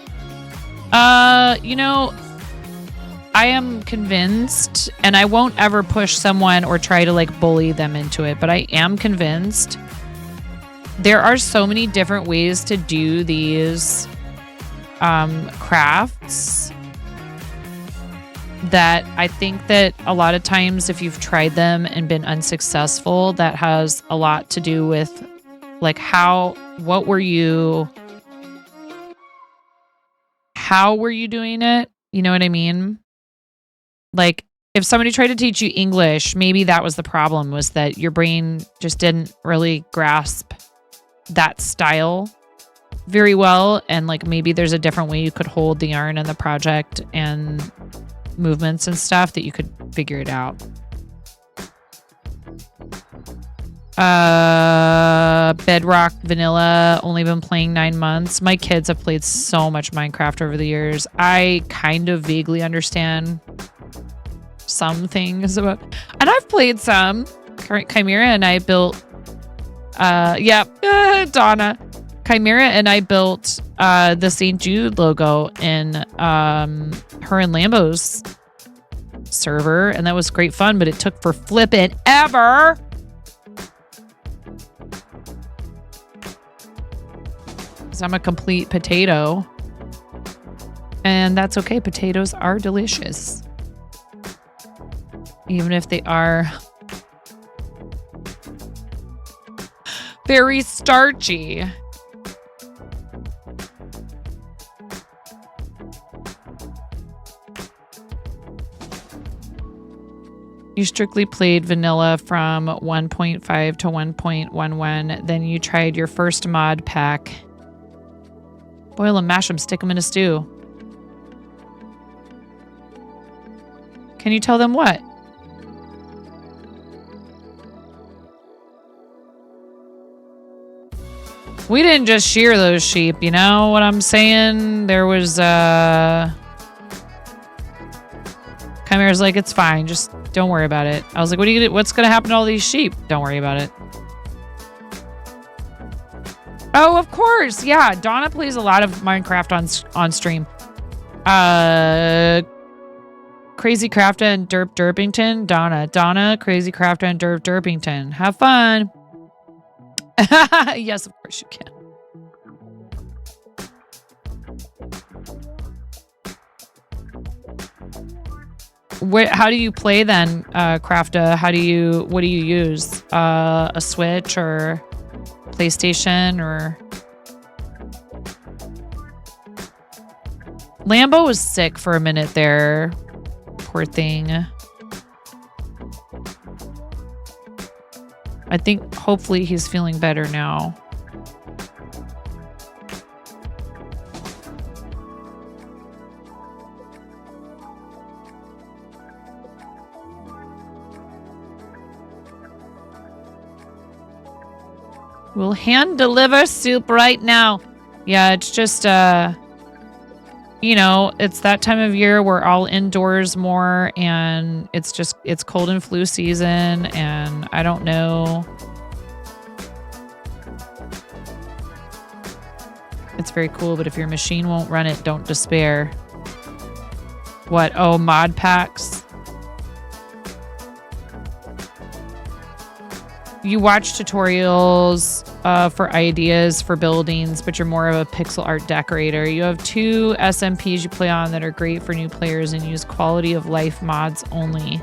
You know, I am convinced, and I won't ever push someone or try to like bully them into it, but I am convinced there are so many different ways to do these crafts that I think that a lot of times if you've tried them and been unsuccessful, that has a lot to do with like how were you doing it? You know what I mean? Like if somebody tried to teach you English, maybe that was the problem, was that your brain just didn't really grasp that style very well. And like maybe there's a different way you could hold the yarn and the project and movements and stuff that you could figure it out. Bedrock Vanilla, only been playing 9 months. My kids have played so much Minecraft over the years. I kind of vaguely understand some things about, and I've played some. Chimera and I built Donna. Chimera and I built the St. Jude logo in her and Lambo's server, and that was great fun, but it took for flippin' ever. So I'm a complete potato, and that's okay. Potatoes are delicious, even if they are very starchy. You strictly played vanilla from 1.5 to 1.11. Then you tried your first mod pack. Boil them, mash them, stick them in a stew. Can you tell them what? We didn't just shear those sheep, you know what I'm saying? There was Chimera's like, it's fine, just don't worry about it. I was like, what's gonna happen to all these sheep? Don't worry about it. Oh, of course. Yeah, Donna plays a lot of Minecraft on stream. Crazy Crafta and Derp Derpington. Donna, Crazy Crafta and Derp Derpington. Have fun. Yes, of course you can. How do you play then, Crafta? What do you use? A Switch or PlayStation or... Lambo was sick for a minute there. Poor thing. I think hopefully he's feeling better now. We'll hand deliver soup right now. Yeah, it's just, you know, it's that time of year. We're all indoors more, and it's cold and flu season, and I don't know. It's very cool, but if your machine won't run it, don't despair. What? Oh, mod packs. You watch tutorials for ideas for buildings, but you're more of a pixel art decorator. You have 2 SMPs you play on that are great for new players and use quality of life mods only.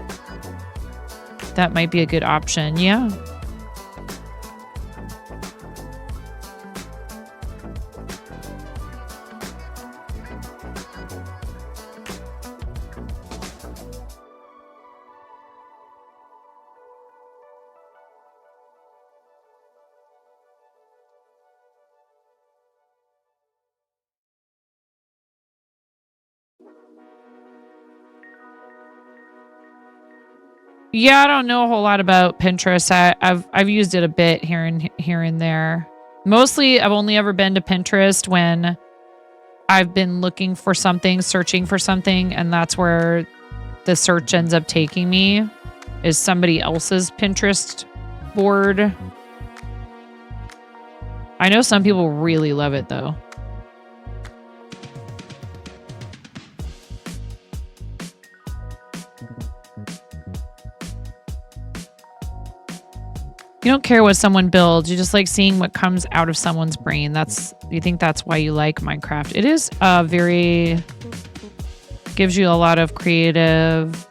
That might be a good option. Yeah. Yeah, I don't know a whole lot about Pinterest. I've used it a bit here and there. Mostly, I've only ever been to Pinterest when I've been looking for something, searching for something, and that's where the search ends up taking me, is somebody else's Pinterest board. I know some people really love it, though. You don't care what someone builds. You just like seeing what comes out of someone's brain. You think that's why you like Minecraft. It is gives you a lot of creative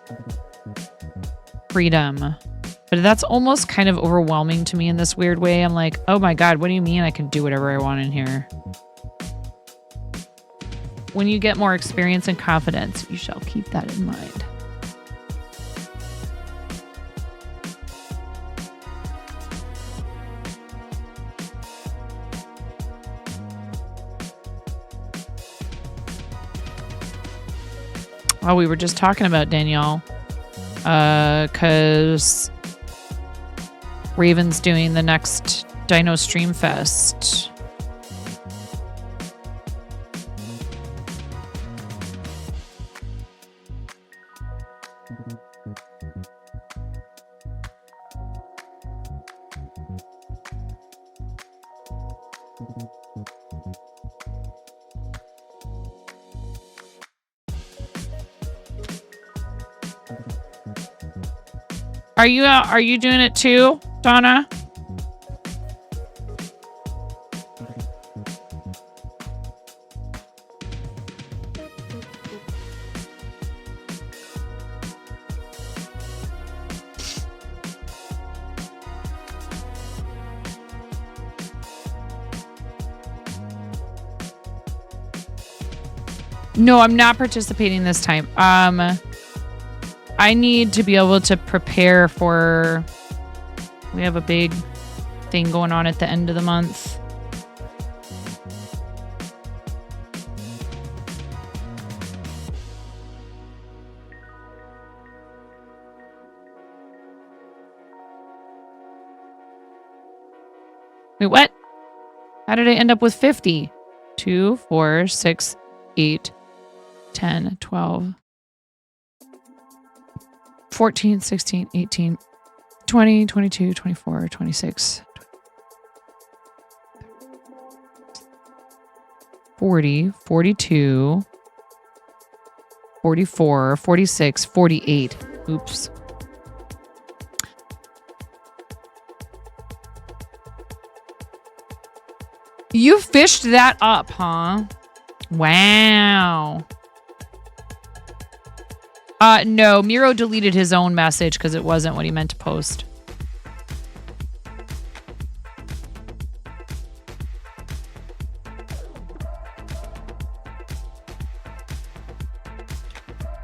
freedom. But that's almost kind of overwhelming to me in this weird way. I'm like, oh my God, what do you mean I can do whatever I want in here? When you get more experience and confidence, you shall keep that in mind. Oh, we were just talking about Danielle. Because Raven's doing the next Dino Stream Fest. Are you doing it too, Donna? No, I'm not participating this time. I need to be able to prepare for, we have a big thing going on at the end of the month. Wait, what? How did I end up with 50? 2, 4, 6, 8, 10, 12, 14, 16, 18, 20, 22, 24, 26, 40, 42, 44, 46, 48. Oops. You fished that up, huh? Wow. No, Miro deleted his own message because it wasn't what he meant to post.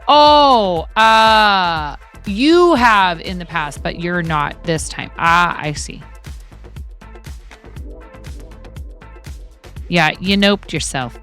Oh, you have in the past, but you're not this time. I see. Yeah, you noped yourself.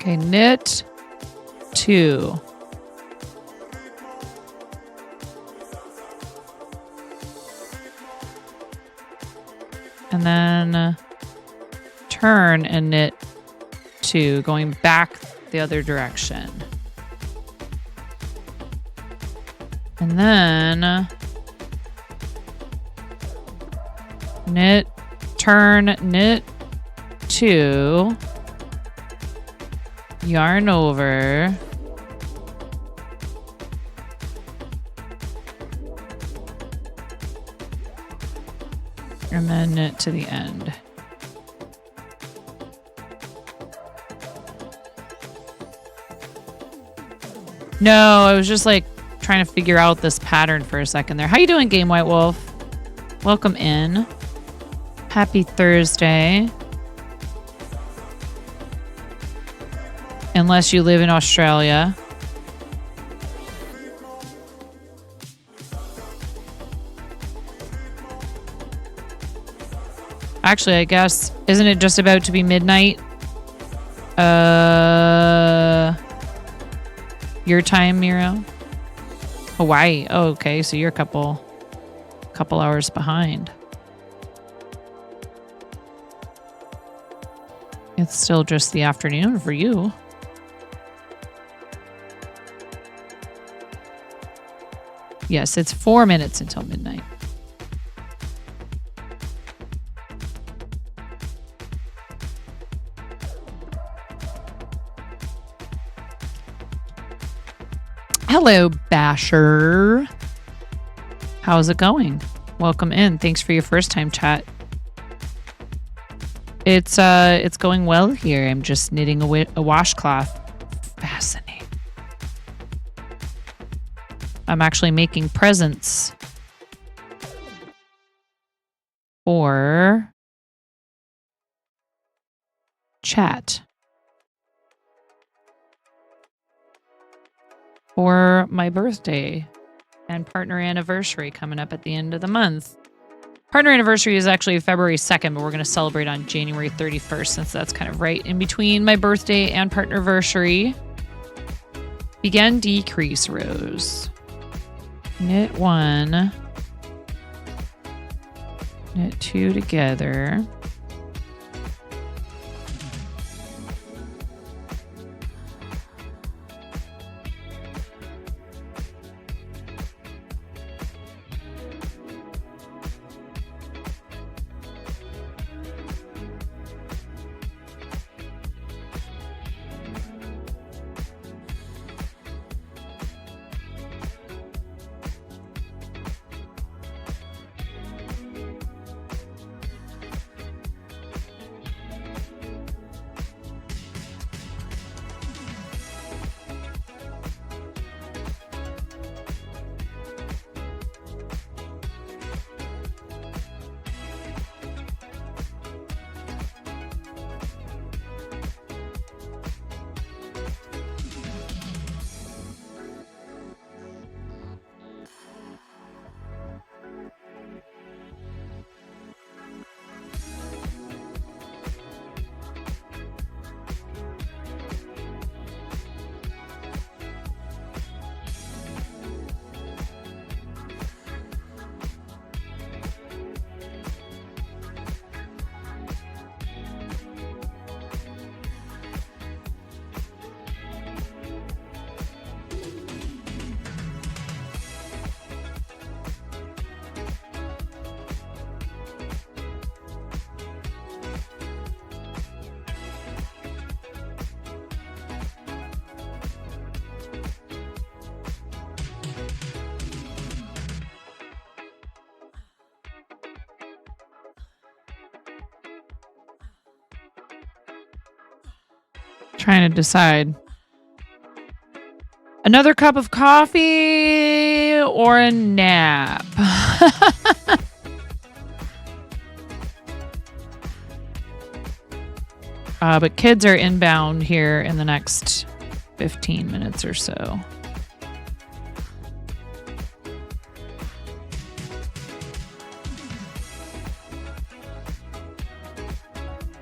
Okay, knit 2. And then turn and knit 2, going back the other direction. And then knit, turn, knit 2. Yarn over. And then knit to the end. No, I was just like trying to figure out this pattern for a second there. How you doing, Game White Wolf? Welcome in. Happy Thursday. Unless you live in Australia. Actually, I guess, isn't it just about to be midnight? Your time, Miro? Hawaii. Oh, okay, so you're a couple hours behind. It's still just the afternoon for you. Yes, it's 4 minutes until midnight. Hello, Basher. How's it going? Welcome in. Thanks for your first time chat. It's going well here. I'm just knitting a washcloth. Fascinating. I'm actually making presents for chat. For my birthday and partner anniversary coming up at the end of the month. Partner anniversary is actually February 2nd, but we're going to celebrate on January 31st since that's kind of right in between my birthday and partnerversary. Begin decrease rows. Knit 1. Knit 2 together. Trying to decide. Another cup of coffee or a nap? But kids are inbound here in the next 15 minutes or so.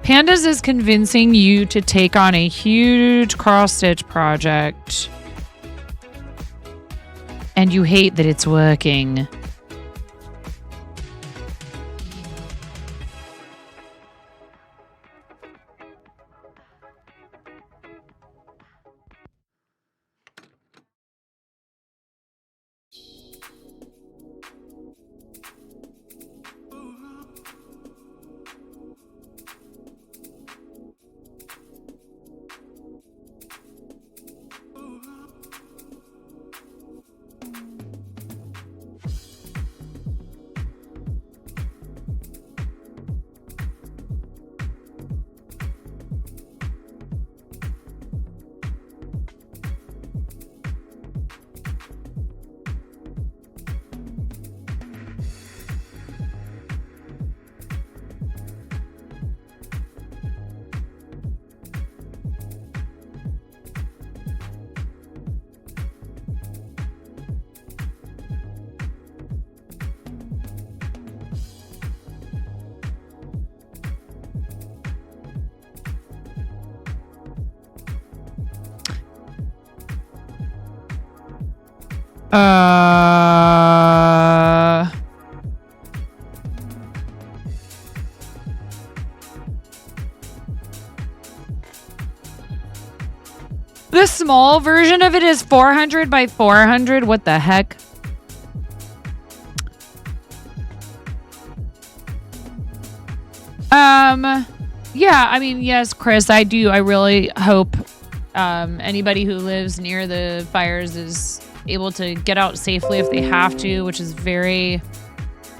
Pandas is convincing you to take on a huge cross-stitch project. And you hate that it's working. The small version of it is 400 by 400. What the heck? Yeah, I mean, yes, Chris, I do. I really hope anybody who lives near the fires is able to get out safely if they have to, which is very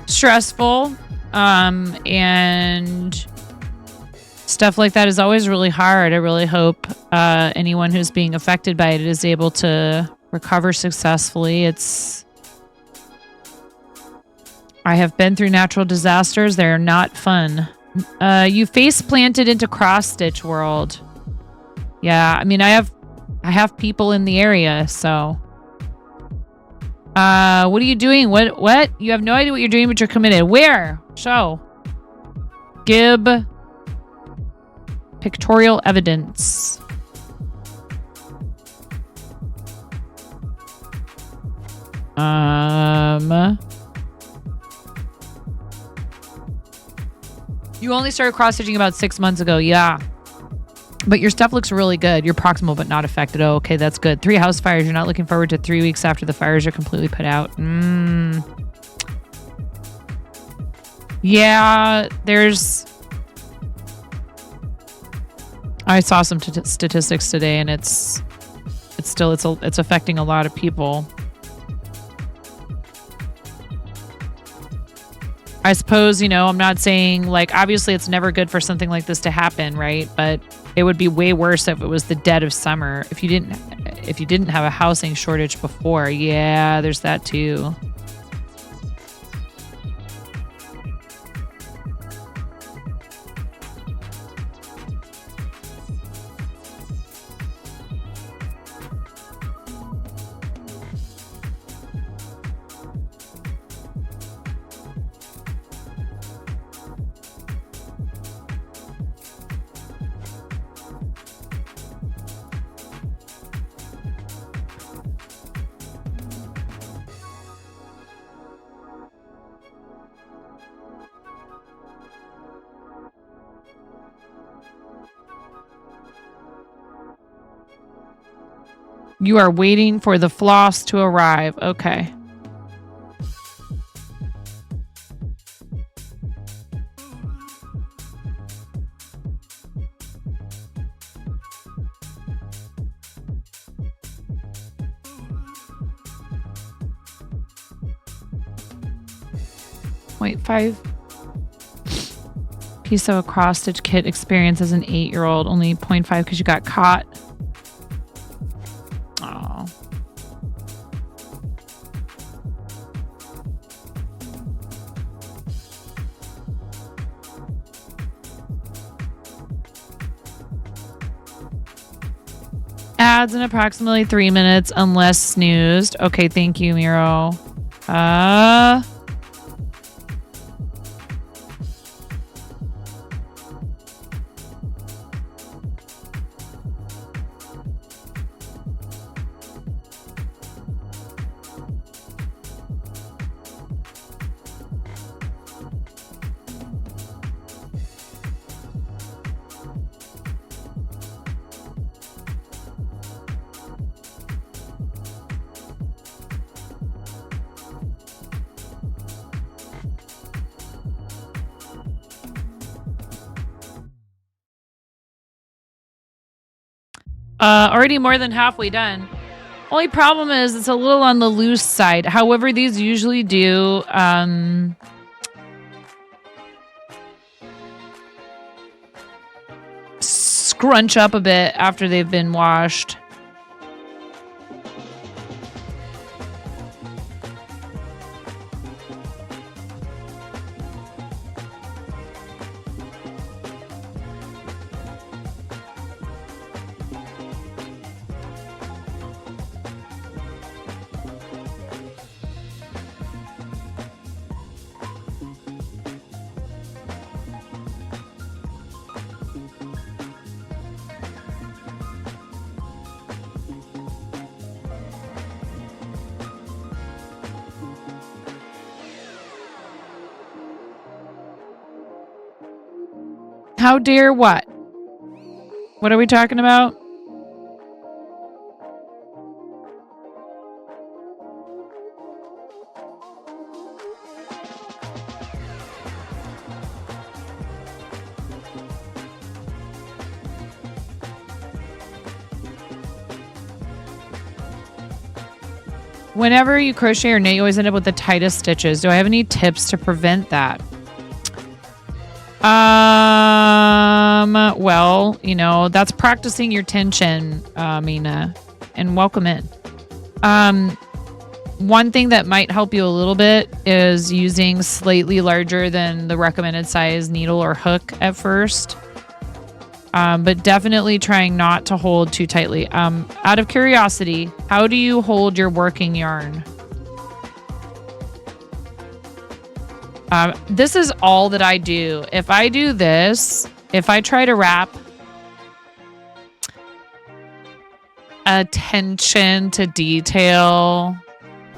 stressful. And stuff like that is always really hard. I really hope anyone who's being affected by it is able to recover successfully. I have been through natural disasters. They're not fun. You face planted into cross stitch world. Yeah, I mean, I have people in the area, so. What are you doing? What? You have no idea what you're doing, but you're committed. Where? Show. Gib. Pictorial evidence. You only started cross-stitching about 6 months ago. Yeah. But your stuff looks really good. You're proximal but not affected. Oh, okay, that's good. 3 house fires. You're not looking forward to 3 weeks after the fires are completely put out. Yeah, I saw some statistics today, and it's affecting a lot of people. I suppose, I'm not saying, like, obviously it's never good for something like this to happen, right? But it would be way worse if it was the dead of summer. If you didn't have a housing shortage before. Yeah, there's that too. You are waiting for the floss to arrive. Okay. Wait, 5 piece of a cross stitch kit experience as an 8-year-old. Only 0.5 because you got caught. Oh. Ads in approximately 3 minutes unless snoozed. Okay, thank you, Miro. Already more than halfway done. Only problem is it's a little on the loose side. However, these usually do scrunch up a bit after they've been washed. How dare what? What are we talking about? whenever you crochet or knit, you always end up with the tightest stitches. Do I have any tips to prevent that? Well, you know, that's practicing your tension, Mina, and welcome in. One thing that might help you a little bit is using slightly larger than the recommended size needle or hook at first. But definitely trying not to hold too tightly. Out of curiosity, how do you hold your working yarn? This is all that I do. If I do this, if I try to wrap attention to detail,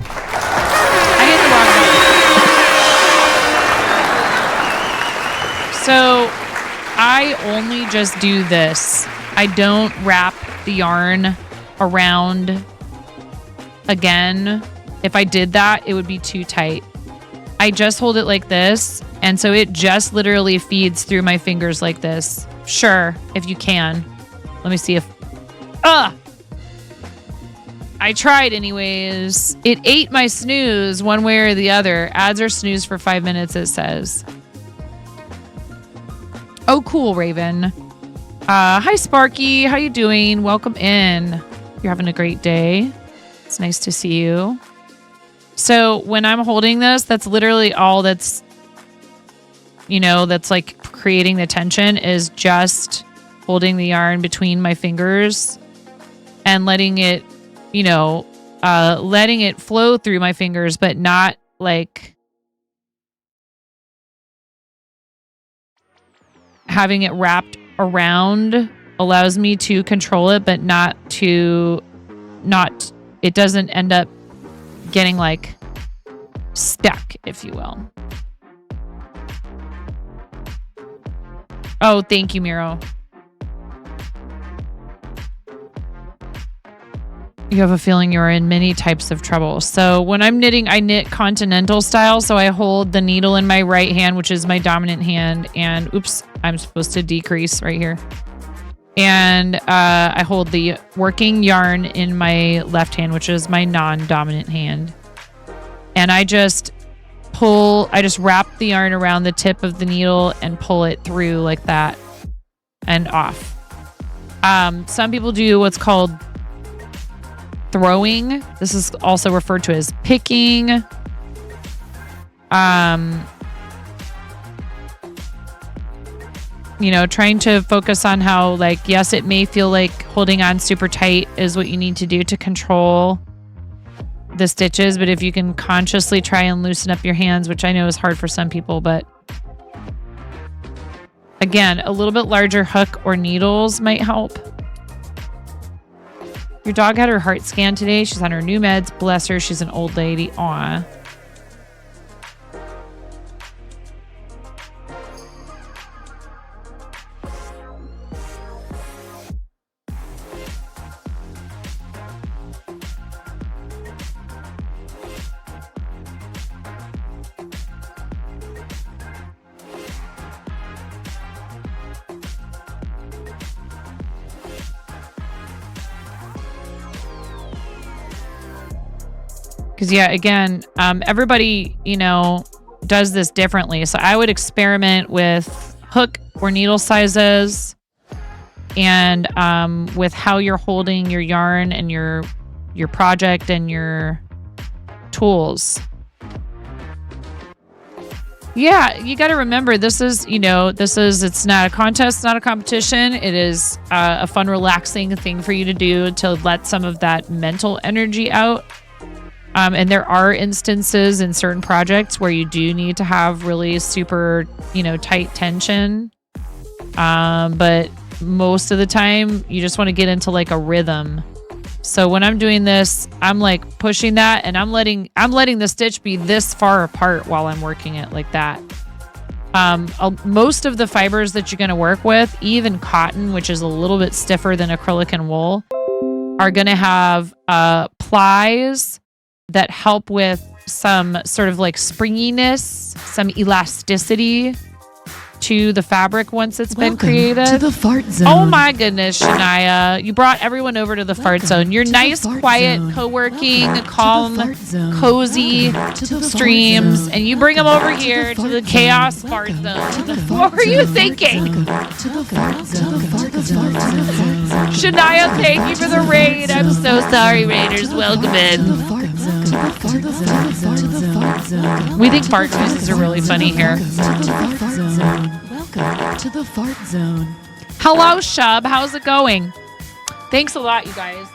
I hit the wrong button. So I only just do this. I don't wrap the yarn around again. If I did that, it would be too tight. I just hold it like this, and so it just literally feeds through my fingers like this. Sure, if you can. Let me see if... I tried anyways. It ate my snooze one way or the other. Adds or snooze for 5 minutes, it says. Oh, cool, Raven. Hi, Sparky. How you doing? Welcome in. You're having a great day. It's nice to see you. So when I'm holding this, that's literally all that's, you know, that's like creating the tension is just holding the yarn between my fingers and letting it, you know, letting it flow through my fingers, but not like having it wrapped around allows me to control it, but it doesn't end up getting like stuck, if you will. Oh, thank you, Miro. You have a feeling you're in many types of trouble. So when I'm knitting, I knit continental style. So I hold the needle in my right hand, which is my dominant hand. And oops, I'm supposed to decrease right here. And I hold the working yarn in my left hand, which is my non-dominant hand. And I just wrap the yarn around the tip of the needle and pull it through like that and off. Some people do what's called throwing. This is also referred to as picking. You know, trying to focus on how, like, yes, it may feel like holding on super tight is what you need to do to control the stitches, but if you can consciously try and loosen up your hands, which I know is hard for some people, but again, a little bit larger hook or needles might help. Your dog had her heart scanned today. She's on her new meds. Bless her. She's an old lady. Aw. Because, yeah, again, everybody, you know, does this differently. So I would experiment with hook or needle sizes and with how you're holding your yarn and your project and your tools. Yeah, you got to remember, this is, it's not a contest, not a competition. It is a fun, relaxing thing for you to do to let some of that mental energy out. And there are instances in certain projects where you do need to have really super, tight tension. But most of the time you just want to get into like a rhythm. So when I'm doing this, I'm like pushing that and I'm letting the stitch be this far apart while I'm working it like that. Most of the fibers that you're going to work with, even cotton, which is a little bit stiffer than acrylic and wool, are going to have plies that help with some sort of like springiness, some elasticity to the fabric once it's been Welcome created. to the fart zone. Oh my goodness, Shania. You brought everyone over to the fart zone. Your to the nice, fart quiet, zone. co-working, Welcome to the calm, fart zone. cozy Welcome to the fart streams. zone. And you bring them over Welcome to here to the fart chaos zone. fart Welcome to the zone. fart What were you zone. thinking? To the fart zone. To the fart zone. Shania, thank you for the raid. I'm so sorry, Raiders. Welcome in. To the fart zone. To the fart zone. To the fart zone. We think fart noises are really funny here. Welcome to the fart zone. Welcome to the fart zone. Hello, Shub. How's it going? Thanks a lot, you guys.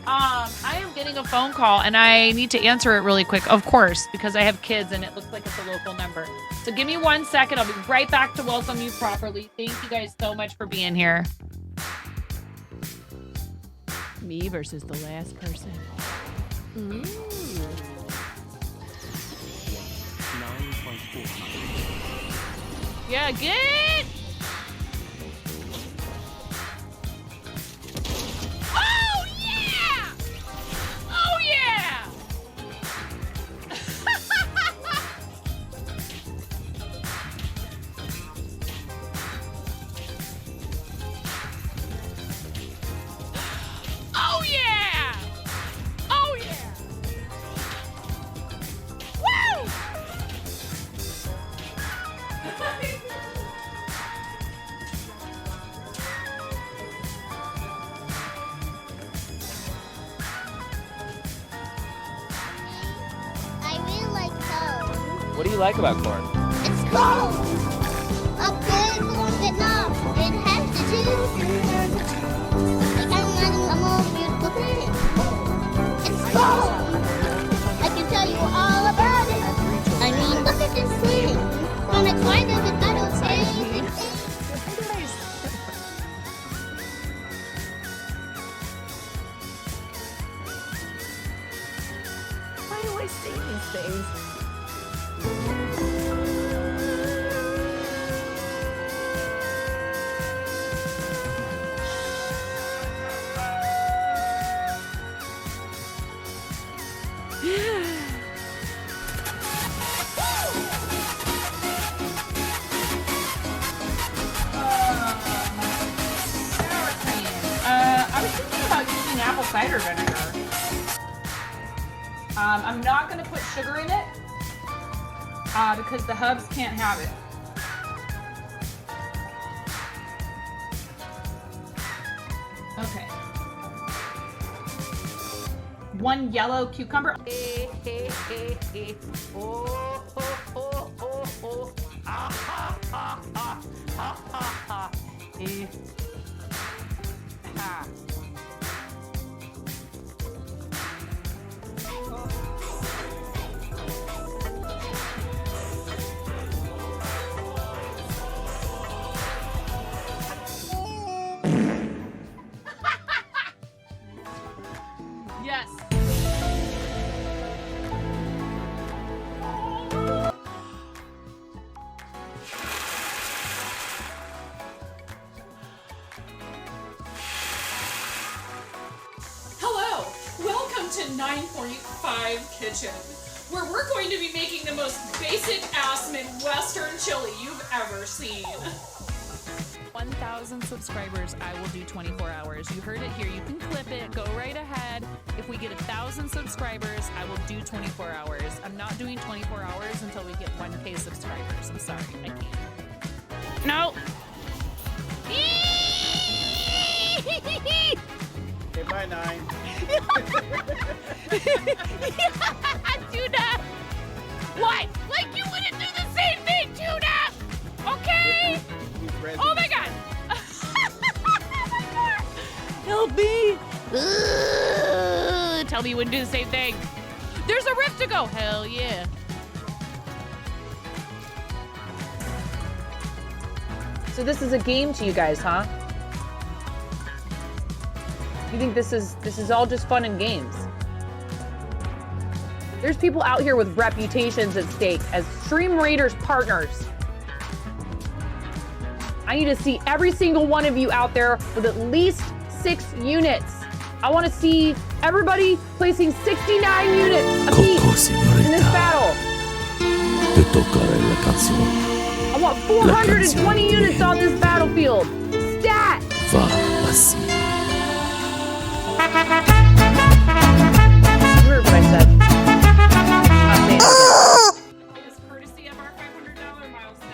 I am getting a phone call and I need to answer it really quick, of course, because I have kids and it looks like it's a local number. So give me 1 second. I'll be right back to welcome you properly. Thank you guys so much for being here. Me versus the last person. Ooh. 9.4. Yeah, good. Oh, yeah. Oh, yeah. Oh, yeah. Oh, yeah. Woo. I really like those. What do you like about corn? It's cold. Up good from Vietnam. It has to do. Like I'm learning a more beautiful thing. It's cold. I can tell you all about it. I mean, look at this thing. When I find it, I don't say anything. Why do I say these things? I was thinking about using apple cider vinegar. I'm not going to put sugar in it because the hubs can't have it. Okay. 1 yellow cucumber. Yes. Hello, welcome to 9.5 Kitchen, where we're going to be making the most basic ass Midwestern chili you've ever seen. 1,000 subscribers, I will do 24 hours. You heard it here. You can clip it. Go right ahead. If we get 1,000 subscribers, I will do 24 hours. I'm not doing 24 hours until we get 1K subscribers. I'm sorry. I can't. No. Okay, bye, 9. Tuna! What? Like you wouldn't do the same thing, Tuna! Okay? Oh my god! Help me! Tell me you wouldn't do the same thing. There's a rift to go. Hell yeah. So this is a game to you guys, huh? You think this is all just fun and games? There's people out here with reputations at stake as Stream Raiders partners. I need to see every single one of you out there with at least 6 units. I want to see everybody placing 69 units apiece in this battle. Te tocará la canción. I want 420 units on this battlefield. Stat! Fallacy. You heard what I said. Not saying it again. Is courtesy of our $500 milestone.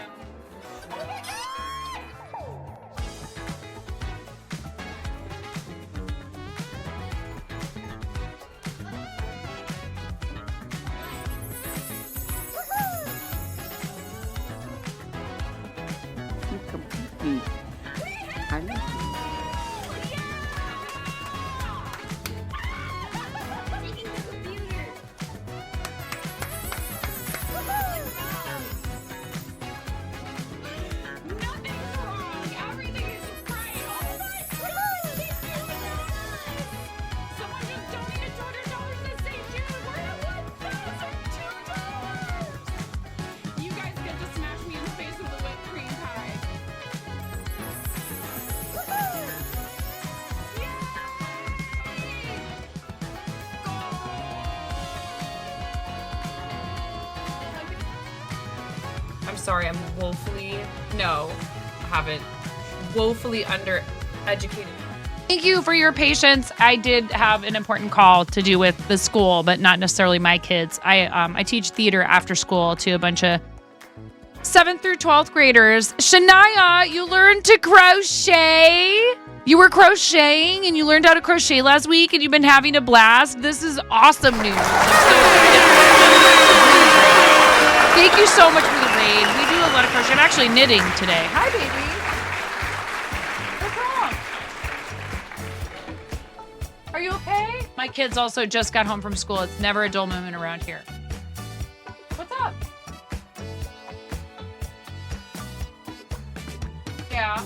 You guys get to smash me in the face with a whipped cream pie. I'm sorry, I'm woefully, no, I haven't, woefully undereducated. Thank you for your patience. I did have an important call to do with the school, but not necessarily my kids. I teach theater after school to a bunch of 7th through 12th graders. Shania, you learned to crochet. You were crocheting and you learned how to crochet last week and you've been having a blast. This is awesome news. Thank you so much for the raid. We do a lot of crochet. I'm actually knitting today. Hi, baby. What's wrong? Are you okay? My kids also just got home from school. It's never a dull moment around here. What's up? Yeah.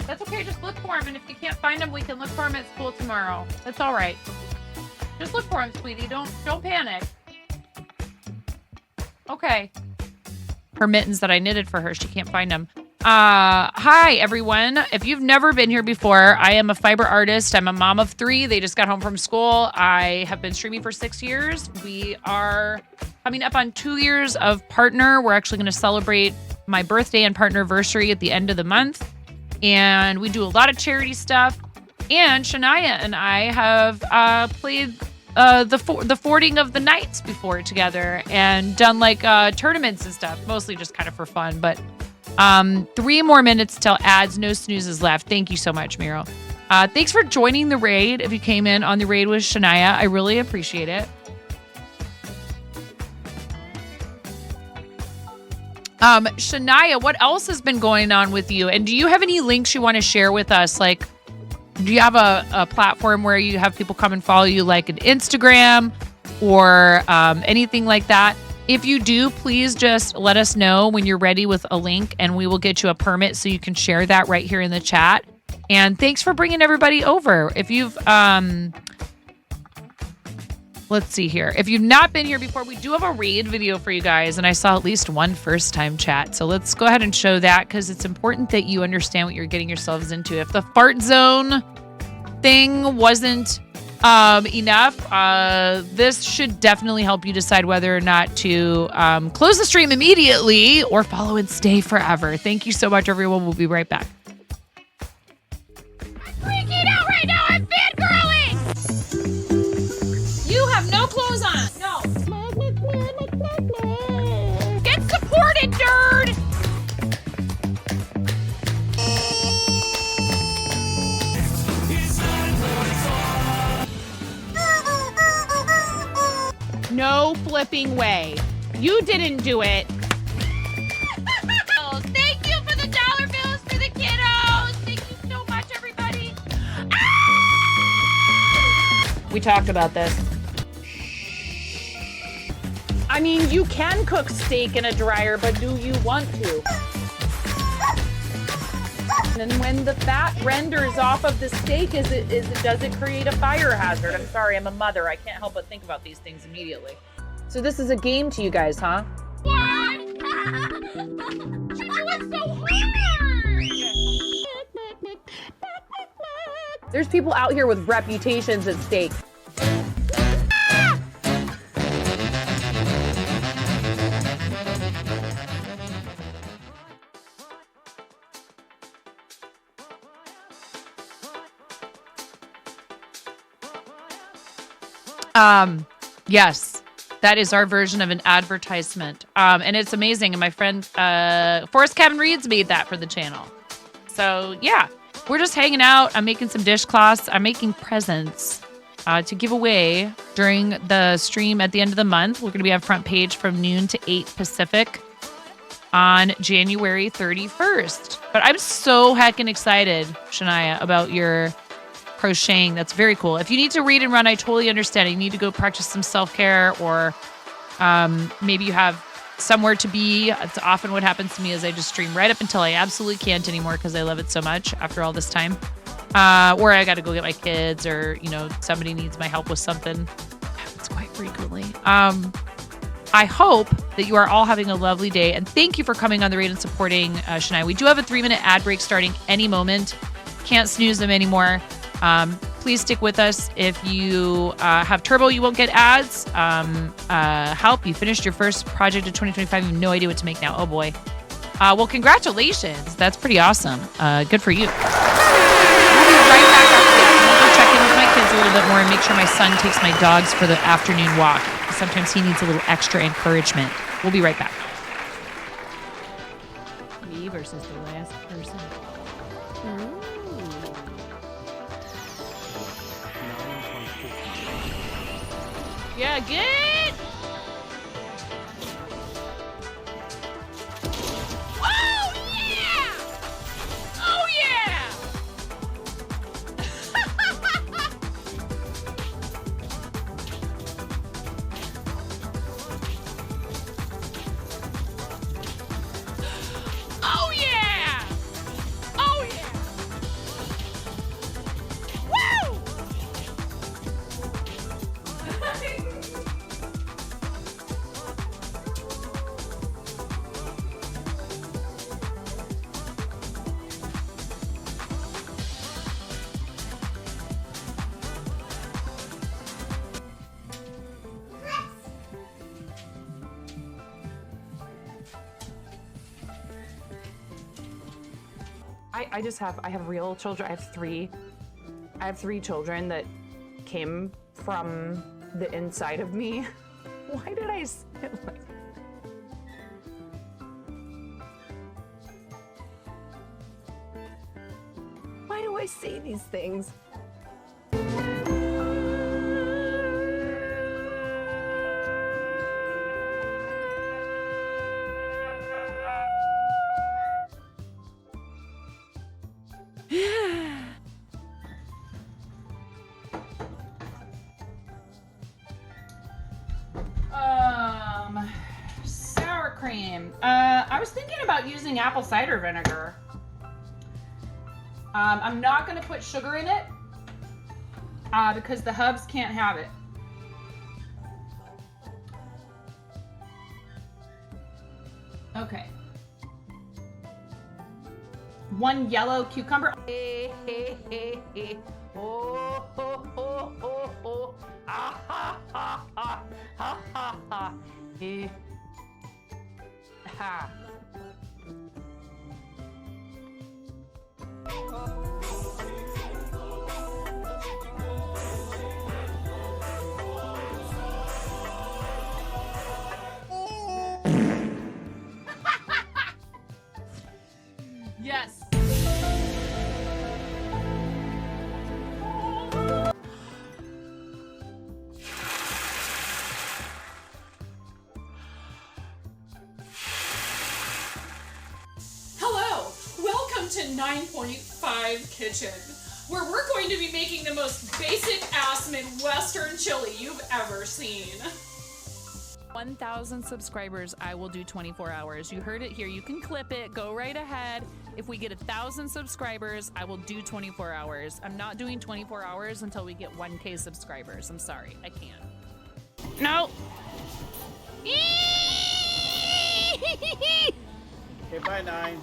That's okay, just look for him, and if you can't find him, we can look for him at school tomorrow. That's all right. Just look for him, sweetie. Don't panic. Okay. Her mittens that I knitted for her, she can't find them. Hi, everyone. If you've never been here before, I am a fiber artist. I'm a mom of 3. They just got home from school. I have been streaming for 6 years. We are coming up on 2 years of partner. We're actually going to celebrate my birthday and partnerversary at the end of the month. And we do a lot of charity stuff. And Shania and I have played the fording of the nights before together and done like tournaments and stuff, mostly just kind of for fun. But 3 more minutes till ads, no snoozes left. Thank you so much, Miro. Thanks for joining the raid. If you came in on the raid with Shania, I really appreciate it. Shania, what else has been going on with you? And do you have any links you want to share with us? Like, do you have a platform where you have people come and follow you, like an Instagram or anything like that? If you do, please just let us know when you're ready with a link and we will get you a permit so you can share that right here in the chat. And thanks for bringing everybody over. If you've, let's see here. If you've not been here before, we do have a raid video for you guys. And I saw at least one first-time chat. So let's go ahead and show that because it's important that you understand what you're getting yourselves into. If the fart zone thing wasn't enough, this should definitely help you decide whether or not to close the stream immediately or follow and stay forever. Thank you so much, everyone. We'll be right back. I'm freaking out right now. I'm fangirling. You have no clothes on. No. Get supported, nerd. No flipping way. You didn't do it. Oh, thank you for the dollar bills for the kiddos. Thank you so much, everybody. We talked about this. I mean, you can cook steak in a dryer, but do you want to? And when the fat renders off of the steak, does it create a fire hazard? I'm sorry, I'm a mother. I can't help but think about these things immediately. So this is a game to you guys, huh? What? She do it so hard. There's people out here with reputations at stake. Yes, that is our version of an advertisement. And it's amazing. And my friend Forrest Kevin Reed's made that for the channel. So yeah, we're just hanging out. I'm making some dishcloths. I'm making presents to give away during the stream at the end of the month. We're going to be on front page from noon to 8 Pacific on January 31st. But I'm so heckin' excited, Shania, about your crocheting. That's very cool. If you need to read and run, I totally understand. You need to go practice some self-care, or maybe you have somewhere to be. It's often what happens to me is I just stream right up until I absolutely can't anymore because I love it so much after all this time. Or I got to go get my kids, or, you know, somebody needs my help with something. Happens quite frequently. I hope that you are all having a lovely day, and thank you for coming on the raid and supporting Shania. We do have a 3-minute ad break starting any moment. Can't snooze them anymore. Please stick with us. If you have Turbo, you won't get ads. Help, you finished your first project of 2025. You have no idea what to make now. Oh boy. Well, congratulations. That's pretty awesome. Good for you. We'll be right back after that. I'm gonna go check in with my kids a little bit more and make sure my son takes my dogs for the afternoon walk. Sometimes he needs a little extra encouragement. We'll be right back. Me versus the last person. Yeah, good. Oh yeah! Oh yeah! Oh yeah! Oh yeah! Woo! I have real children. I have three children that came from the inside of me. Why did I say it like that? Why do I say these things? Sour cream. I was thinking about using apple cider vinegar. I'm not going to put sugar in it because the hubs can't have it. Okay. 1 yellow cucumber. Oh, ho, ho, ho, ho. Ah, ha, ha, ha, ha, ha, ha. Ha. Yes. Hello, welcome to 9.5 Kitchen, where we're going to be making the most basic ass Midwestern chili you've ever seen. 1,000 subscribers, I will do 24 hours. You heard it here. You can clip it. Go right ahead. If we get 1,000 subscribers, I will do 24 hours. I'm not doing 24 hours until we get 1K subscribers. I'm sorry. I can't. No. Okay, bye, 9.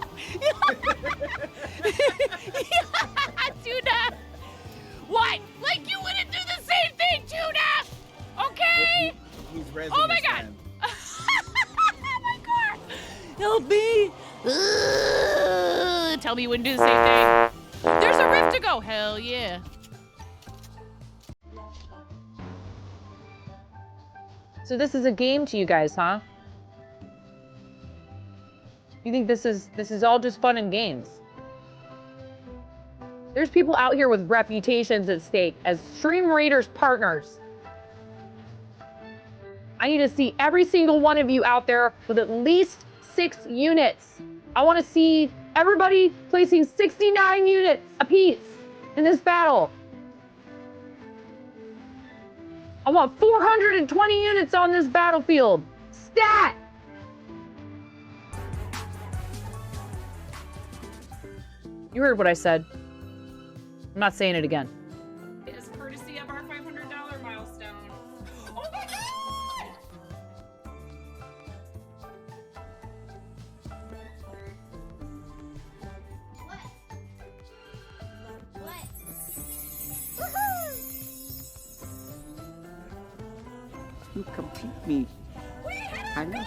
Do not. tell me you wouldn't do the same thing. There's a rift to go. Hell yeah. So this is a game to you guys, huh? You think this is all just fun and games? There's people out here with reputations at stake as Stream Raiders partners. I need to see every single one of you out there with at least 6 units. I want to see everybody placing 69 units apiece in this battle. I want 420 units on this battlefield. Stat! You heard what I said. I'm not saying it again. It is courtesy of our $500 milestone. Oh my god! What? Woohoo! You complete me. I love you.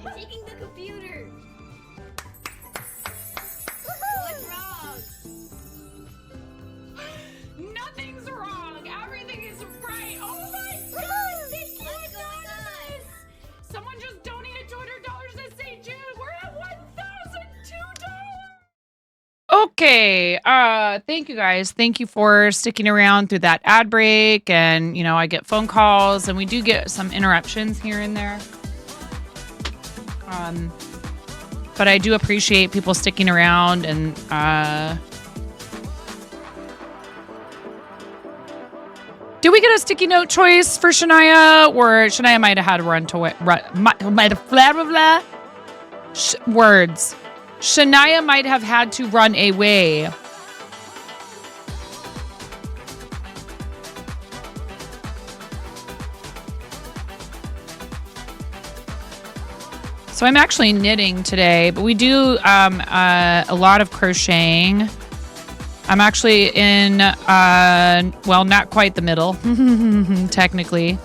You're taking the computer. What's wrong? Nothing's wrong. Everything is right. Oh my god! What's going on? Someone just donated $200 to St. Jude. We're at $1,002. Okay. Thank you guys. Thank you for sticking around through that ad break. And, you know, I get phone calls and we do get some interruptions here and there. But I do appreciate people sticking around and, did we get a sticky note choice for Shania? Or Shania might have had to run to might have blah, blah, blah. Words. Shania might have had to run away. So I'm actually knitting today, but we do a lot of crocheting. I'm actually in, well, not quite the middle, technically.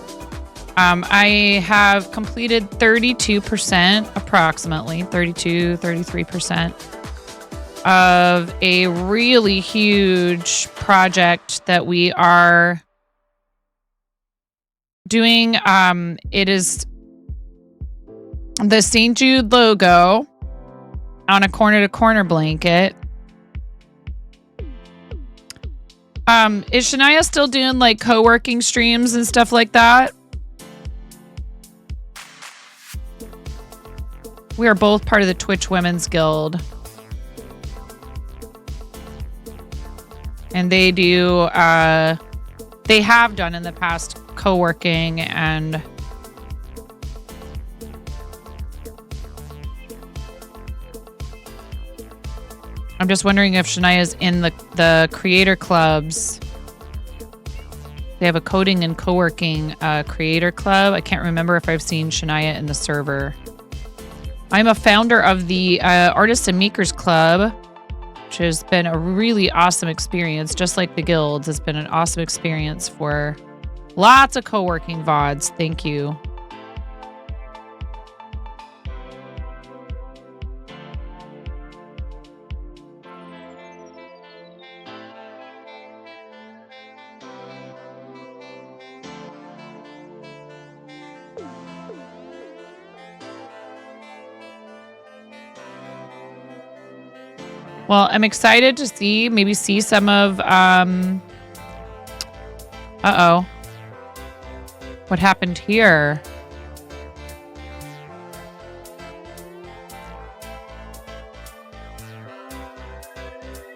I have completed 32%, approximately 32, 33% of a really huge project that we are doing. It is the St. Jude logo on a corner-to-corner blanket. Is Shania still doing like co-working streams and stuff like that? We are both part of the Twitch Women's Guild. And they do, they have done in the past co-working and I'm just wondering if Shania's in the creator clubs. They have a coding and co-working creator club. I can't remember if I've seen Shania in the server. I'm a founder of the Artists and Makers Club, which has been a really awesome experience. Just like the guilds, it's been an awesome experience for lots of co-working VODs. Thank you. Well, I'm excited to see some of, uh-oh. What happened here?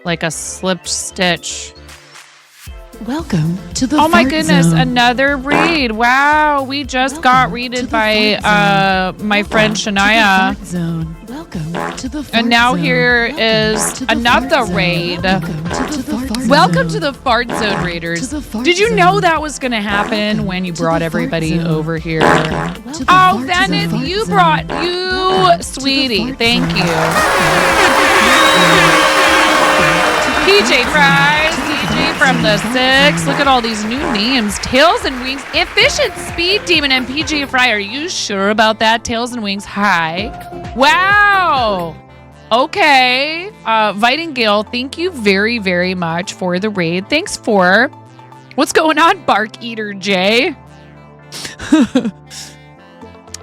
Like a slipped stitch. Welcome to the Oh my fart goodness, zone. another read. Wow, we just got readed by my friend Shania. Zone. Welcome to the fart And now zone. here is to the another fart zone. raid. Welcome Welcome to to the fart zone. the Fart Zone Raiders. To the fart Did you zone. know that was going to happen when you to brought the fart everybody zone. over here? Welcome to the Oh, fart then zone. it, you Fart brought zone. you, Welcome to the sweetie. fart Thank zone. you. PJ Fries, PJ from the 6. Look at all these new names. Tails and Wings. Efficient Speed Demon and PG Fry. Are you sure about that? Tails and Wings. Hi. Wow. Okay. Vitingale, thank you very, very much for the raid. Thanks for... What's going on, Bark Eater J?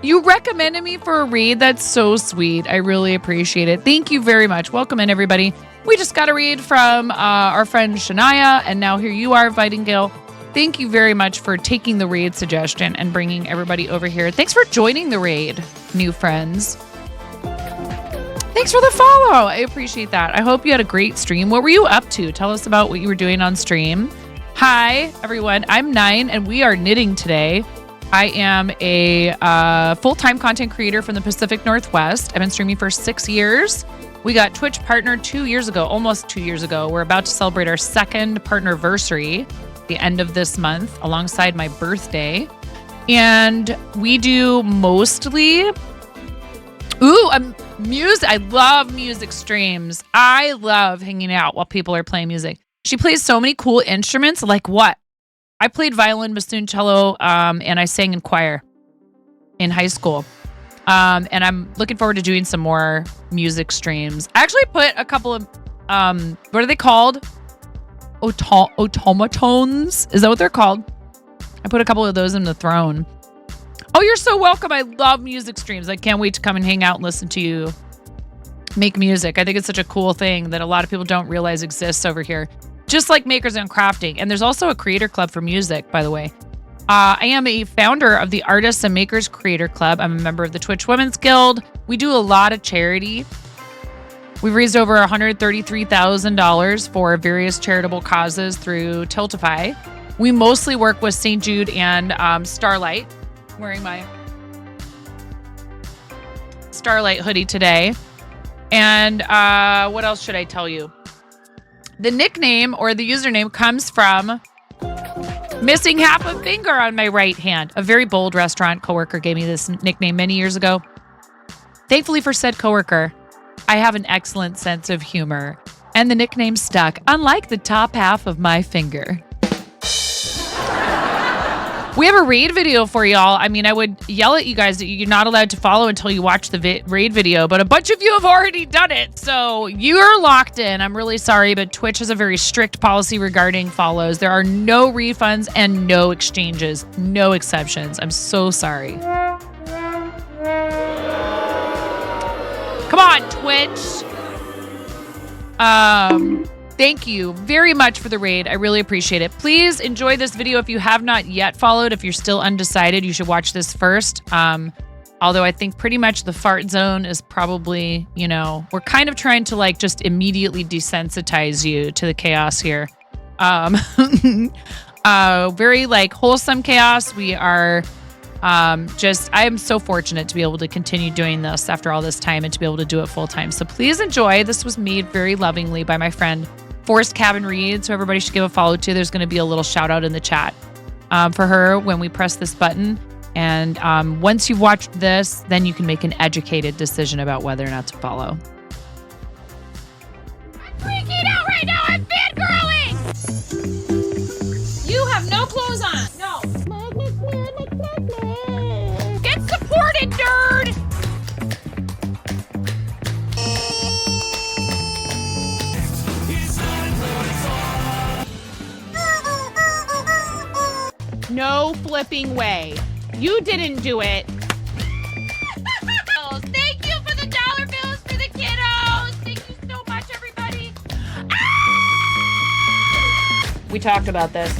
You recommended me for a raid. That's so sweet. I really appreciate it. Thank you very much. Welcome in, everybody. We just got a raid from our friend Shania, and now here you are, Vitingale. Thank you very much for taking the raid suggestion and bringing everybody over here. Thanks for joining the raid, new friends. Thanks for the follow. I appreciate that. I hope you had a great stream. What were you up to? Tell us about what you were doing on stream. Hi, everyone. I'm 9, and we are knitting today. I am a full-time content creator from the Pacific Northwest. I've been streaming for 6 years. We got Twitch partnered 2 years ago, almost 2 years ago. We're about to celebrate our second partnerversary the end of this month alongside my birthday. And we do mostly... music. I love music streams. I love hanging out while people are playing music. She plays so many cool instruments. Like what? I played violin, bassoon, cello, and I sang in choir in high school. And I'm looking forward to doing some more music streams. I actually put a couple of, what are they called? Automatons? Is that what they're called? I put a couple of those in the throne. Oh, you're so welcome. I love music streams. I can't wait to come and hang out and listen to you make music. I think it's such a cool thing that a lot of people don't realize exists over here. Just like Makers and Crafting. And there's also a creator club for music, by the way. I am a founder of the Artists and Makers Creator Club. I'm a member of the Twitch Women's Guild. We do a lot of charity. We've raised over $133,000 for various charitable causes through Tiltify. We mostly work with St. Jude and Starlight. I'm wearing my Starlight hoodie today. And what else should I tell you? The nickname or the username comes from missing half a finger on my right hand. A very bold restaurant coworker gave me this nickname many years ago. Thankfully for said coworker, I have an excellent sense of humor, and the nickname stuck, unlike the top half of my finger. We have a raid video for y'all. I mean, I would yell at you guys that you're not allowed to follow until you watch the raid video, but a bunch of you have already done it, so you're locked in. I'm really sorry, but Twitch has a very strict policy regarding follows. There are no refunds and no exchanges, no exceptions. I'm so sorry. Come on, Twitch. Thank you very much for the raid. I really appreciate it. Please enjoy this video. If you have not yet followed, if you're still undecided, you should watch this first. Although I think pretty much the fart zone is probably, you know, we're kind of trying to like just immediately desensitize you to the chaos here. Very like wholesome chaos. We are I am so fortunate to be able to continue doing this after all this time and to be able to do it full time. So please enjoy. This was made very lovingly by my friend Forest Cabin Reed, so everybody should give a follow to. There's going to be a little shout out in the chat for her when we press this button. And once you've watched this, then you can make an educated decision about whether or not to follow. I'm freaking out right now. I'm fangirling. You have no clothes on. No. Get supported, nerd. No flipping way. You didn't do it. Thank you for the dollar bills for the kiddos. Thank you so much, everybody. Ah! We talked about this.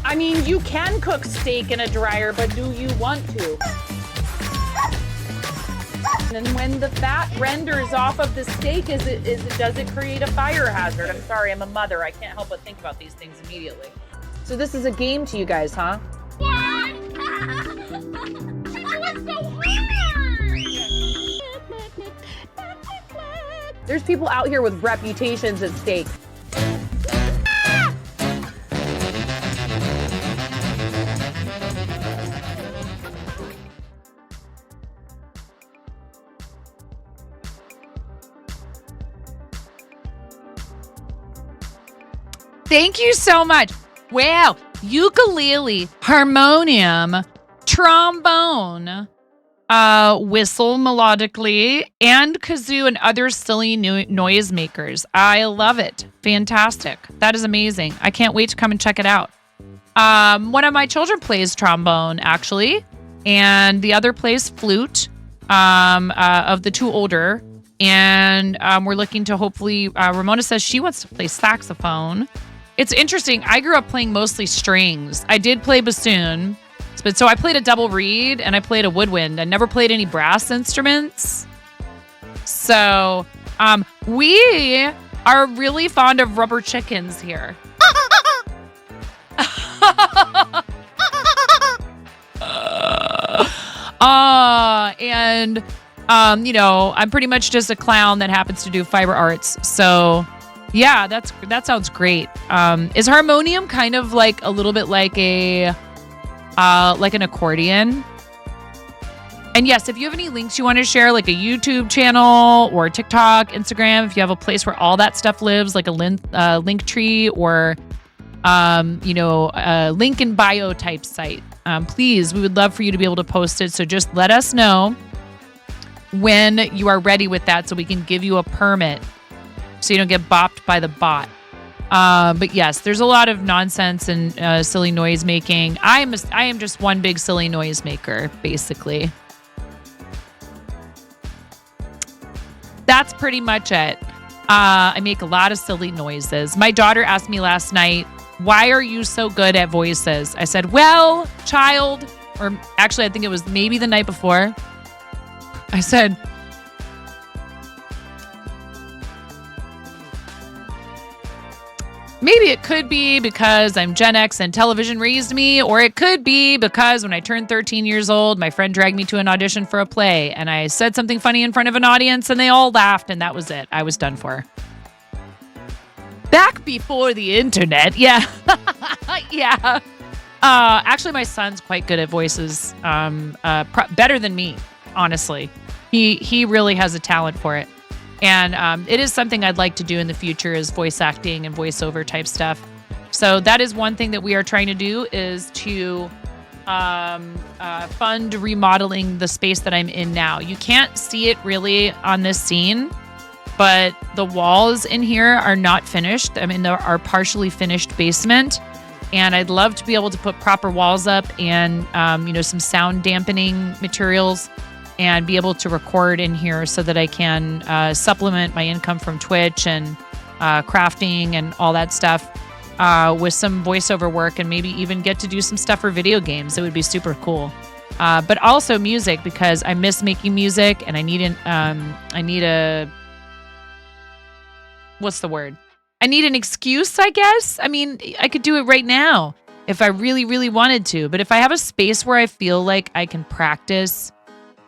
I mean, you can cook steak in a dryer, but do you want to? And when the fat renders off of the steak, does it create a fire hazard? I'm sorry, I'm a mother. I can't help but think about these things immediately. So this is a game to you guys, huh? What? That was so hard. There's people out here with reputations at stake. Thank you so much. Wow. Ukulele, harmonium, trombone, whistle melodically, and kazoo and other silly noise makers. I love it. Fantastic. That is amazing. I can't wait to come and check it out. One of my children plays trombone, actually, and the other plays flute, of the two older. And we're looking to hopefully, Ramona says she wants to play saxophone. It's interesting. I grew up playing mostly strings. I did play bassoon, but so I played a double reed and I played a woodwind. I never played any brass instruments. So we are really fond of rubber chickens here. And I'm pretty much just a clown that happens to do fiber arts. So yeah, that sounds great. Is harmonium kind of like a little bit like a like an accordion? And yes, if you have any links you want to share, like a YouTube channel or TikTok, Instagram, if you have a place where all that stuff lives, like a link tree or a link in bio type site, please, we would love for you to be able to post it. So just let us know when you are ready with that so we can give you a permit so you don't get bopped by the bot. But yes, there's a lot of nonsense and silly noise making. I am just one big silly noise maker, basically. That's pretty much it. I make a lot of silly noises. My daughter asked me last night, why are you so good at voices? I said, well, child, or actually I think it was maybe the night before. I said, maybe it could be because I'm Gen X and television raised me, or it could be because when I turned 13 years old, my friend dragged me to an audition for a play and I said something funny in front of an audience and they all laughed and that was it. I was done for. Back before the internet. Yeah. Yeah. Actually, my son's quite good at voices. Better than me, honestly. He really has a talent for it. And it is something I'd like to do in the future is voice acting and voiceover type stuff. So that is one thing that we are trying to do is to fund remodeling the space that I'm in now. You can't see it really on this scene, but the walls in here are not finished. I mean, they are partially finished basement. And I'd love to be able to put proper walls up and, some sound dampening materials and be able to record in here so that I can supplement my income from Twitch and crafting and all that stuff with some voiceover work and maybe even get to do some stuff for video games. It would be super cool. But also music because I miss making music and I need what's the word? I need an excuse, I guess. I mean, I could do it right now if I really, really wanted to. But if I have a space where I feel like I can practice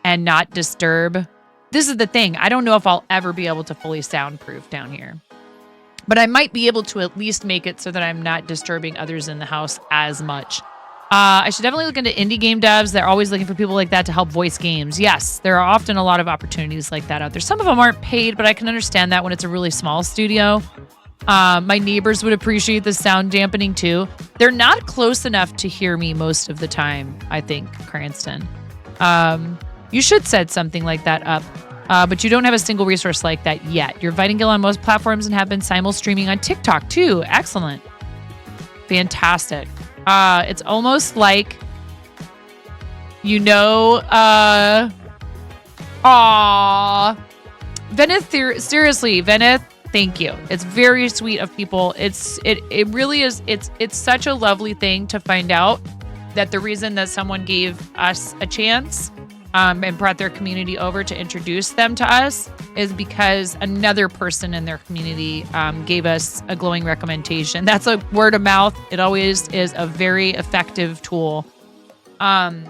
and not disturb, this is the thing. I don't know if I'll ever be able to fully soundproof down here. But I might be able to at least make it so that I'm not disturbing others in the house as much. I should definitely look into indie game devs. They're always looking for people like that to help voice games. Yes, there are often a lot of opportunities like that out there. Some of them aren't paid, but I can understand that when it's a really small studio. My neighbors would appreciate the sound dampening too. They're not close enough to hear me most of the time, I think, Cranston. You should set something like that up, but you don't have a single resource like that yet. You're Vitingale on most platforms and have been simul-streaming on TikTok too. Excellent. Fantastic. It's almost like, Venneth, seriously, Venneth, thank you. It's very sweet of people. It really is. It's such a lovely thing to find out that the reason that someone gave us a chance and brought their community over to introduce them to us is because another person in their community gave us a glowing recommendation. That's a word of mouth. It always is a very effective tool. I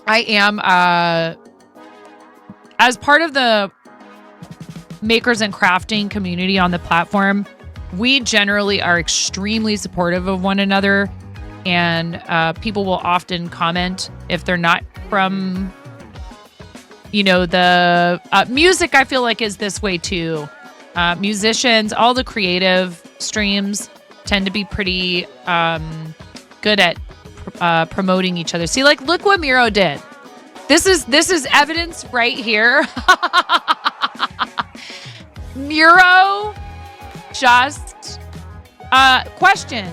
am, as part of the makers and crafting community on the platform, we generally are extremely supportive of one another, and people will often comment if they're not from the music. I feel like is this way too. Musicians, all the creative streams, tend to be pretty good at promoting each other. See, like, look what Miro did. This is evidence right here. Miro just question.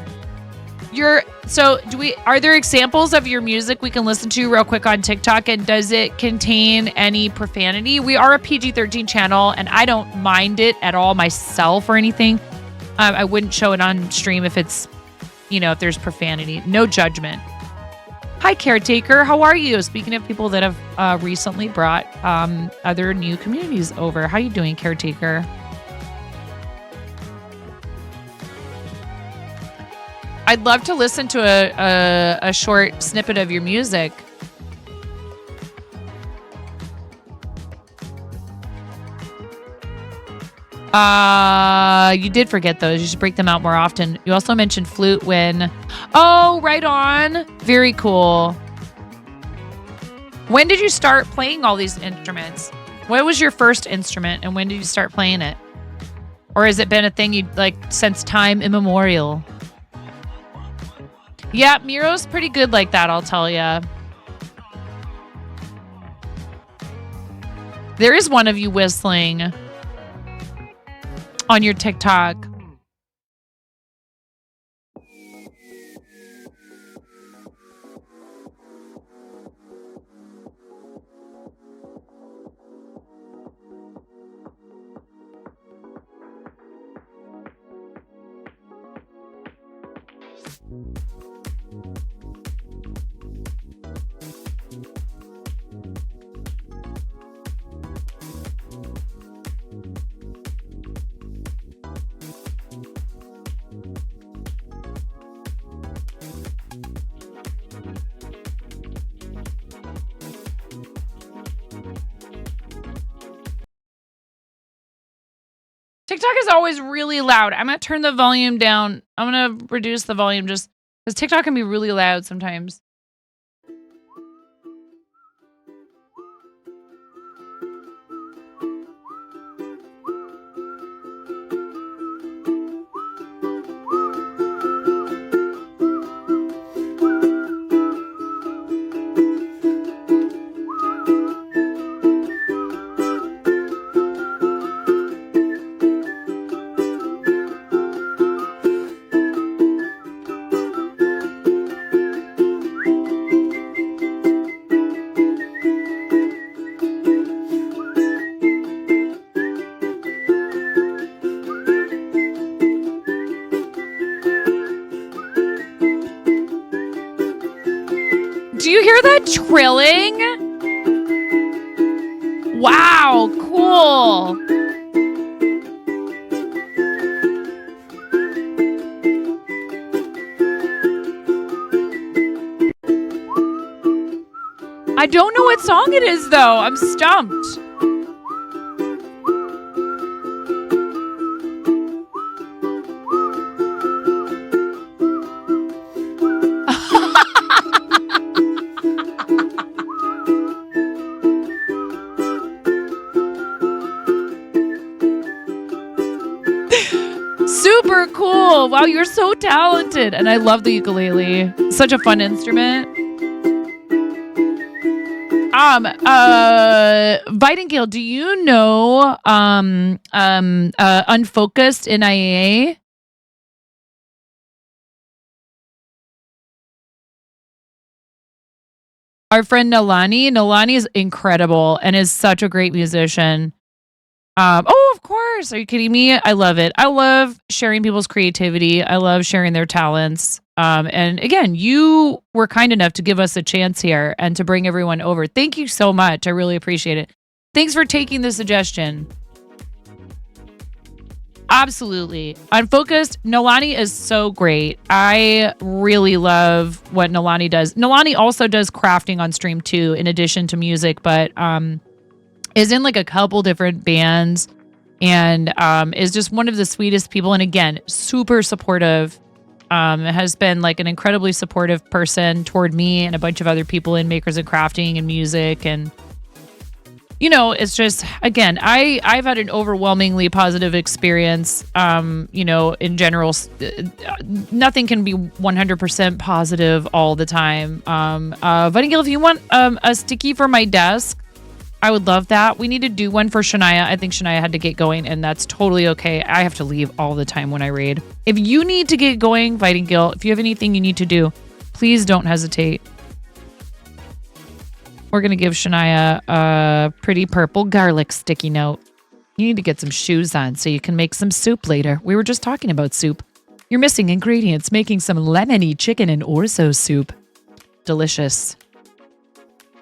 Are there examples of your music we can listen to real quick on TikTok, and does it contain any profanity? We are a PG-13 channel, and I don't mind it at all myself or anything. I wouldn't show it on stream if it's, if there's profanity. No judgment. Hi, Caretaker. How are you? Speaking of people that have recently brought other new communities over. How you doing, Caretaker? I'd love to listen to a short snippet of your music. You did forget those. You should break them out more often. You also mentioned flute when... Oh, right on. Very cool. When did you start playing all these instruments? What was your first instrument, and when did you start playing it? Or has it been a thing you like since time immemorial? Yeah, Miro's pretty good like that, I'll tell ya. There is one of you whistling on your TikTok. TikTok is always really loud. I'm going to turn the volume down. I'm going to reduce the volume just because TikTok can be really loud sometimes. Do you hear that trilling? Wow, cool. I don't know what song it is, though. I'm stumped. Super cool. Wow, you're so talented. And I love the ukulele. Such a fun instrument. Vitingale, do you know Unfocused in IAA? Our friend Nalani. Nalani is incredible and is such a great musician. Oh, of course. Are you kidding me? I love it. I love sharing people's creativity. I love sharing their talents. And again, you were kind enough to give us a chance here and to bring everyone over. Thank you so much. I really appreciate it. Thanks for taking the suggestion. Absolutely. Unfocused, Nalani is so great. I really love what Nalani does. Nalani also does crafting on stream too, in addition to music, but is in like a couple different bands and is just one of the sweetest people. And again, super supportive. Has been like an incredibly supportive person toward me and a bunch of other people in makers and crafting and music. And you know, it's just, again, I've had an overwhelmingly positive experience. You know, in general, nothing can be 100% positive all the time. Vitingale, if you want a sticky for my desk, I would love that. We need to do one for Shania. I think Shania had to get going, and that's totally okay. I have to leave all the time when I raid. If you need to get going, Vitingale, if you have anything you need to do, please don't hesitate. We're going to give Shania a pretty purple garlic sticky note. You need to get some shoes on so you can make some soup later. We were just talking about soup. You're missing ingredients, making some lemony chicken and orzo soup. Delicious.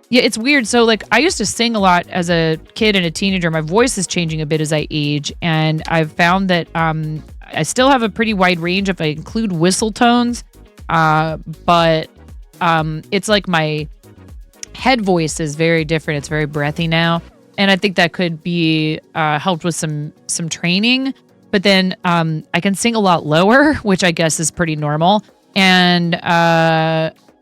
Yeah, it's weird. So, like, I used to sing a lot as a kid and a teenager. My voice is changing a bit as I age, and I've found that I still have a pretty wide range if I include whistle tones, but it's like my head voice is very different. It's very breathy now, and I think that could be helped with some training. But then I can sing a lot lower, which I guess is pretty normal, and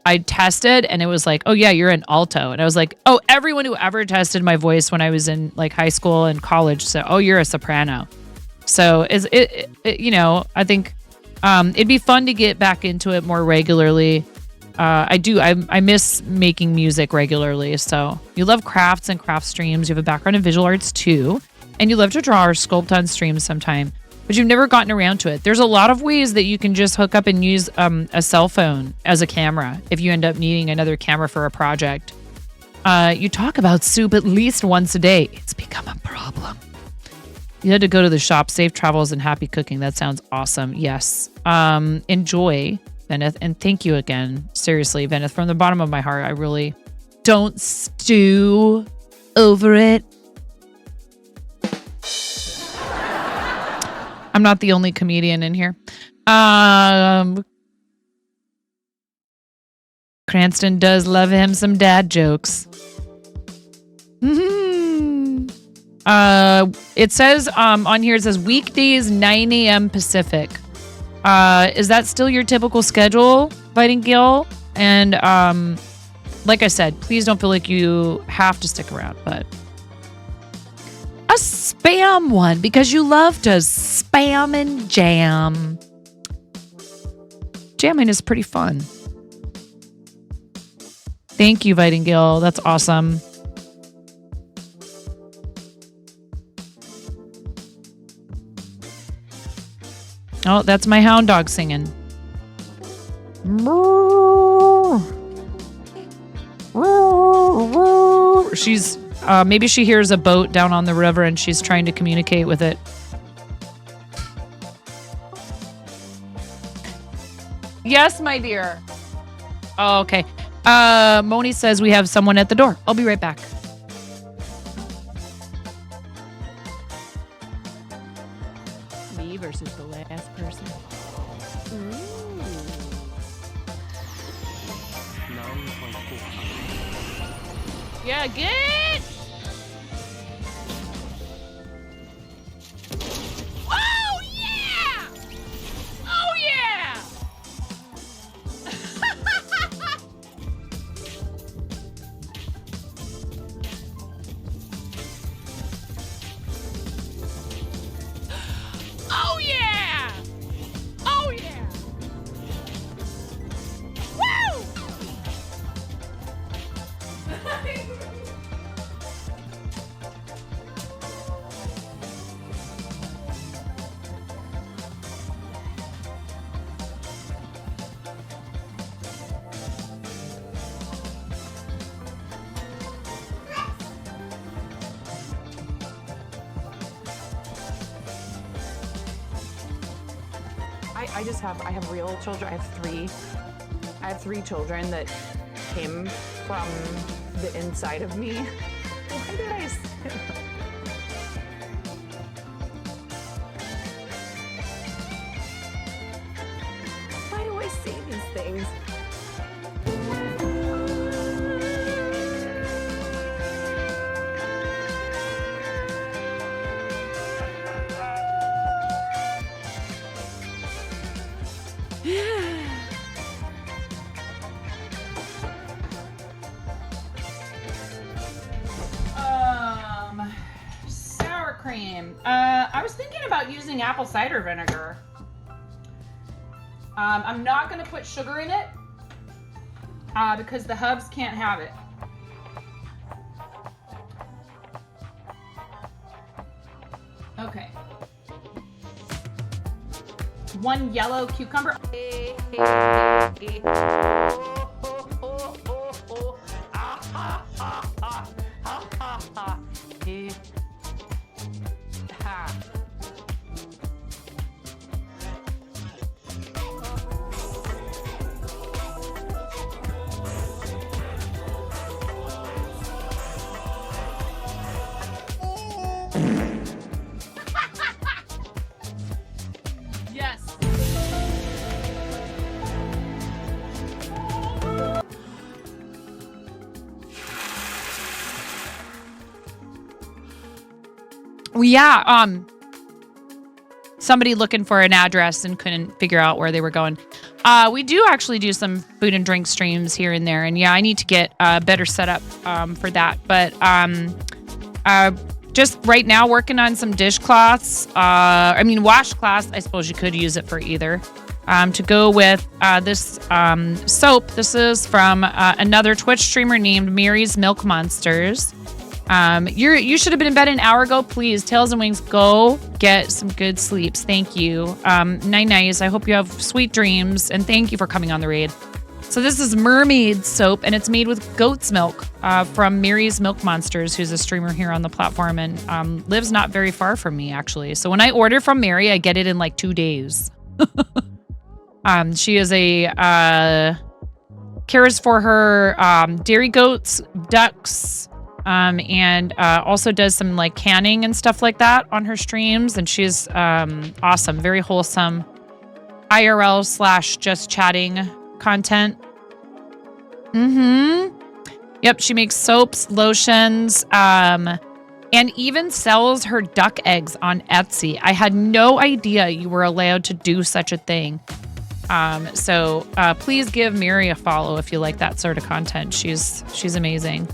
I tested and it was like, oh yeah, you're an alto. And I was like, oh, everyone who ever tested my voice when I was in like high school and college said, oh, you're a soprano. So you know, I think it'd be fun to get back into it more regularly. I miss making music regularly. So you love crafts and craft streams. You have a background in visual arts too. And you love to draw or sculpt on streams sometime, but you've never gotten around to it. There's a lot of ways that you can just hook up and use a cell phone as a camera if you end up needing another camera for a project. You talk about soup at least once a day. It's become a problem. You had to go to the shop. Safe travels and happy cooking. That sounds awesome. Yes. Enjoy, Venneth. And thank you again. Seriously, Venneth, from the bottom of my heart, I really don't stew over it. I'm not the only comedian in here. Cranston does love him some dad jokes. It says on here, it says weekdays 9 a.m. Pacific. Is that still your typical schedule, Vitingale? And like I said, please don't feel like you have to stick around, but a spam one because you love to spam and jam. Jamming is pretty fun. Thank you, Vitingale. That's awesome. Oh, that's my hound dog singing. She's maybe she hears a boat down on the river and she's trying to communicate with it. Yes, my dear. Oh, okay. Moni says we have someone at the door. I'll be right back. Me versus the last person. Yeah, get. Oh yeah! Oh yeah! Oh yeah! Oh yeah! Woo! I have real children. I have three children that came from the inside of me. Why did I say that? Why do I say these things? cream. I was thinking about using apple cider vinegar. I'm not going to put sugar in it because the hubs can't have it. Okay. 1 yellow cucumber. Yes. Well, yeah, somebody looking for an address and couldn't figure out where they were going. We do actually do some food and drink streams here and there, and yeah, I need to get better setup for that. But just right now working on some dishcloths. Washcloths. I suppose you could use it for either. To go with this soap. This is from another Twitch streamer named Mary's Milk Monsters. You should have been in bed an hour ago. Please, Tails and Wings, go get some good sleeps. Thank you. Nice. I hope you have sweet dreams, and thank you for coming on the raid. So this is mermaid soap, and it's made with goat's milk from Mary's Milk Monsters, who's a streamer here on the platform and lives not very far from me, actually. So when I order from Mary, I get it in like 2 days. She is cares for her dairy goats, ducks, and also does some like canning and stuff like that on her streams. And she's awesome, very wholesome IRL / just chatting content. Yep, she makes soaps, lotions, and even sells her duck eggs on Etsy. I had no idea you were allowed to do such a thing. So please give Mary a follow if you like that sort of content. She's amazing.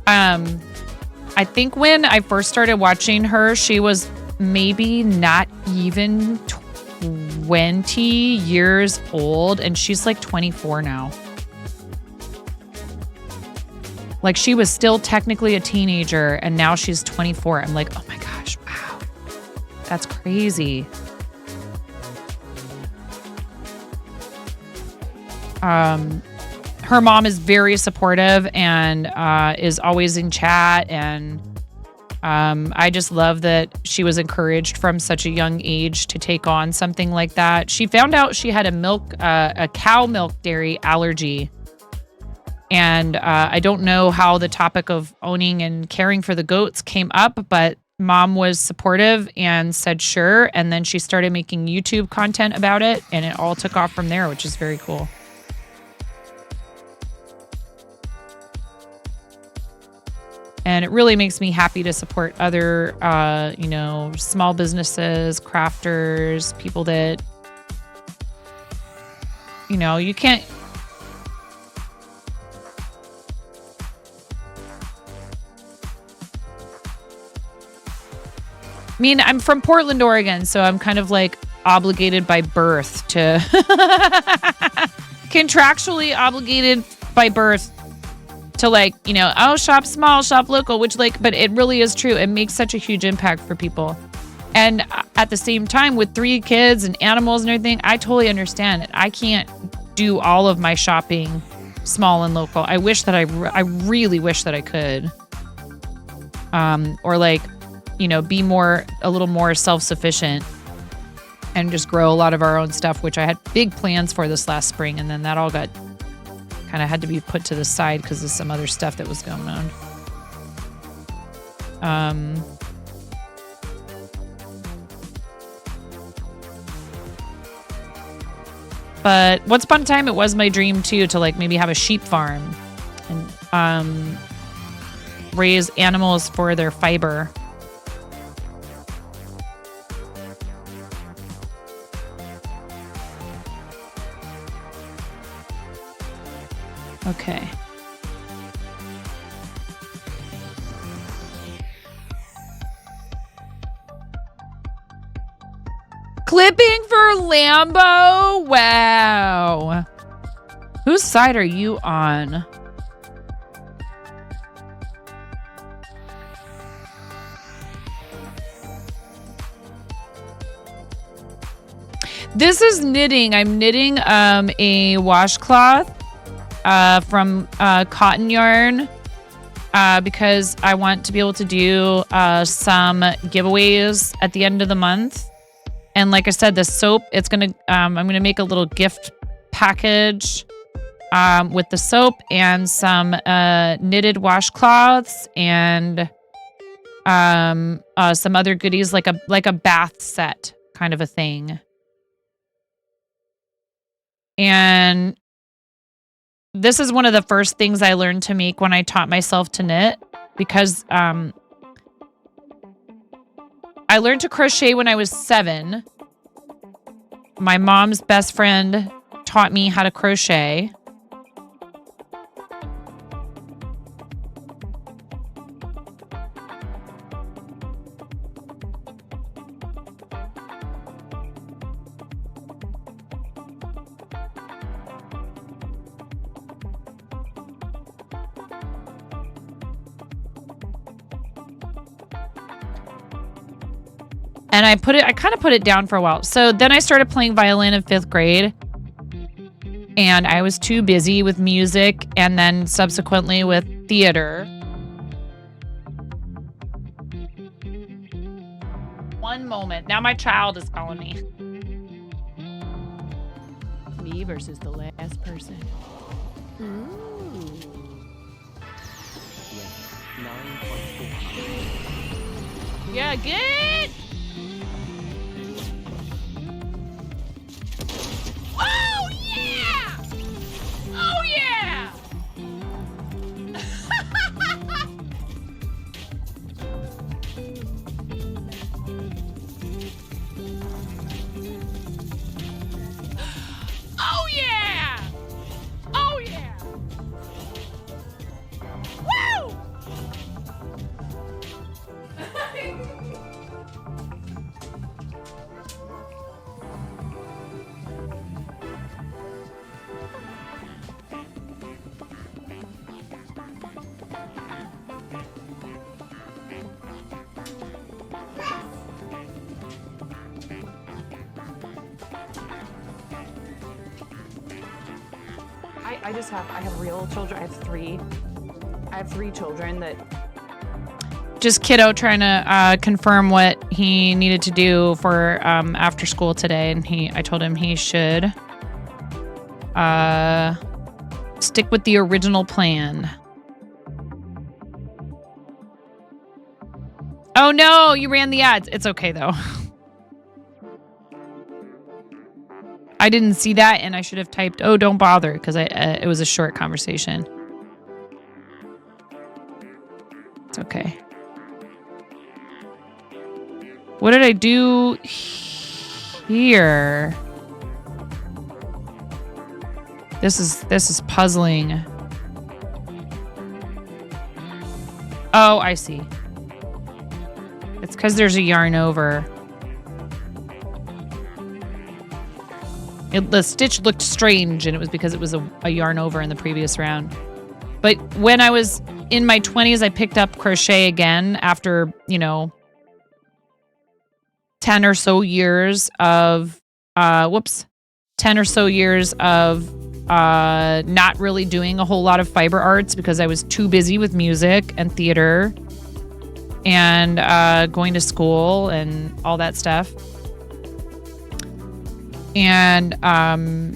I think when I first started watching her, she was maybe not even 20 years old, and she's like 24 now. Like, she was still technically a teenager, and now she's 24. I'm like, oh my gosh, wow. That's crazy. Her mom is very supportive and is always in chat, and I just love that she was encouraged from such a young age to take on something like that. She found out she had a cow milk dairy allergy. And I don't know how the topic of owning and caring for the goats came up, but mom was supportive and said sure. And then she started making YouTube content about it, and it all took off from there, which is very cool. And it really makes me happy to support other, small businesses, crafters, people that, you can't. I mean, I'm from Portland, Oregon, so I'm kind of like obligated by birth to contractually obligated by birth to shop small, shop local, but it really is true. It makes such a huge impact for people. And at the same time, with 3 kids and animals and everything, I totally understand it. I can't do all of my shopping small and local. I wish that I really wish that I could. Be a little more self-sufficient and just grow a lot of our own stuff, which I had big plans for this last spring. And then that all got kind of had to be put to the side because of some other stuff that was going on. But once upon a time, it was my dream too, to maybe have a sheep farm and raise animals for their fiber. Okay. Clipping for Lambo? Wow. Whose side are you on? This is knitting. I'm knitting a washcloth from cotton yarn because I want to be able to do some giveaways at the end of the month. And like I said, the soap, it's gonna I'm gonna make a little gift package with the soap and some knitted washcloths and some other goodies like a bath set kind of a thing. And this is one of the first things I learned to make when I taught myself to knit because I learned to crochet when I was 7. My mom's best friend taught me how to crochet. And I kind of put it down for a while. So then I started playing violin in 5th grade. And I was too busy with music and then subsequently with theater. One moment. Now my child is calling me. Me versus the last person. Ooh. Yeah, good. Oh, yeah! Oh, yeah! Oh, yeah! Oh, yeah! Woo! I have real children. I have three children that. Just kiddo trying to confirm what he needed to do for after school today, and I told him he should stick with the original plan. Oh no, you ran the ads. It's okay though. I didn't see that, and I should have typed, "Oh, don't bother," because it was a short conversation. It's okay. What did I do here? This is puzzling. Oh, I see. It's because there's a yarn over. The stitch looked strange, and it was because it was a yarn over in the previous round. But when I was in my 20s, I picked up crochet again after, 10 or so years of not really doing a whole lot of fiber arts because I was too busy with music and theater and going to school and all that stuff. And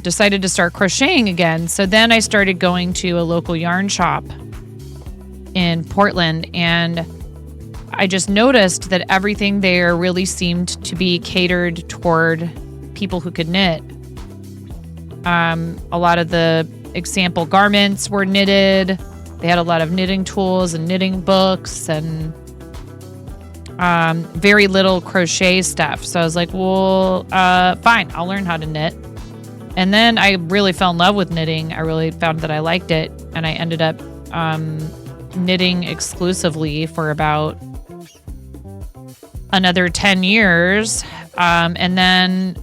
decided to start crocheting again. So then I started going to a local yarn shop in Portland, and I just noticed that everything there really seemed to be catered toward people who could knit. A lot of the example garments were knitted. They had a lot of knitting tools and knitting books and very little crochet stuff. So I was like, well, fine, I'll learn how to knit. And then I really fell in love with knitting. I really found that I liked it. And I ended up knitting exclusively for about another 10 years And then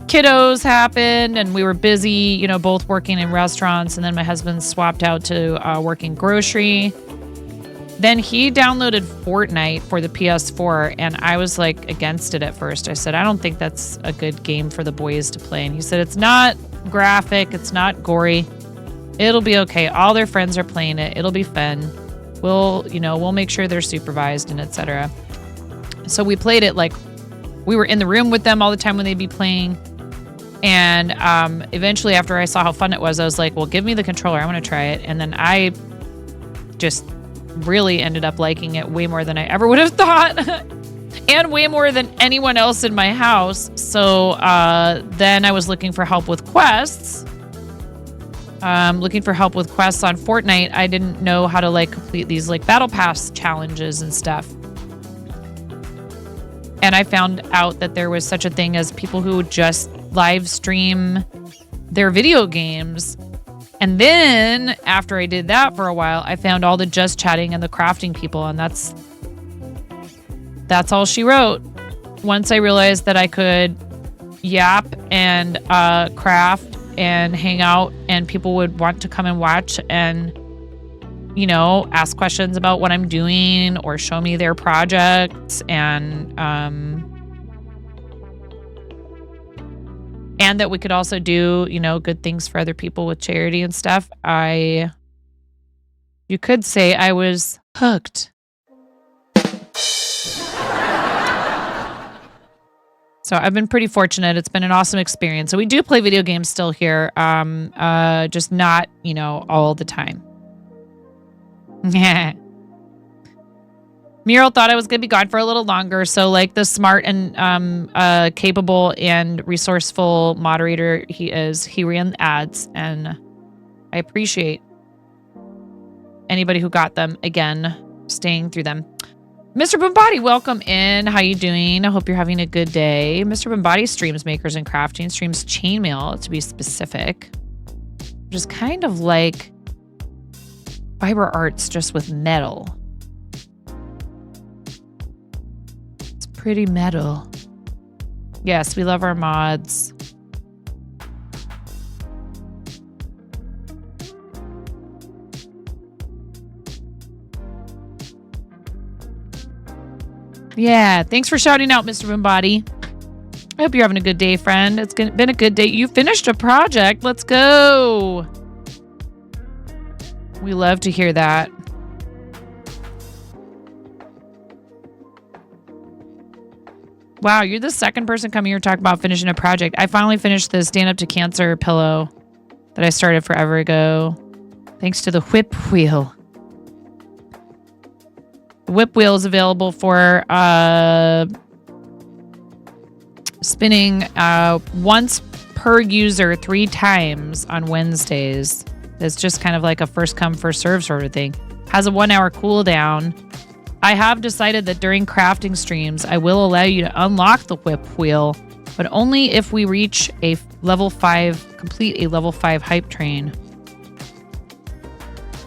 kiddos happened and we were busy, you know, both working in restaurants. And then my husband swapped out to working grocery. Then he downloaded Fortnite for the PS4 and I was like against it at first. I said, I don't think that's a good game for the boys to play. And he said, it's not graphic. It's not gory. It'll be okay. All their friends are playing it. It'll be fun. We'll make sure they're supervised and etc. So we played it like we were in the room with them all the time when they'd be playing. And eventually after I saw how fun it was, I was like, well, give me the controller. I want to try it. And then I just really ended up liking it way more than I ever would have thought. And way more than anyone else in my house. So then I was looking for help with quests. Looking for help with quests on Fortnite. I didn't know how to like complete these like battle pass challenges and stuff. And I found out that there was such a thing as people who would just live stream their video games. And then after I did that for a while, I found all the just chatting and the crafting people. And that's all she wrote. Once I realized that I could yap and craft and hang out and people would want to come and watch and, you know, ask questions about what I'm doing or show me their projects and that we could also do, you know, good things for other people with charity and stuff. You could say I was hooked. So I've been pretty fortunate. It's been an awesome experience. So we do play video games still here, just not, you know, all the time. Muriel thought I was going to be gone for a little longer. So like the smart and capable and resourceful moderator he is, he ran ads and I appreciate anybody who got them, again, staying through them. Mr. Bombati, welcome in. How you doing? I hope you're having a good day. Mr. Bombati streams makers and crafting, streams chainmail to be specific, which is kind of like fiber arts just with metal. It's pretty metal. Yes, we love our mods. Yeah, thanks for shouting out, Mr. Bombati. I hope you're having a good day, friend. It's been a good day. You finished a project. Let's go. We love to hear that. Wow, you're the second person coming here to talk about finishing a project. I finally finished the Stand Up to Cancer pillow that I started forever ago. Thanks to the whip wheel. The whip wheel is available for spinning once per user 3 times on Wednesdays. It's just kind of like a first come, first serve sort of thing. Has a 1 hour cooldown. I have decided that during crafting streams, I will allow you to unlock the whip wheel, but only if we reach a level 5, complete a level 5 hype train.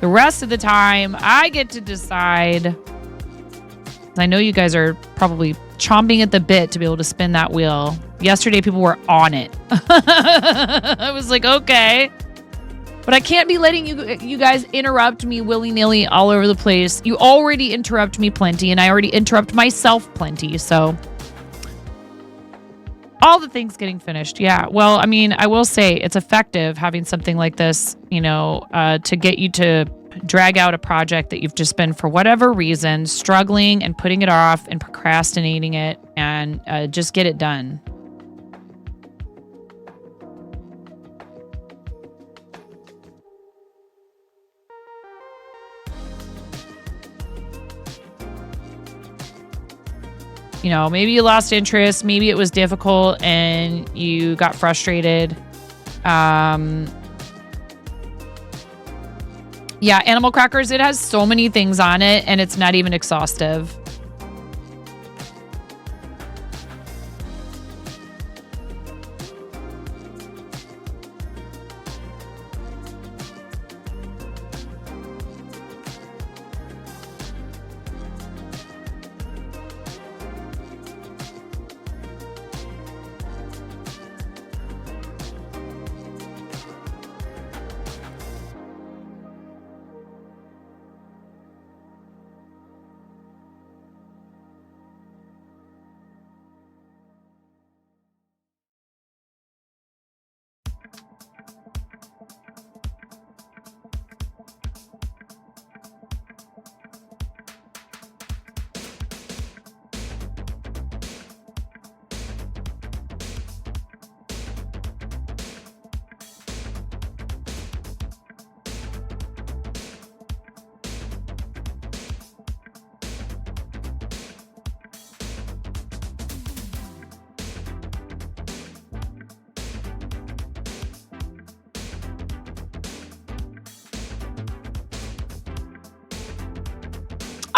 The rest of the time, I get to decide. I know you guys are probably chomping at the bit to be able to spin that wheel. Yesterday, people were on it. I was like, okay. But I can't be letting you guys interrupt me willy-nilly all over the place. You already interrupt me plenty, and I already interrupt myself plenty. So all the things getting finished. Yeah. Well, I mean, I will say it's effective having something like this, you know, to get you to drag out a project that you've just been, for whatever reason, struggling and putting it off and procrastinating it, and just get it done. You know, maybe you lost interest, maybe it was difficult and you got frustrated. Yeah, Animal Crackers, it has so many things on it and it's not even exhaustive.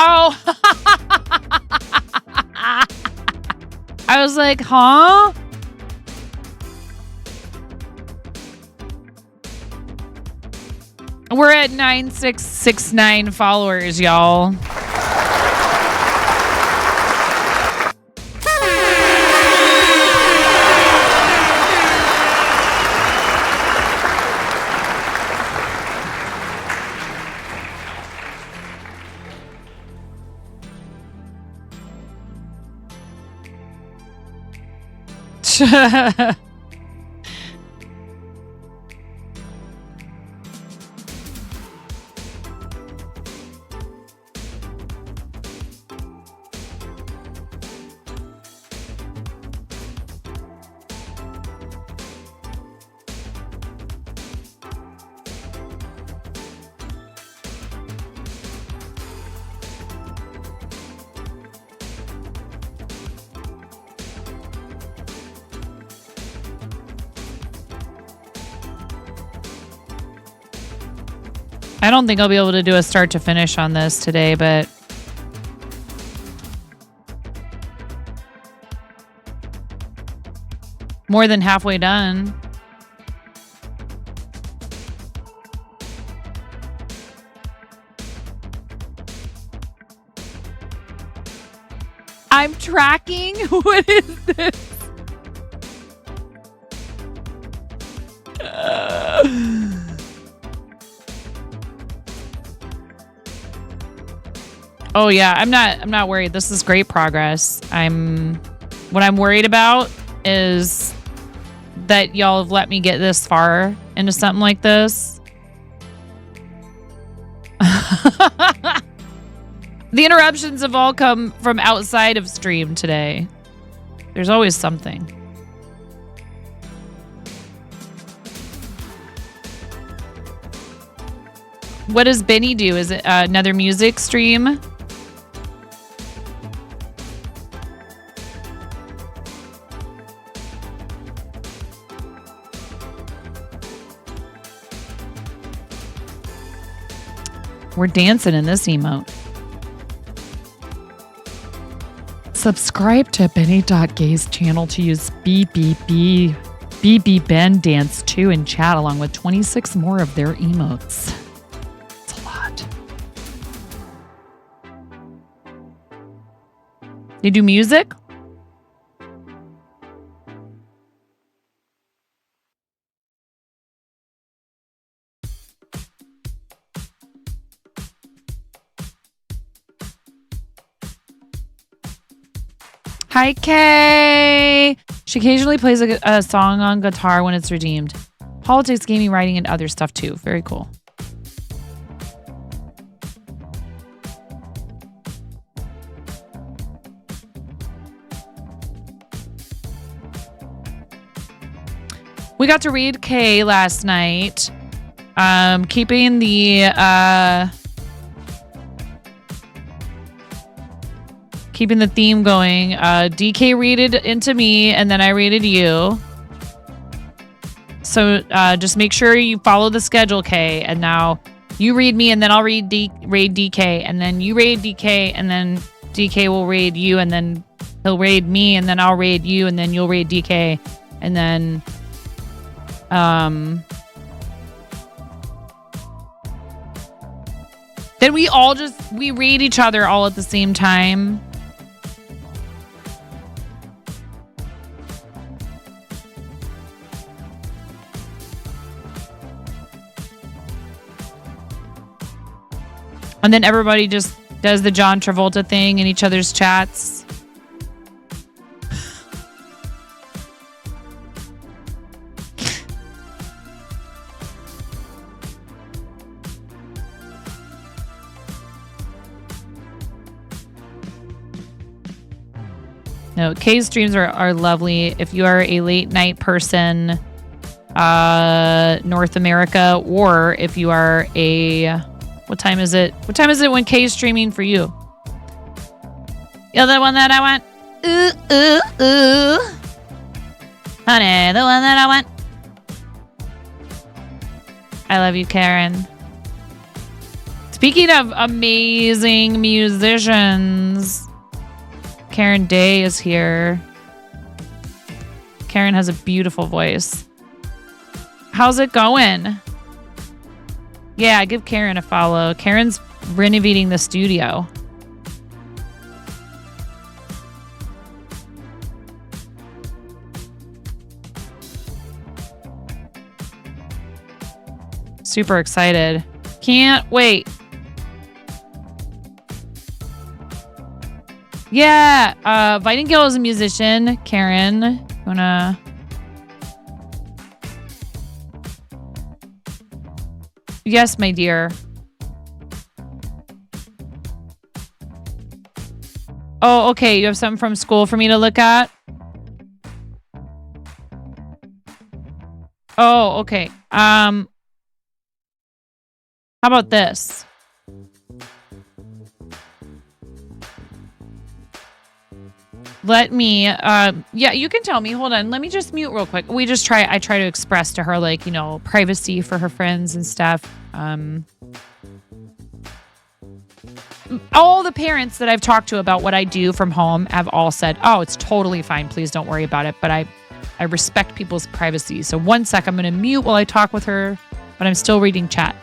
Oh. I was like, huh? We're at 9669 followers, y'all. I don't think I'll be able to do a start to finish on this today, but more than halfway done. I'm tracking? What is this? Oh yeah, I'm not worried. This is great progress. What I'm worried about is that y'all have let me get this far into something like this. The interruptions have all come from outside of stream today. There's always something. What does Benny do? Is it another music stream? We're dancing in this emote. Subscribe to Benny.Gay's channel to use BB Ben Dance 2 and chat along with 26 more of their emotes. It's a lot. They do music? Hi, Kay. She occasionally plays a song on guitar when it's redeemed. Politics, gaming, writing, and other stuff too. Very cool. We got to read Kay last night. Keeping the theme going. DK rated into me, and then I rated you. So just make sure you follow the schedule, Kay. And now you read me, and then I'll raid DK, and then you raid DK, and then DK will raid you, and then he'll raid me, and then I'll raid you, and then you'll raid DK, and then then we raid each other all at the same time. And then everybody just does the John Travolta thing in each other's chats. No, Kay's streams are lovely. If you are a late night person, North America, or if you are a... What time is it? What time is it when Kay's streaming for you? You're the one that I want. Ooh, ooh, ooh. Honey, the one that I want. I love you, Karen. It's Speaking of amazing musicians, Karen Day is here. Karen has a beautiful voice. How's it going? Yeah, give Karen a follow. Karen's renovating the studio. Super excited. Can't wait. Yeah, Vitingale is a musician. Karen, wanna... Yes, my dear. Oh, okay. You have something from school for me to look at? Oh, okay. How about this? Let me, yeah, you can tell me. Hold on. Let me just mute real quick. I try to express to her, like, you know, privacy for her friends and stuff. All the parents that I've talked to about what I do from home have all said, oh, it's totally fine. Please don't worry about it. But I respect people's privacy. So 1 sec, I'm going to mute while I talk with her, but I'm still reading chat.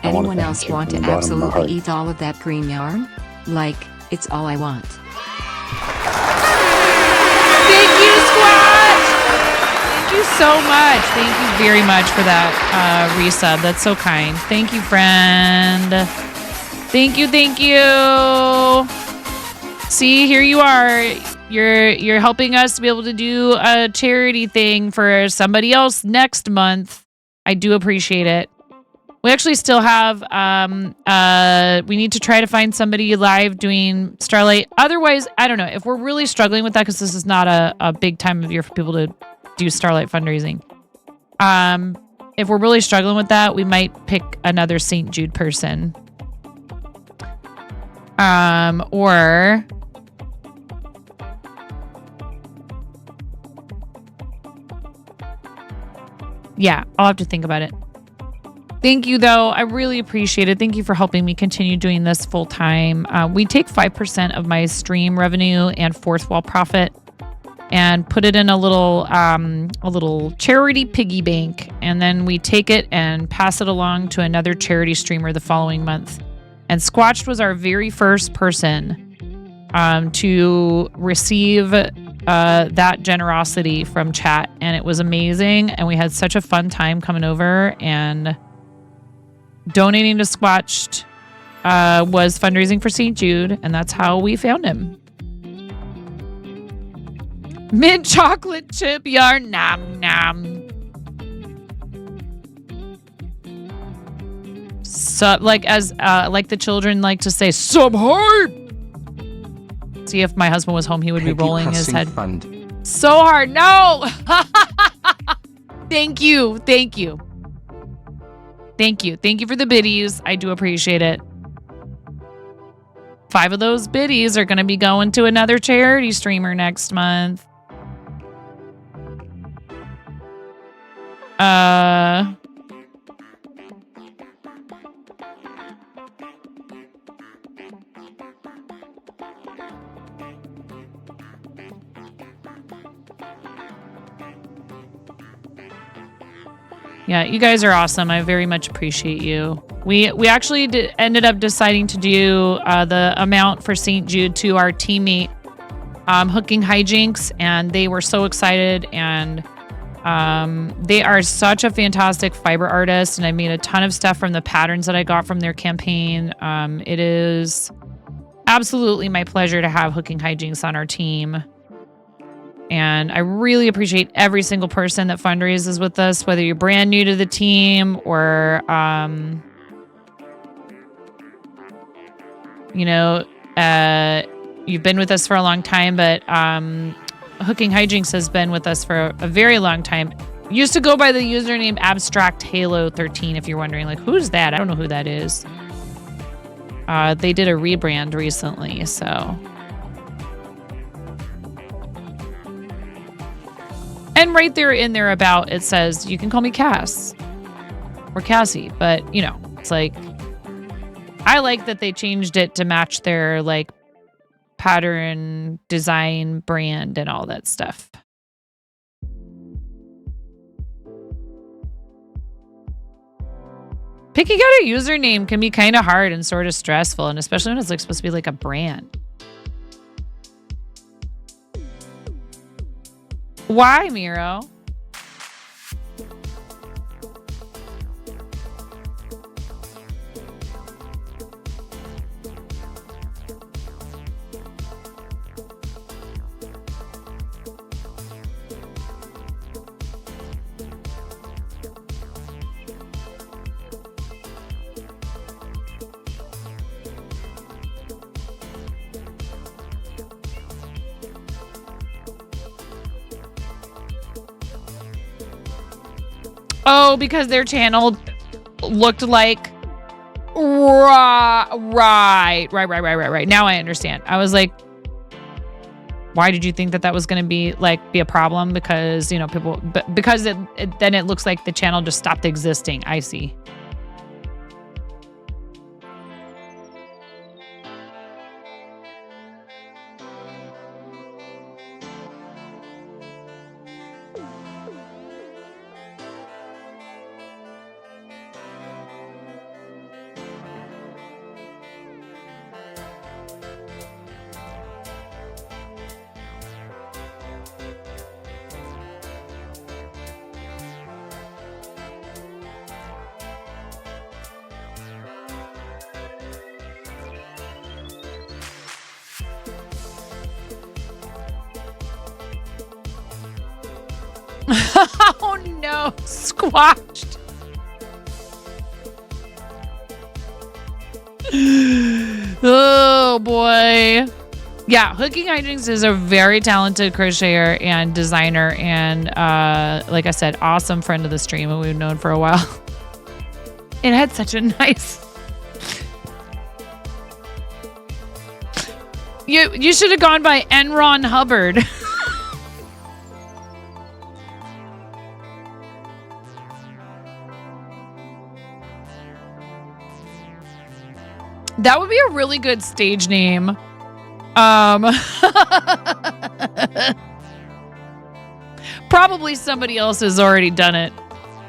Anyone else want to absolutely eat all of that green yarn? Like, it's all I want. Thank you, Squatch! Thank you so much. Thank you very much for that resub. That's so kind. Thank you, friend. Thank you, thank you. See, here you are. You're helping us to be able to do a charity thing for somebody else next month. I do appreciate it. We actually still have, we need to try to find somebody live doing Starlight. Otherwise, I don't know. If we're really struggling with that, because this is not a big time of year for people to do Starlight fundraising. If we're really struggling with that, we might pick another St. Jude person. Or... yeah, I'll have to think about it. Thank you, though. I really appreciate it. Thank you for helping me continue doing this full time. We take 5% of my stream revenue and fourth wall profit and put it in a little charity piggy bank. And then we take it and pass it along to another charity streamer the following month. And Squatched was our very first person to receive that generosity from chat, and it was amazing. And we had such a fun time coming over and donating to Squatched. Was fundraising for St. Jude, and that's how we found him. Mint chocolate chip yarn, nom nom. So, like the children like to say, some hard. See, if my husband was home, he would be rolling his head. Fund. So hard, no. Thank you for the biddies. I do appreciate it. 5 of those biddies are going to be going to another charity streamer next month. Yeah, you guys are awesome. I very much appreciate you. We actually ended up deciding to do the amount for St. Jude to our teammate, Hooking Hijinks, and they were so excited. And they are such a fantastic fiber artist, and I made a ton of stuff from the patterns that I got from their campaign. It is absolutely my pleasure to have Hooking Hijinks on our team. And I really appreciate every single person that fundraises with us, whether you're brand new to the team or, you've been with us for a long time. But Hooking Hijinks has been with us for a very long time. Used to go by the username Abstract Halo 13. If you're wondering, like, who's that? I don't know who that is. They did a rebrand recently, so. And right there in their about, it says, you can call me Cass or Cassie. But, it's like, I like that they changed it to match their, like, pattern, design, brand, and all that stuff. Picking out a username can be kind of hard and sort of stressful, and especially when it's like supposed to be like a brand. Why, Miro? Oh, because their channel looked like right. Now I understand. I was like, why did you think that was going to be a problem? Because people, because then it looks like the channel just stopped existing. I see. Oh no, squashed. Oh boy. Yeah, Hooking Hijinks is a very talented crocheter and designer, and like I said, awesome friend of the stream, and we've known for a while. It had such a nice. You should have gone by Enron Hubbard. That would be a really good stage name. Probably somebody else has already done it.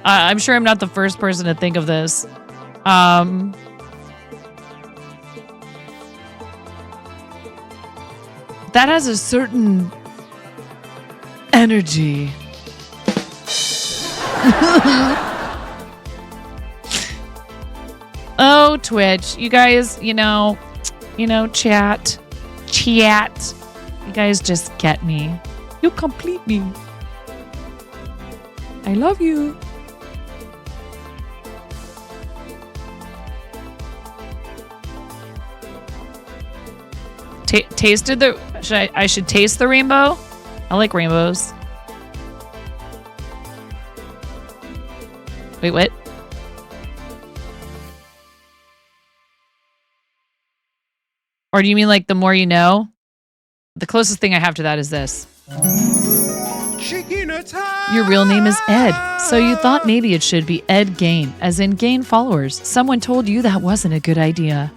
I'm sure I'm not the first person to think of this. That has a certain energy. Oh, Twitch. You guys, chat. You guys just get me. You complete me. I love you. Tasted the... I should taste the rainbow? I like rainbows. Wait, what? Or do you mean like the more you know? The closest thing I have to that is this. Your real name is Ed, so you thought maybe it should be Ed Gain, as in gain followers. Someone told you that wasn't a good idea.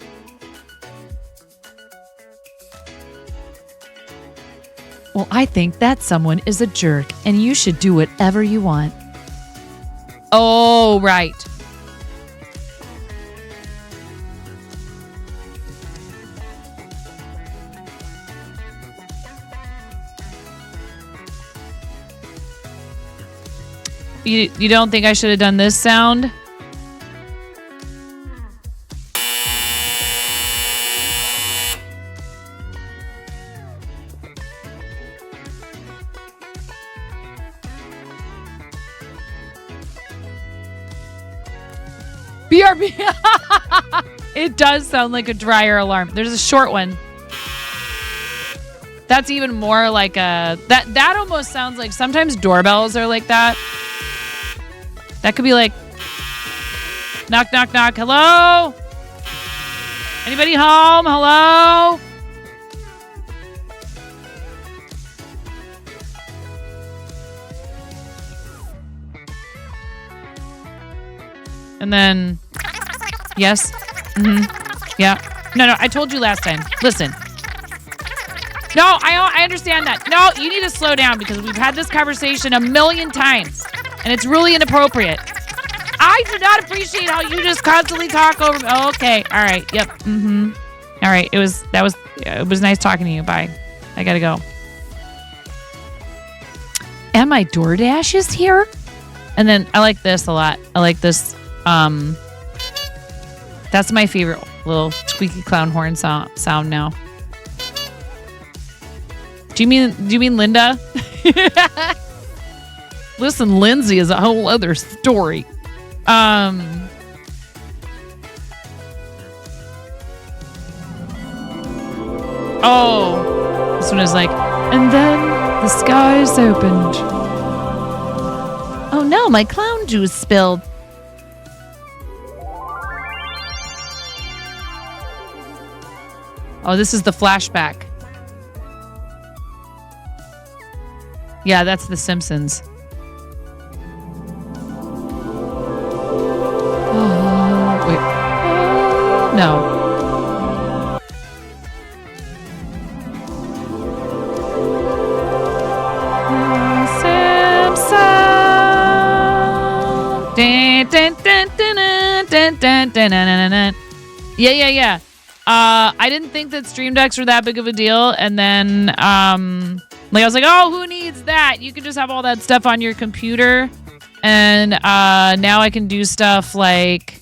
Well, I think that someone is a jerk, and you should do whatever you want. Oh, right. You don't think I should have done this sound? BRB. It does sound like a dryer alarm. There's a short one. That's even more like a... That almost sounds like... Sometimes doorbells are like that. That could be like... Knock, knock, knock. Hello? Anybody home? Hello? And then... Yes? Mm-hmm. Yeah. No, I told you last time. Listen. No, I understand that. No, you need to slow down because we've had this conversation a million times. And it's really inappropriate. I do not appreciate how you just constantly talk over me. Oh, okay. All right. Yep. Mm-hmm. All right. It was nice talking to you. Bye. I gotta go. And my DoorDash is here? And then I like this a lot. I like this. That's my favorite little squeaky clown horn sound now. Do you mean Linda? Listen, Lindsay is a whole other story. Oh, this one is like, and then the skies opened. Oh no, my clown juice spilled. Oh, this is the flashback. Yeah, that's The Simpsons. Oh, wait. No. Yeah. I didn't think that stream decks were that big of a deal, and then I was like, oh, who needs that? You can just have all that stuff on your computer, and now I can do stuff like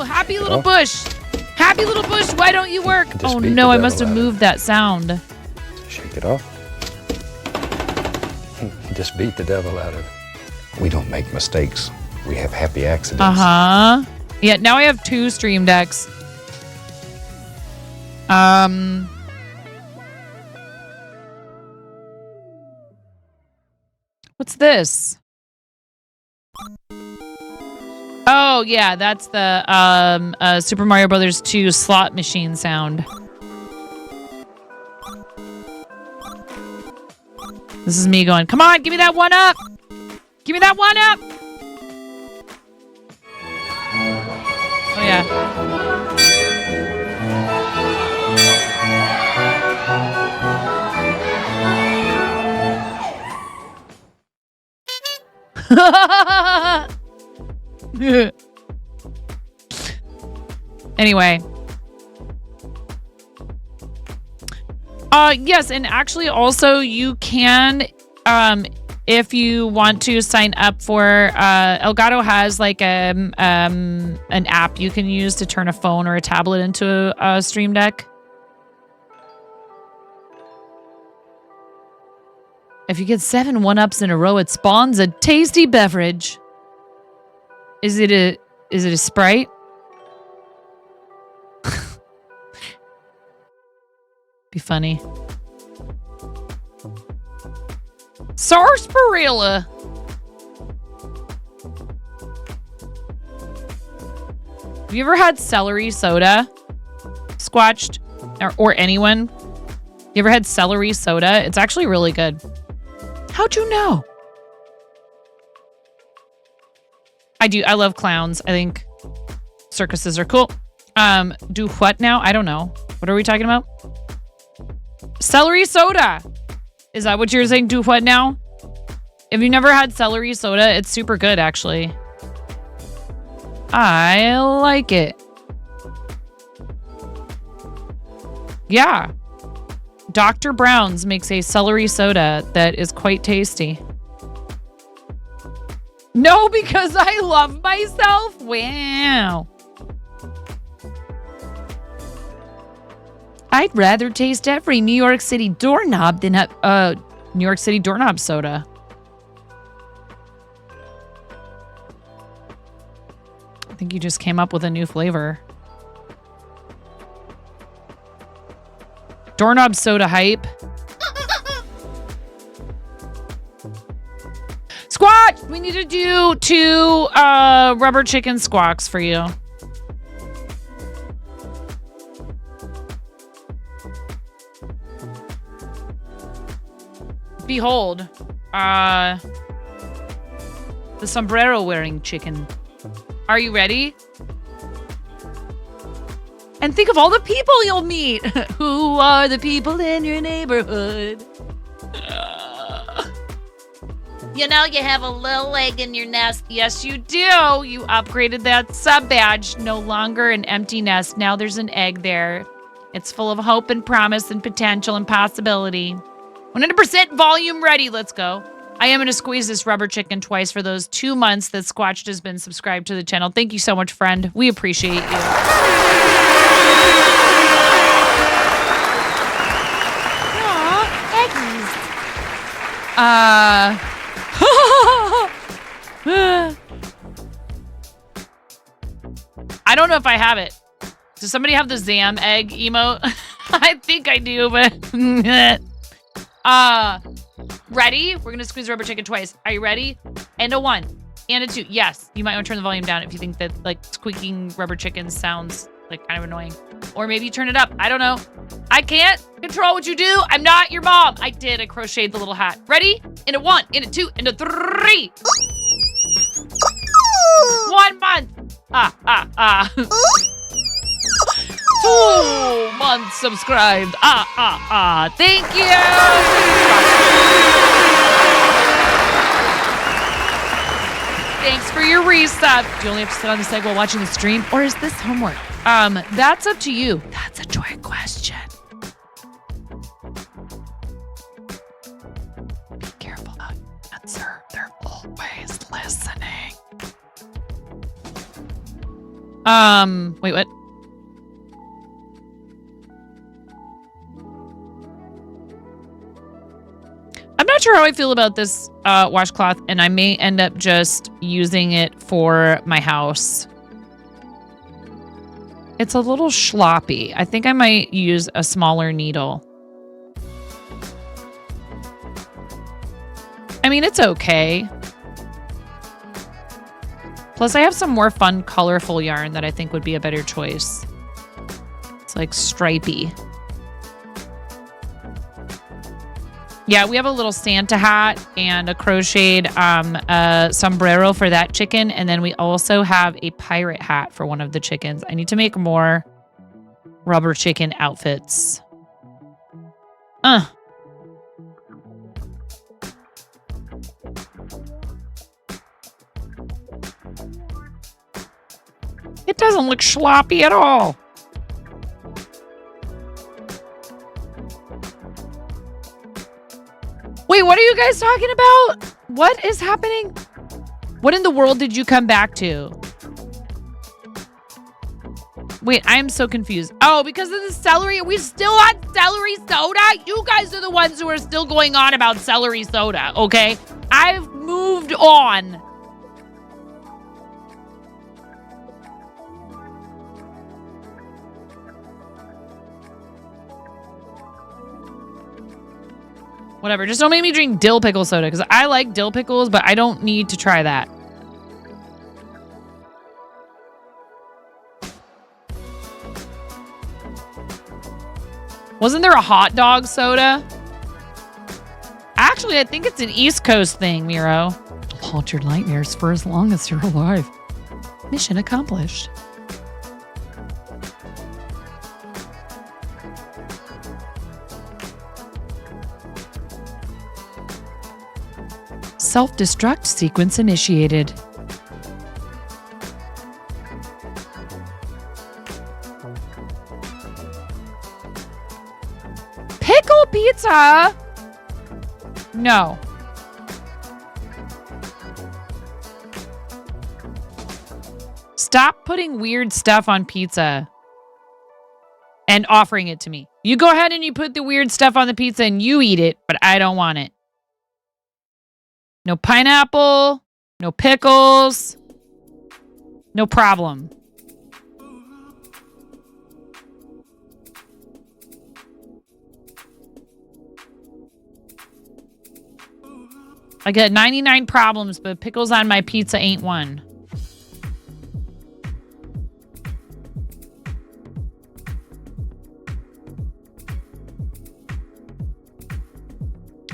Happy Little Bush. Happy Little Bush, why don't you work? Oh no, I must have moved that sound. Shake it off. Just beat the devil out of it. We don't make mistakes. We have happy accidents. Uh-huh. Yeah, now I have 2 stream decks. What's this? Oh, yeah, that's the Super Mario Brothers 2 slot machine sound. This is me going, come on, give me that one up. Give me that one up. Oh, yeah. Anyway, Yes, and actually also you can, if you want to sign up for, Elgato has like an app you can use to turn a phone or a tablet into a Stream Deck. If you get 7 1-ups in a row, it spawns a tasty beverage. Is it a Sprite? Be funny. Sarsaparilla. Have you ever had celery soda? Squatched? Or anyone? You ever had celery soda? It's actually really good. How'd you know? I do. I love clowns. I think circuses are cool. Do what now? I don't know. What are we talking about? Celery soda. Is that what you're saying? Do what now? If you've never had celery soda, it's super good, actually. I like it. Yeah. Dr. Brown's makes a celery soda that is quite tasty. No, because I love myself. Wow. I'd rather taste every New York City doorknob than a New York City doorknob soda. I think you just came up with a new flavor. Doorknob soda hype. Squawk! We need to do 2 rubber chicken squawks for you. Behold, the sombrero wearing chicken. Are you ready? And think of all the people you'll meet. Who are the people in your neighborhood? You know, you have a little egg in your nest. Yes, you do. You upgraded that sub badge. No longer an empty nest. Now there's an egg there. It's full of hope and promise and potential and possibility. 100% volume ready. Let's go. I am going to squeeze this rubber chicken twice for those 2 months that Squatched has been subscribed to the channel. Thank you so much, friend. We appreciate you. Aw, eggies. I don't know if I have it. Does somebody have the Zam egg emote? I think I do, but ready? We're gonna squeeze rubber chicken twice. Are you ready? And a 1 and a 2. Yes, you might want to turn the volume down if you think that like squeaking rubber chicken sounds like kind of annoying. Or maybe you turn it up. I don't know. I can't control what you do. I'm not your mom. I did. I crocheted the little hat. Ready? And a 1, and a 2, and a 3. 1 month. 2 months subscribed. Thank you. Thanks for your resub. Do you only have to sit on this egg while watching the stream, or is this homework? That's up to you. That's a joy question. Be careful how you answer. They're always listening. Wait, what? I'm not sure how I feel about this washcloth, and I may end up just using it for my house. It's a little sloppy. I think I might use a smaller needle. I mean, it's okay. Plus, I have some more fun, colorful yarn that I think would be a better choice. It's like stripy. Yeah, we have a little Santa hat and a crocheted sombrero for that chicken. And then we also have a pirate hat for one of the chickens. I need to make more rubber chicken outfits. It doesn't look sloppy at all. you guys talking about? What is happening? What in the world did you come back to? Wait, I am so confused. Oh, because of the celery? Are we still on celery soda? You guys are the ones who are still going on about celery soda, okay? I've moved on. Whatever, just don't make me drink dill pickle soda because I like dill pickles, but I don't need to try that. Wasn't there a hot dog soda? Actually, I think it's an East Coast thing, Miro. Haunt your nightmares for as long as you're alive. Mission accomplished. Self-destruct sequence initiated. Pickle pizza? No. Stop putting weird stuff on pizza and offering it to me. You go ahead and you put the weird stuff on the pizza and you eat it, but I don't want it. No pineapple, no pickles, no problem. I got 99 problems, but pickles on my pizza ain't one.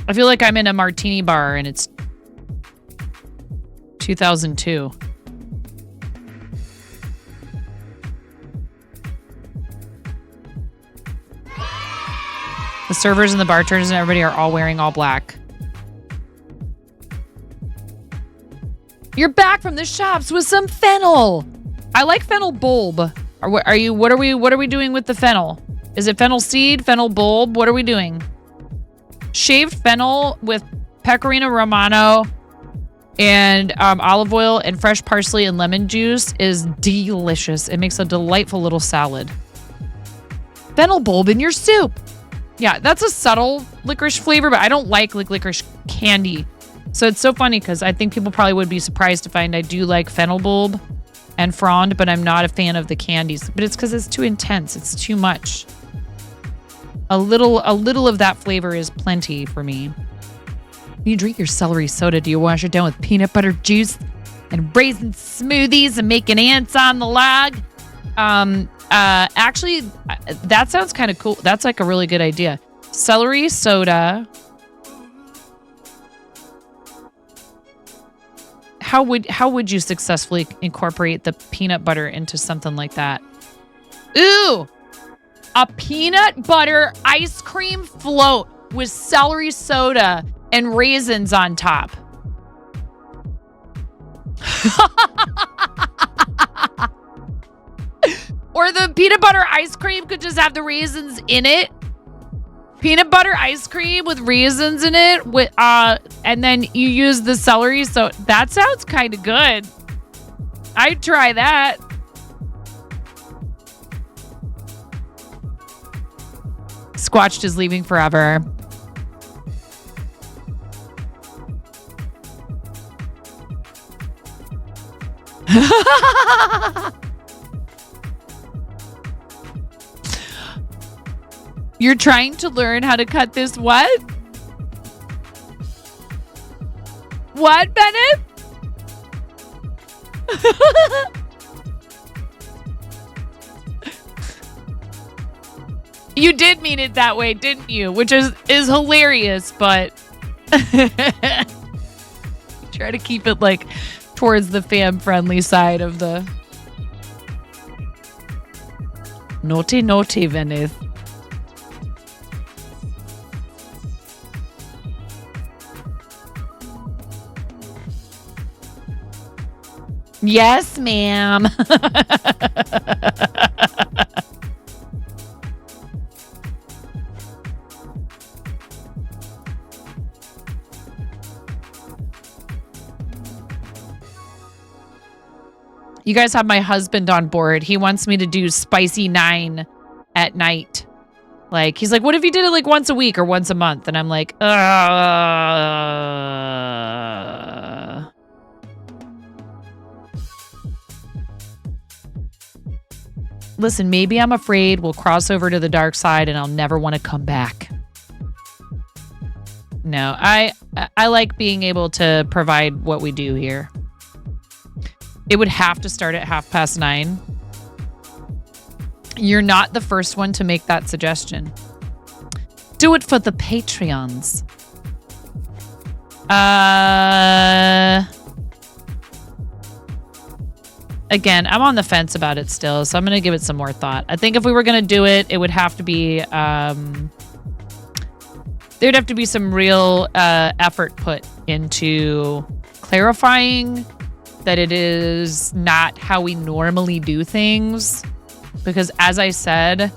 I feel like I'm in a martini bar and it's 2002. The servers and the bartenders and everybody are all wearing all black. You're back from the shops with some fennel. I like fennel bulb. What are we doing with the fennel? Is it fennel seed, fennel bulb? What are we doing? Shaved fennel with pecorino romano and olive oil and fresh parsley and lemon juice is delicious. It makes a delightful little salad. Fennel bulb in your soup. Yeah, that's a subtle licorice flavor, but I don't like licorice candy. So it's so funny because I think people probably would be surprised to find I do like fennel bulb and frond, but I'm not a fan of the candies. But it's because it's too intense. It's too much. A little of that flavor is plenty for me. When you drink your celery soda, do you wash it down with peanut butter juice and raisin smoothies and making ants on the log? Actually, that sounds kind of cool. That's like a really good idea. Celery soda. How would you successfully incorporate the peanut butter into something like that? Ooh! A peanut butter ice cream float with celery soda and raisins on top. Or the peanut butter ice cream could just have the raisins in it. Peanut butter ice cream with raisins in it with and then you use the celery, so that sounds kind of good. I'd try that. Squatched is leaving forever. You're trying to learn how to cut this what? What, Bennett? You did mean it that way, didn't you? Which is hilarious, but try to keep it like towards the fam-friendly side of the naughty, Venice. Yes, ma'am. You guys have my husband on board. He wants me to do spicy 9 at night. Like, he's like, what if you did it like once a week or once a month? And I'm like, Listen, maybe I'm afraid we'll cross over to the dark side and I'll never want to come back. No, I like being able to provide what we do here. It would have to start at 9:30. You're not the first one to make that suggestion. Do it for the Patreons. Again, I'm on the fence about it still, so I'm going to give it some more thought. I think if we were going to do it, it would have to be... there'd have to be some real effort put into clarifying that it is not how we normally do things. Because as I said,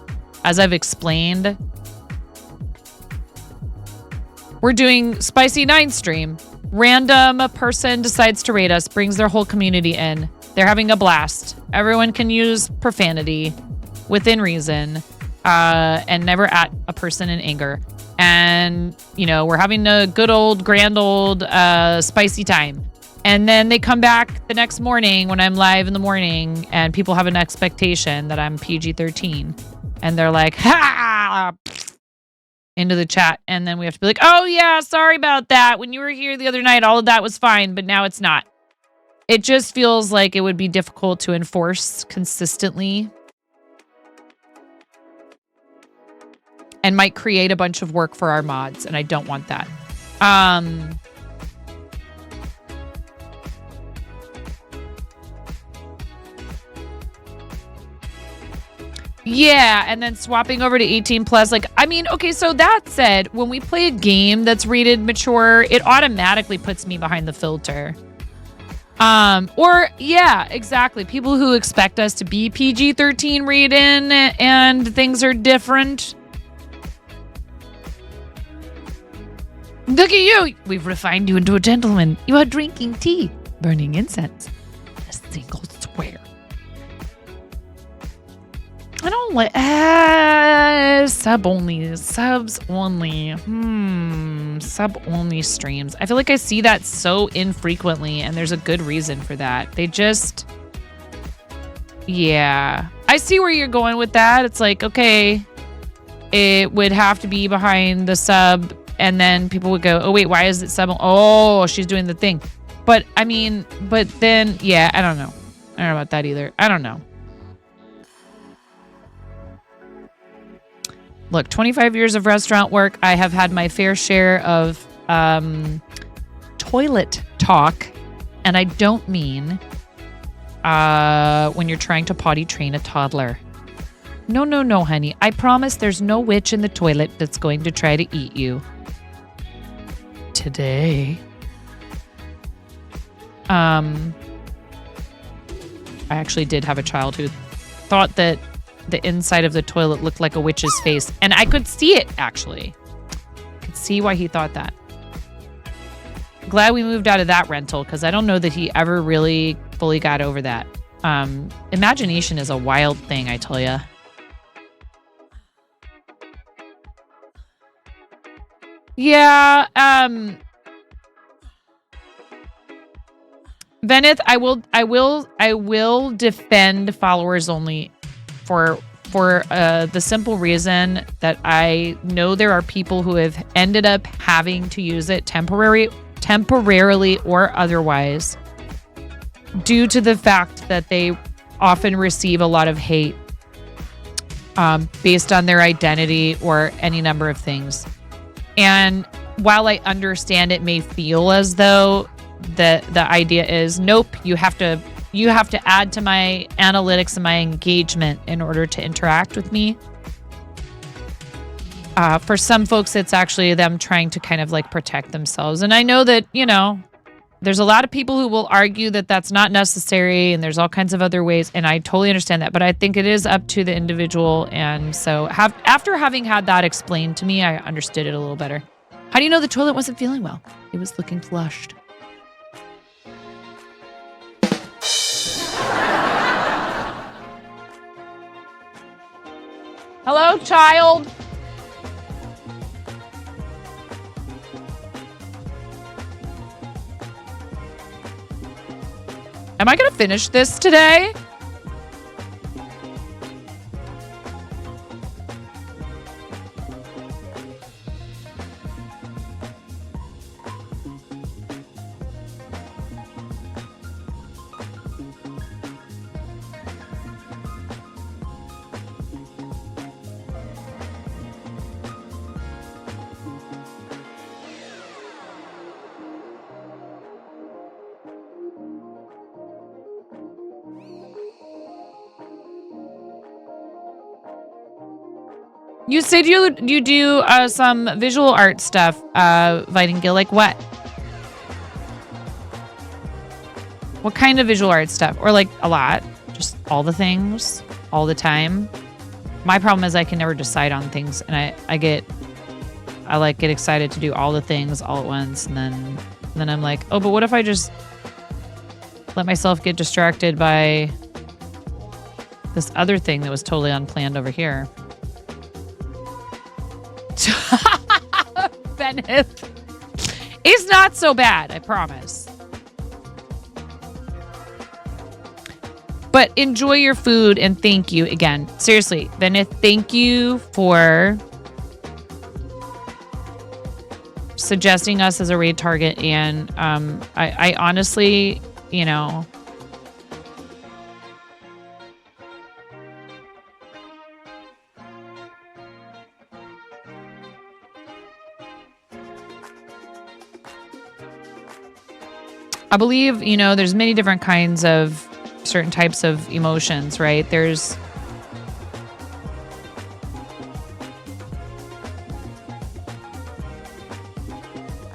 as I've explained, we're doing Spicy 9 stream. Random person decides to raid us, brings their whole community in. They're having a blast. Everyone can use profanity within reason and never at a person in anger. And, you know, we're having a good old, grand old spicy time. And then they come back the next morning when I'm live in the morning and people have an expectation that I'm PG-13. And they're like, ha! Into the chat. And then we have to be like, oh, yeah, sorry about that. When you were here the other night, all of that was fine, but now it's not. It just feels like it would be difficult to enforce consistently and might create a bunch of work for our mods, and I don't want that. Yeah, and then swapping over to 18 plus. Like, I mean, okay, so that said, when we play a game that's rated mature, it automatically puts me behind the filter. Or yeah, exactly. People who expect us to be PG-13 rated and things are different. Look at you. We've refined you into a gentleman. You are drinking tea, burning incense, a single square. I don't like subs only streams. I feel like I see that so infrequently, and there's a good reason for that. They just, yeah, I see where you're going with that. It's like, okay, it would have to be behind the sub, and then people would go, oh wait, why is it sub? Oh, she's doing the thing. But I mean, but then, yeah, I don't know. I don't know about that either. I don't know. Look, 25 years of restaurant work. I have had my fair share of toilet talk. And I don't mean when you're trying to potty train a toddler. No, no, no, honey. I promise there's no witch in the toilet that's going to try to eat you. Today. I actually did have a child who thought that the inside of the toilet looked like a witch's face. And I could see it, actually. I could see why he thought that. Glad we moved out of that rental, because I don't know that he ever really fully got over that. Imagination is a wild thing, I tell ya. Yeah, Veneth, I will defend followers only for the simple reason that I know there are people who have ended up having to use it temporarily or otherwise due to the fact that they often receive a lot of hate based on their identity or any number of things. And while I understand it may feel as though the idea is, nope, you have to add to my analytics and my engagement in order to interact with me. For some folks, it's actually them trying to kind of like protect themselves. And I know that, you know, there's a lot of people who will argue that that's not necessary and there's all kinds of other ways. And I totally understand that. But I think it is up to the individual. And so after having had that explained to me, I understood it a little better. How do you know the toilet wasn't feeling well? It was looking flushed. Hello, child. Am I going to finish this today? You said you do some visual art stuff, Vitingil. Like what? What kind of visual art stuff? Or like a lot? Just all the things? All the time? My problem is I can never decide on things, and I get excited to do all the things all at once, and then I'm like, oh, but what if I just let myself get distracted by this other thing that was totally unplanned over here? Bennett. It's not so bad, I promise. But enjoy your food and thank you again. Seriously, Bennett, thank you for suggesting us as a raid target. And I honestly, you know, I believe, you know, there's many different kinds of certain types of emotions, right?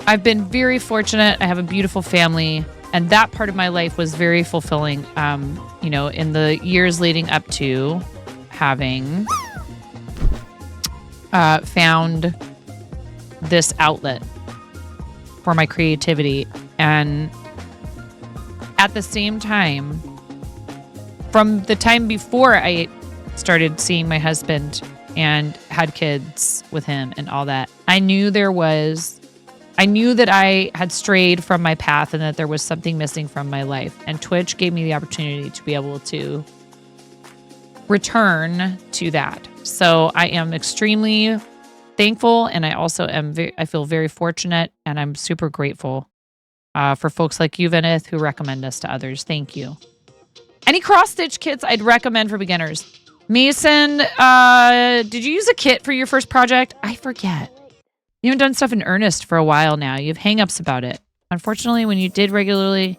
I've been very fortunate. I have a beautiful family, and that part of my life was very fulfilling, you know, in the years leading up to having found this outlet for my creativity. And at the same time, from the time before I started seeing my husband and had kids with him and all that, I knew that I had strayed from my path and that there was something missing from my life. And Twitch gave me the opportunity to be able to return to that. So I am extremely thankful, and I also I feel very fortunate, and I'm super grateful for folks like you, Venneth, who recommend us to others. Thank you. Any cross-stitch kits I'd recommend for beginners. Mason, did you use a kit for your first project? I forget. You haven't done stuff in earnest for a while now. You have hang-ups about it. Unfortunately, when you did regularly,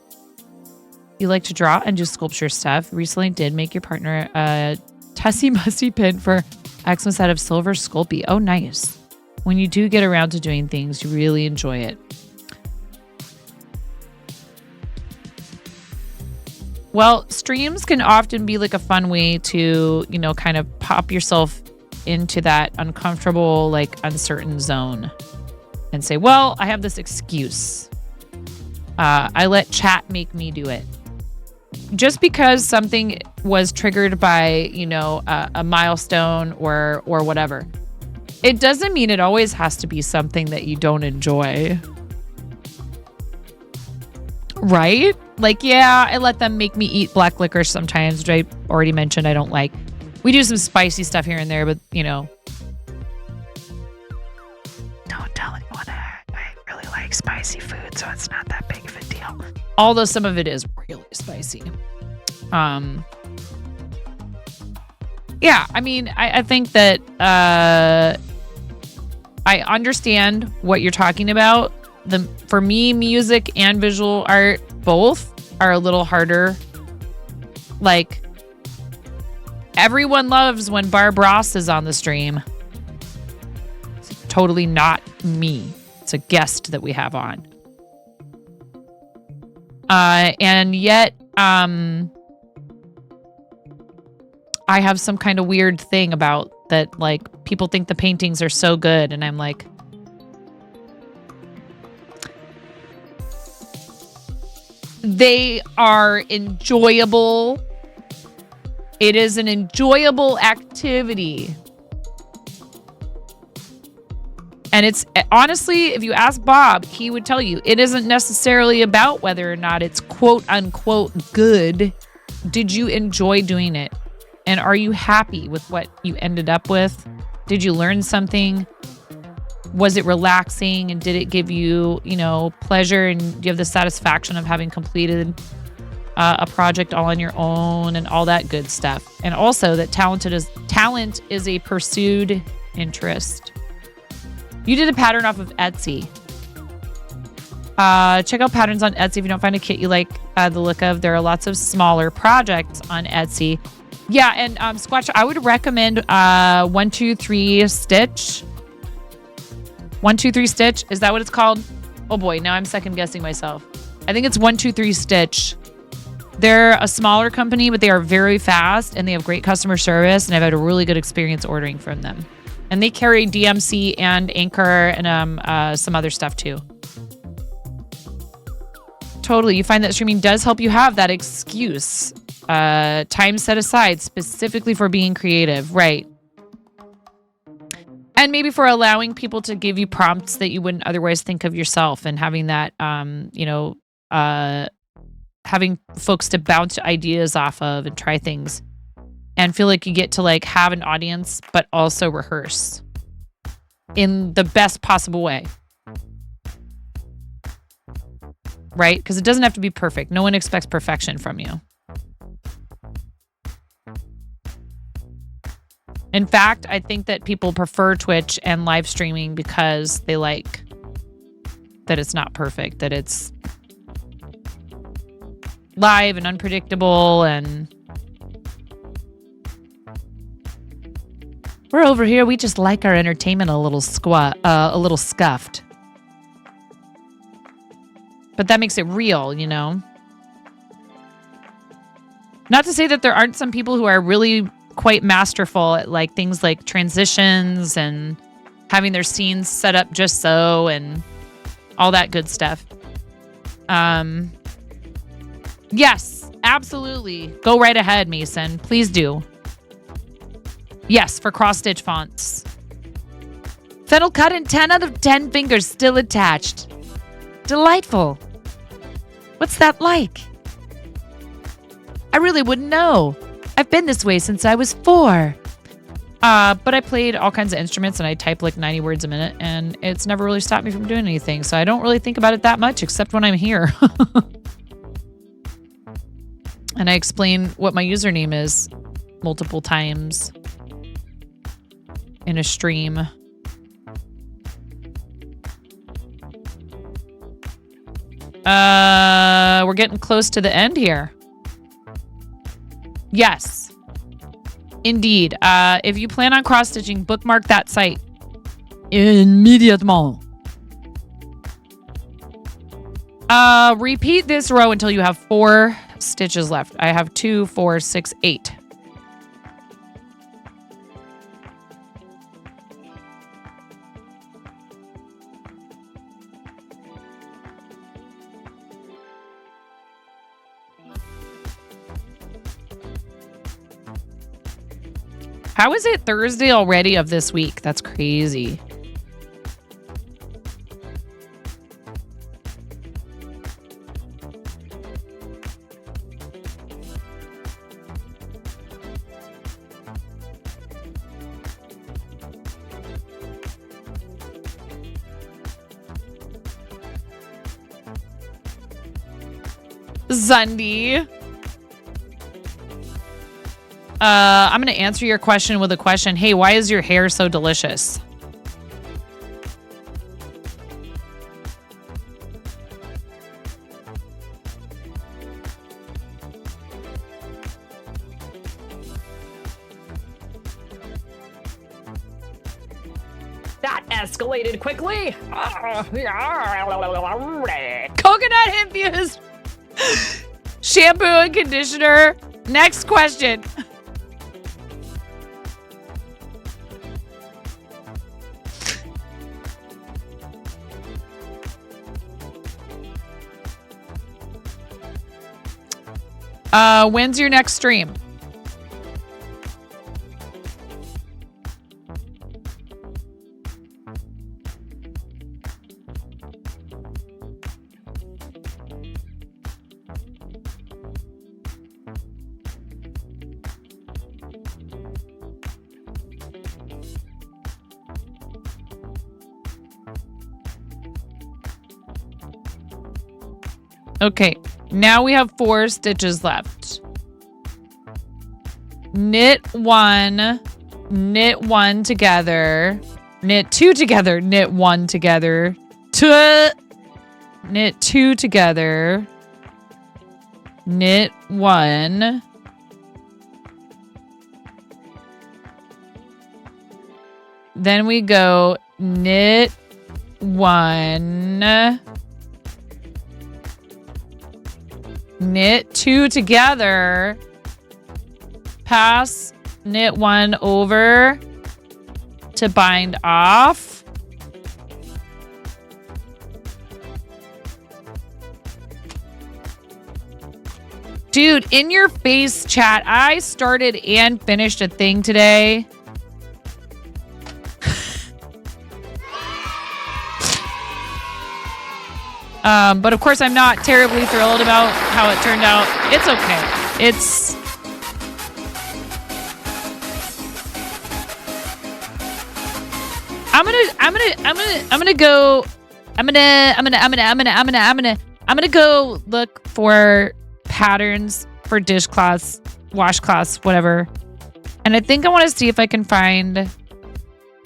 you like to draw and do sculpture stuff. Recently did make your partner a Tussie Mussy pin for Xmas out of silver Sculpey. Oh, nice. When you do get around to doing things, you really enjoy it. Well, streams can often be like a fun way to, you know, kind of pop yourself into that uncomfortable, like uncertain zone and say, well, I have this excuse. I let chat make me do it. Just because something was triggered by, you know, a milestone or whatever, it doesn't mean it always has to be something that you don't enjoy. Right? Like, yeah, I let them make me eat black licorice sometimes, which I already mentioned I don't like. We do some spicy stuff here and there, but, you know. Don't tell anyone I really like spicy food, so it's not that big of a deal. Although some of it is really spicy. Yeah, I mean, I think that I understand what you're talking about. For me, music and visual art both are a little harder. Like, everyone loves when Barb Ross is on the stream. It's totally not me. It's a guest that we have on. And yet, I have some kind of weird thing about that, like, people think the paintings are so good, and I'm like, they are enjoyable. It is an enjoyable activity. And it's honestly, if you ask Bob, he would tell you it isn't necessarily about whether or not it's quote unquote good. Did you enjoy doing it? And are you happy with what you ended up with? Did you learn something? Was it relaxing? And did it give you, pleasure? And do you have the satisfaction of having completed a project all on your own and all that good stuff? And also that talent is a pursued interest. You did a pattern off of Etsy. Check out patterns on Etsy if you don't find a kit you like the look of. There are lots of smaller projects on Etsy. Yeah, and Squatch, I would recommend 1-2-3 Stitch. 1-2-3 Stitch, is that what it's called? Oh boy, now I'm second guessing myself. I think it's 1-2-3 Stitch. They're a smaller company, but they are very fast and they have great customer service, and I've had a really good experience ordering from them. And they carry DMC and Anchor and some other stuff too. Totally. You find that streaming does help you have that excuse. Time set aside specifically for being creative. Right. And maybe for allowing people to give you prompts that you wouldn't otherwise think of yourself, and having that, having folks to bounce ideas off of and try things. And feel like you get to have an audience, but also rehearse in the best possible way. Right? Because it doesn't have to be perfect. No one expects perfection from you. In fact, I think that people prefer Twitch and live streaming because they like that it's not perfect, that it's live and unpredictable, and we're over here. We just like our entertainment a little scuffed. But that makes it real, Not to say that there aren't some people who are really quite masterful at things like transitions and having their scenes set up just so and all that good stuff. Yes, absolutely. Go right ahead, Mason. Please do. Yes, for cross-stitch fonts. Fennel cut and 10 out of 10 fingers still attached. Delightful. What's that like? I really wouldn't know. I've been this way since I was 4. But I played all kinds of instruments and I type 90 words a minute, and it's never really stopped me from doing anything. So I don't really think about it that much except when I'm here. And I explain what my username is multiple times in a stream. We're getting close to the end here. Yes, indeed. If you plan on cross-stitching, bookmark that site immediately. Repeat this row until you have 4 stitches left. I have 2, 4, 6, 8. How is it Thursday already of this week? That's crazy. Zundy. I'm going to answer your question with a question. Hey, why is your hair so delicious? That escalated quickly. Coconut infused shampoo and conditioner. Next question. When's your next stream? Okay, now we have 4 stitches left. Knit 1, knit 1 together, knit 2 together, knit 1 together, knit 2 together, knit 1, then we go knit 1, knit 2 together, pass knit 1 over to bind off. Dude, in your face, chat, I started and finished a thing today. But of course, I'm not terribly thrilled about how it turned out. It's okay. I'm gonna go look for patterns for dishcloths, washcloths, whatever. And I think I want to see if I can find,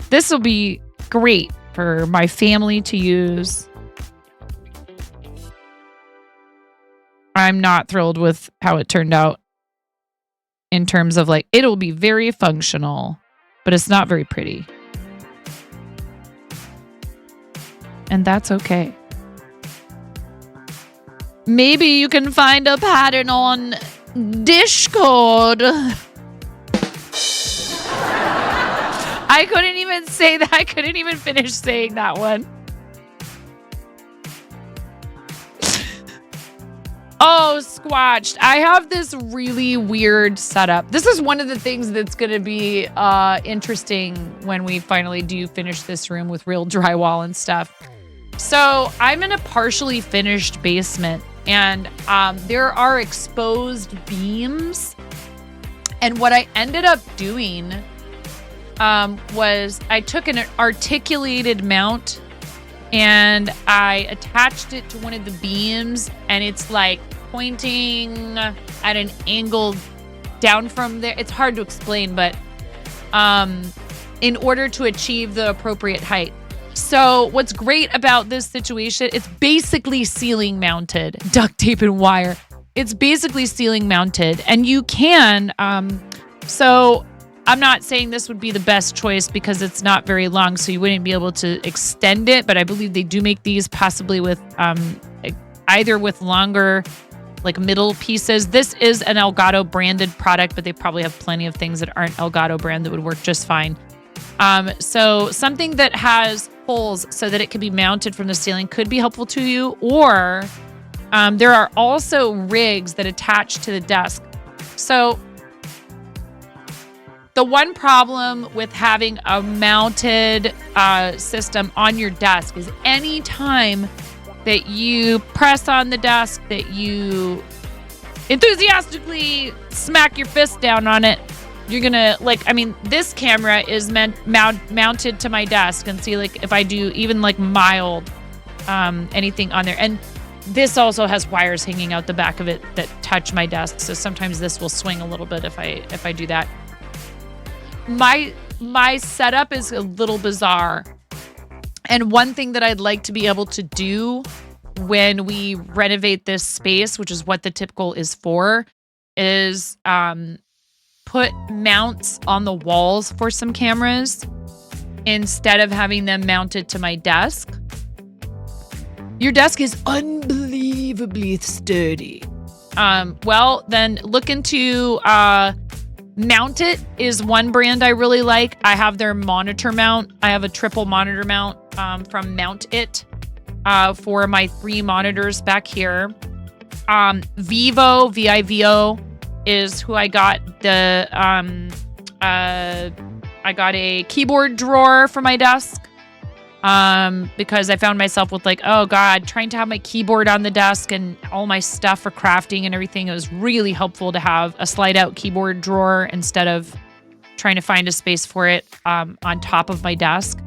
this will be great for my family to use. I'm not thrilled with how it turned out in terms of like, it'll be very functional, but it's not very pretty. And that's okay. Maybe you can find a pattern on Discord. I couldn't even say that. I couldn't even finish saying that one. Oh, Squatched. I have this really weird setup. This is one of the things that's going to be interesting when we finally do finish this room with real drywall and stuff. So I'm in a partially finished basement, and there are exposed beams. And what I ended up doing was I took an articulated mount and I attached it to one of the beams, and it's like pointing at an angle down from there. It's hard to explain, but in order to achieve the appropriate height. So what's great about this situation, it's basically ceiling mounted, duct tape and wire. It's basically ceiling mounted, and you can, so I'm not saying this would be the best choice because it's not very long, so you wouldn't be able to extend it, but I believe they do make these possibly with either with longer like middle pieces. This is an Elgato branded product, but they probably have plenty of things that aren't Elgato brand that would work just fine. So something that has holes so that it can be mounted from the ceiling could be helpful to you, or there are also rigs that attach to the desk. So the one problem with having a mounted system on your desk is any time that you press on the desk, that you enthusiastically smack your fist down on it, you're gonna, like, I mean, this camera is mounted to my desk, and see, like, if I do even like mild anything on there, and this also has wires hanging out the back of it that touch my desk, so sometimes this will swing a little bit if I do that. My setup is a little bizarre, and one thing that I'd like to be able to do when we renovate this space, which is what the tip goal is for, is put mounts on the walls for some cameras instead of having them mounted to my desk. Your desk is unbelievably sturdy. Well, then look into Mount It is one brand I really like. I have their monitor mount. I have a triple monitor mount from Mount It for my 3 monitors back here. Vivo is who I got. I got a keyboard drawer for my desk because I found myself with like, oh God, trying to have my keyboard on the desk and all my stuff for crafting and everything. It was really helpful to have a slide out keyboard drawer instead of trying to find a space for it on top of my desk.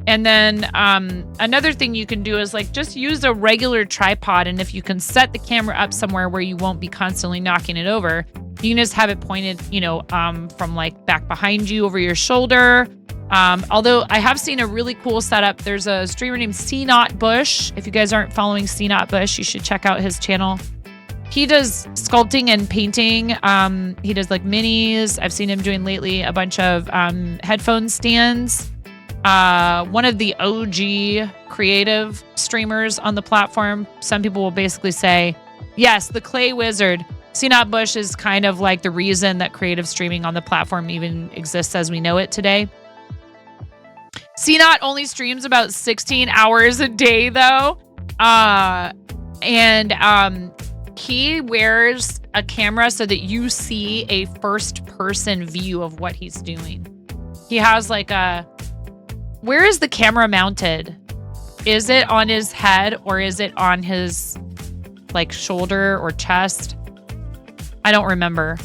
And then another thing you can do is like just use a regular tripod. And if you can set the camera up somewhere where you won't be constantly knocking it over, you can just have it pointed, from like back behind you over your shoulder. Although I have seen a really cool setup. There's a streamer named C-Not Bush. If you guys aren't following C-Not Bush, you should check out his channel. He does sculpting and painting. He does like minis. I've seen him doing lately a bunch of headphone stands. One of the OG creative streamers on the platform. Some people will basically say, yes, the Clay Wizard. C-Not Bush is kind of like the reason that creative streaming on the platform even exists as we know it today. C-Not only streams about 16 hours a day though. He wears a camera so that you see a first-person view of what he's doing. He has like where is the camera mounted? Is it on his head or is it on his like shoulder or chest? I don't remember.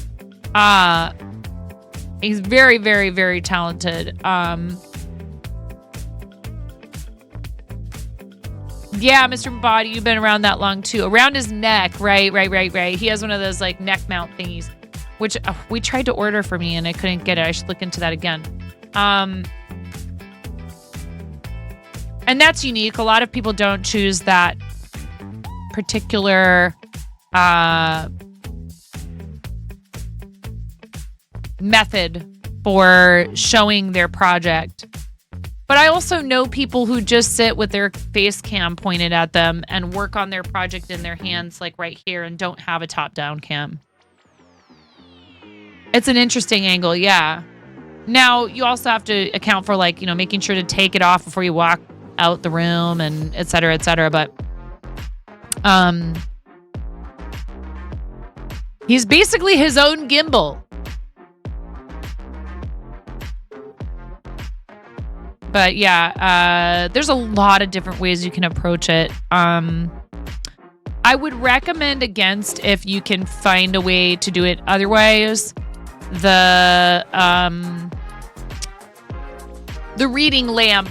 He's very, very, very talented. Yeah, Mr. Body, you've been around that long too. Around his neck, right. He has one of those like neck mount thingies, which we tried to order for me and I couldn't get it. I should look into that again. And that's unique. A lot of people don't choose that particular method for showing their project. But I also know people who just sit with their face cam pointed at them and work on their project in their hands, like right here, and don't have a top-down cam. It's an interesting angle, yeah. Now, you also have to account for, like, making sure to take it off before you walk out the room and et cetera, but he's basically his own gimbal. But yeah, there's a lot of different ways you can approach it. I would recommend against if you can find a way to do it otherwise. The reading lamp,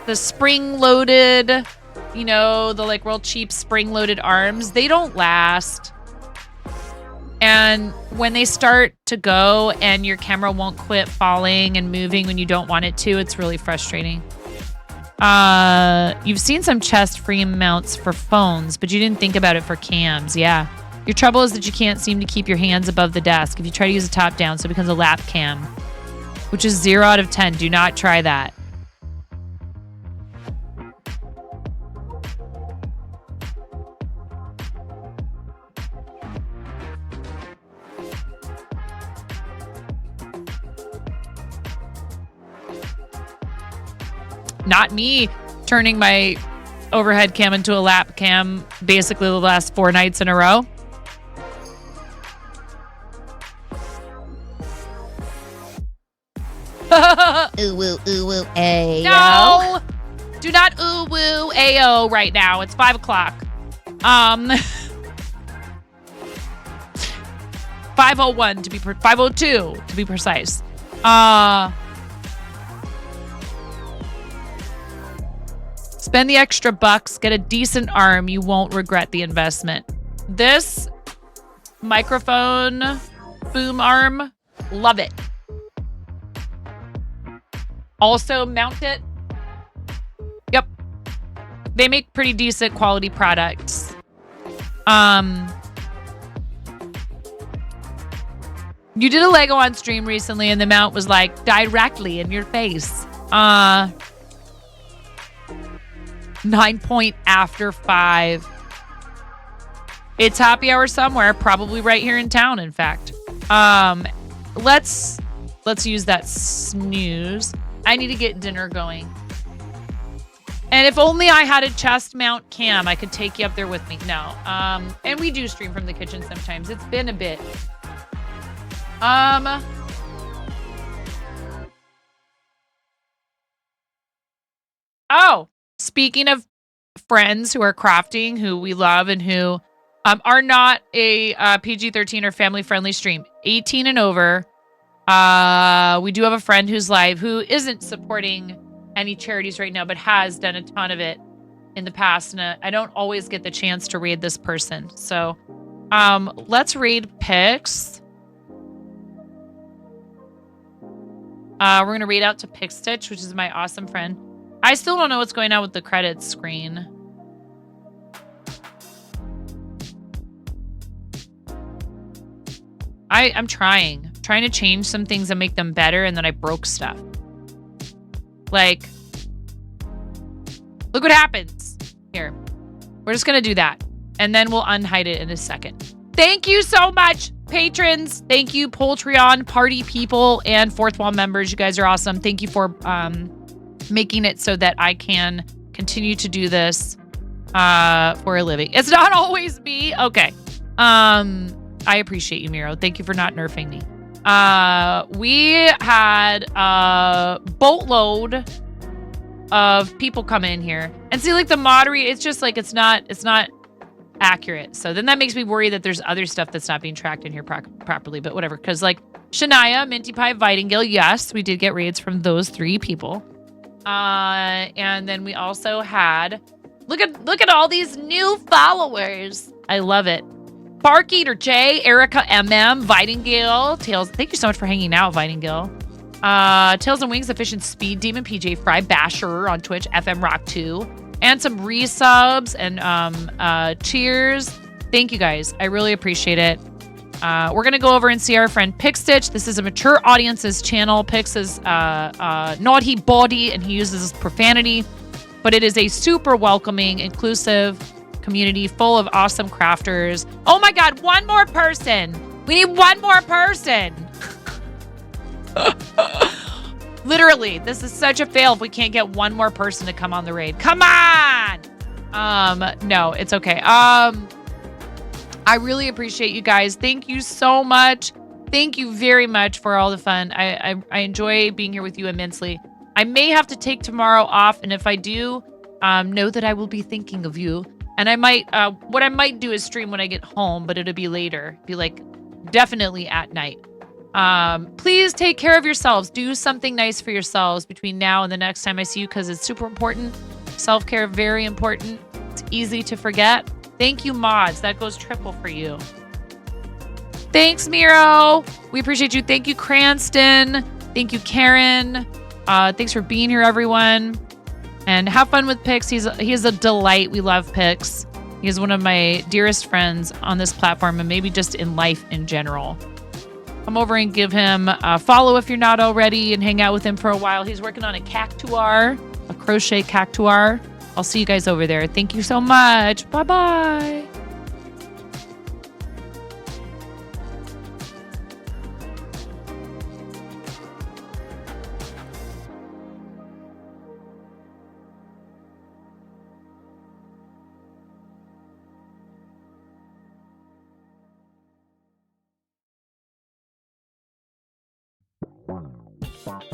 the spring-loaded, the like real cheap spring-loaded arms, they don't last. And when they start to go and your camera won't quit falling and moving when you don't want it to, it's really frustrating. You've seen some chest frame mounts for phones, but you didn't think about it for cams. Yeah. Your trouble is that you can't seem to keep your hands above the desk. If you try to use a top down, so it becomes a lap cam, which is 0 out of 10. Do not try that. Not me turning my overhead cam into a lap cam basically the last 4 nights in a row. Ooh woo, ayo. No! Do not ooh woo ayo right now. It's 5 o'clock. 5:01 to be 5:02 to be precise. Spend the extra bucks, get a decent arm. You won't regret the investment. This microphone boom arm, love it. Also mount it. Yep. They make pretty decent quality products. You did a Lego on stream recently and the mount was like directly in your face. 9 point after 5. It's happy hour somewhere, probably right here in town, in fact. Let's use that snooze. I need to get dinner going. And if only I had a chest mount cam, I could take you up there with me. No. And we do stream from the kitchen sometimes. It's been a bit. Oh, speaking of friends who are crafting, who we love and who are not a PG-13 or family-friendly stream, 18 and over. We do have a friend who's live who isn't supporting any charities right now, but has done a ton of it in the past. And I don't always get the chance to raid this person. So let's raid Pix. We're going to read out to Pickstitch, which is my awesome friend. I still don't know what's going on with the credits screen. I'm trying to change some things and make them better, and then I broke stuff. Like, look what happens. Here. We're just going to do that, and then we'll unhide it in a second. Thank you so much, patrons. Thank you, Poultreon party people and Fourth Wall members. You guys are awesome. Thank you for making it so that I can continue to do this for a living. It's not always me. Okay. I appreciate you, Miro. Thank you for not nerfing me. We had a boatload of people come in here and see, like, the moderator. It's just like it's not accurate. So then that makes me worry that there's other stuff that's not being tracked in here properly. But whatever, because like Shania, Minty Pie, Vitingale, yes, we did get raids from those 3 people. And then we also had look at all these new followers. I love it. Bark Eater J, Erica MM, Vitingale, Tails. Thank you so much for hanging out, Vitingale. Tails and Wings, Efficient Speed Demon, PJ Fry, Basher on Twitch, FM Rock 2, and some resubs and cheers. Thank you guys. I really appreciate it. We're gonna go over and see our friend Pickstitch. This is a mature audience's channel. Pix is naughty bawdy and he uses profanity, but it is a super welcoming, inclusive community full of awesome crafters. Oh my God, one more person. We need one more person. Literally, this is such a fail if we can't get one more person to come on the raid. Come on. No, it's okay. I really appreciate you guys. Thank you so much. Thank you very much for all the fun. I enjoy being here with you immensely. I may have to take tomorrow off, and if I do, know that I will be thinking of you. And I might, what I might do is stream when I get home, but it'll be later. Be like, definitely at night. Please take care of yourselves. Do something nice for yourselves between now and the next time I see you, because it's super important. Self-care, very important. It's easy to forget. Thank you, mods. That goes triple for you. Thanks, Miro. We appreciate you. Thank you, Cranston. Thank you, Karen. Thanks for being here, everyone. And have fun with Pix. He is a delight. We love Pix. He is one of my dearest friends on this platform and maybe just in life in general. Come over and give him a follow if you're not already and hang out with him for a while. He's working on a cactuar, a crochet cactuar. I'll see you guys over there. Thank you so much. Bye-bye. Wow.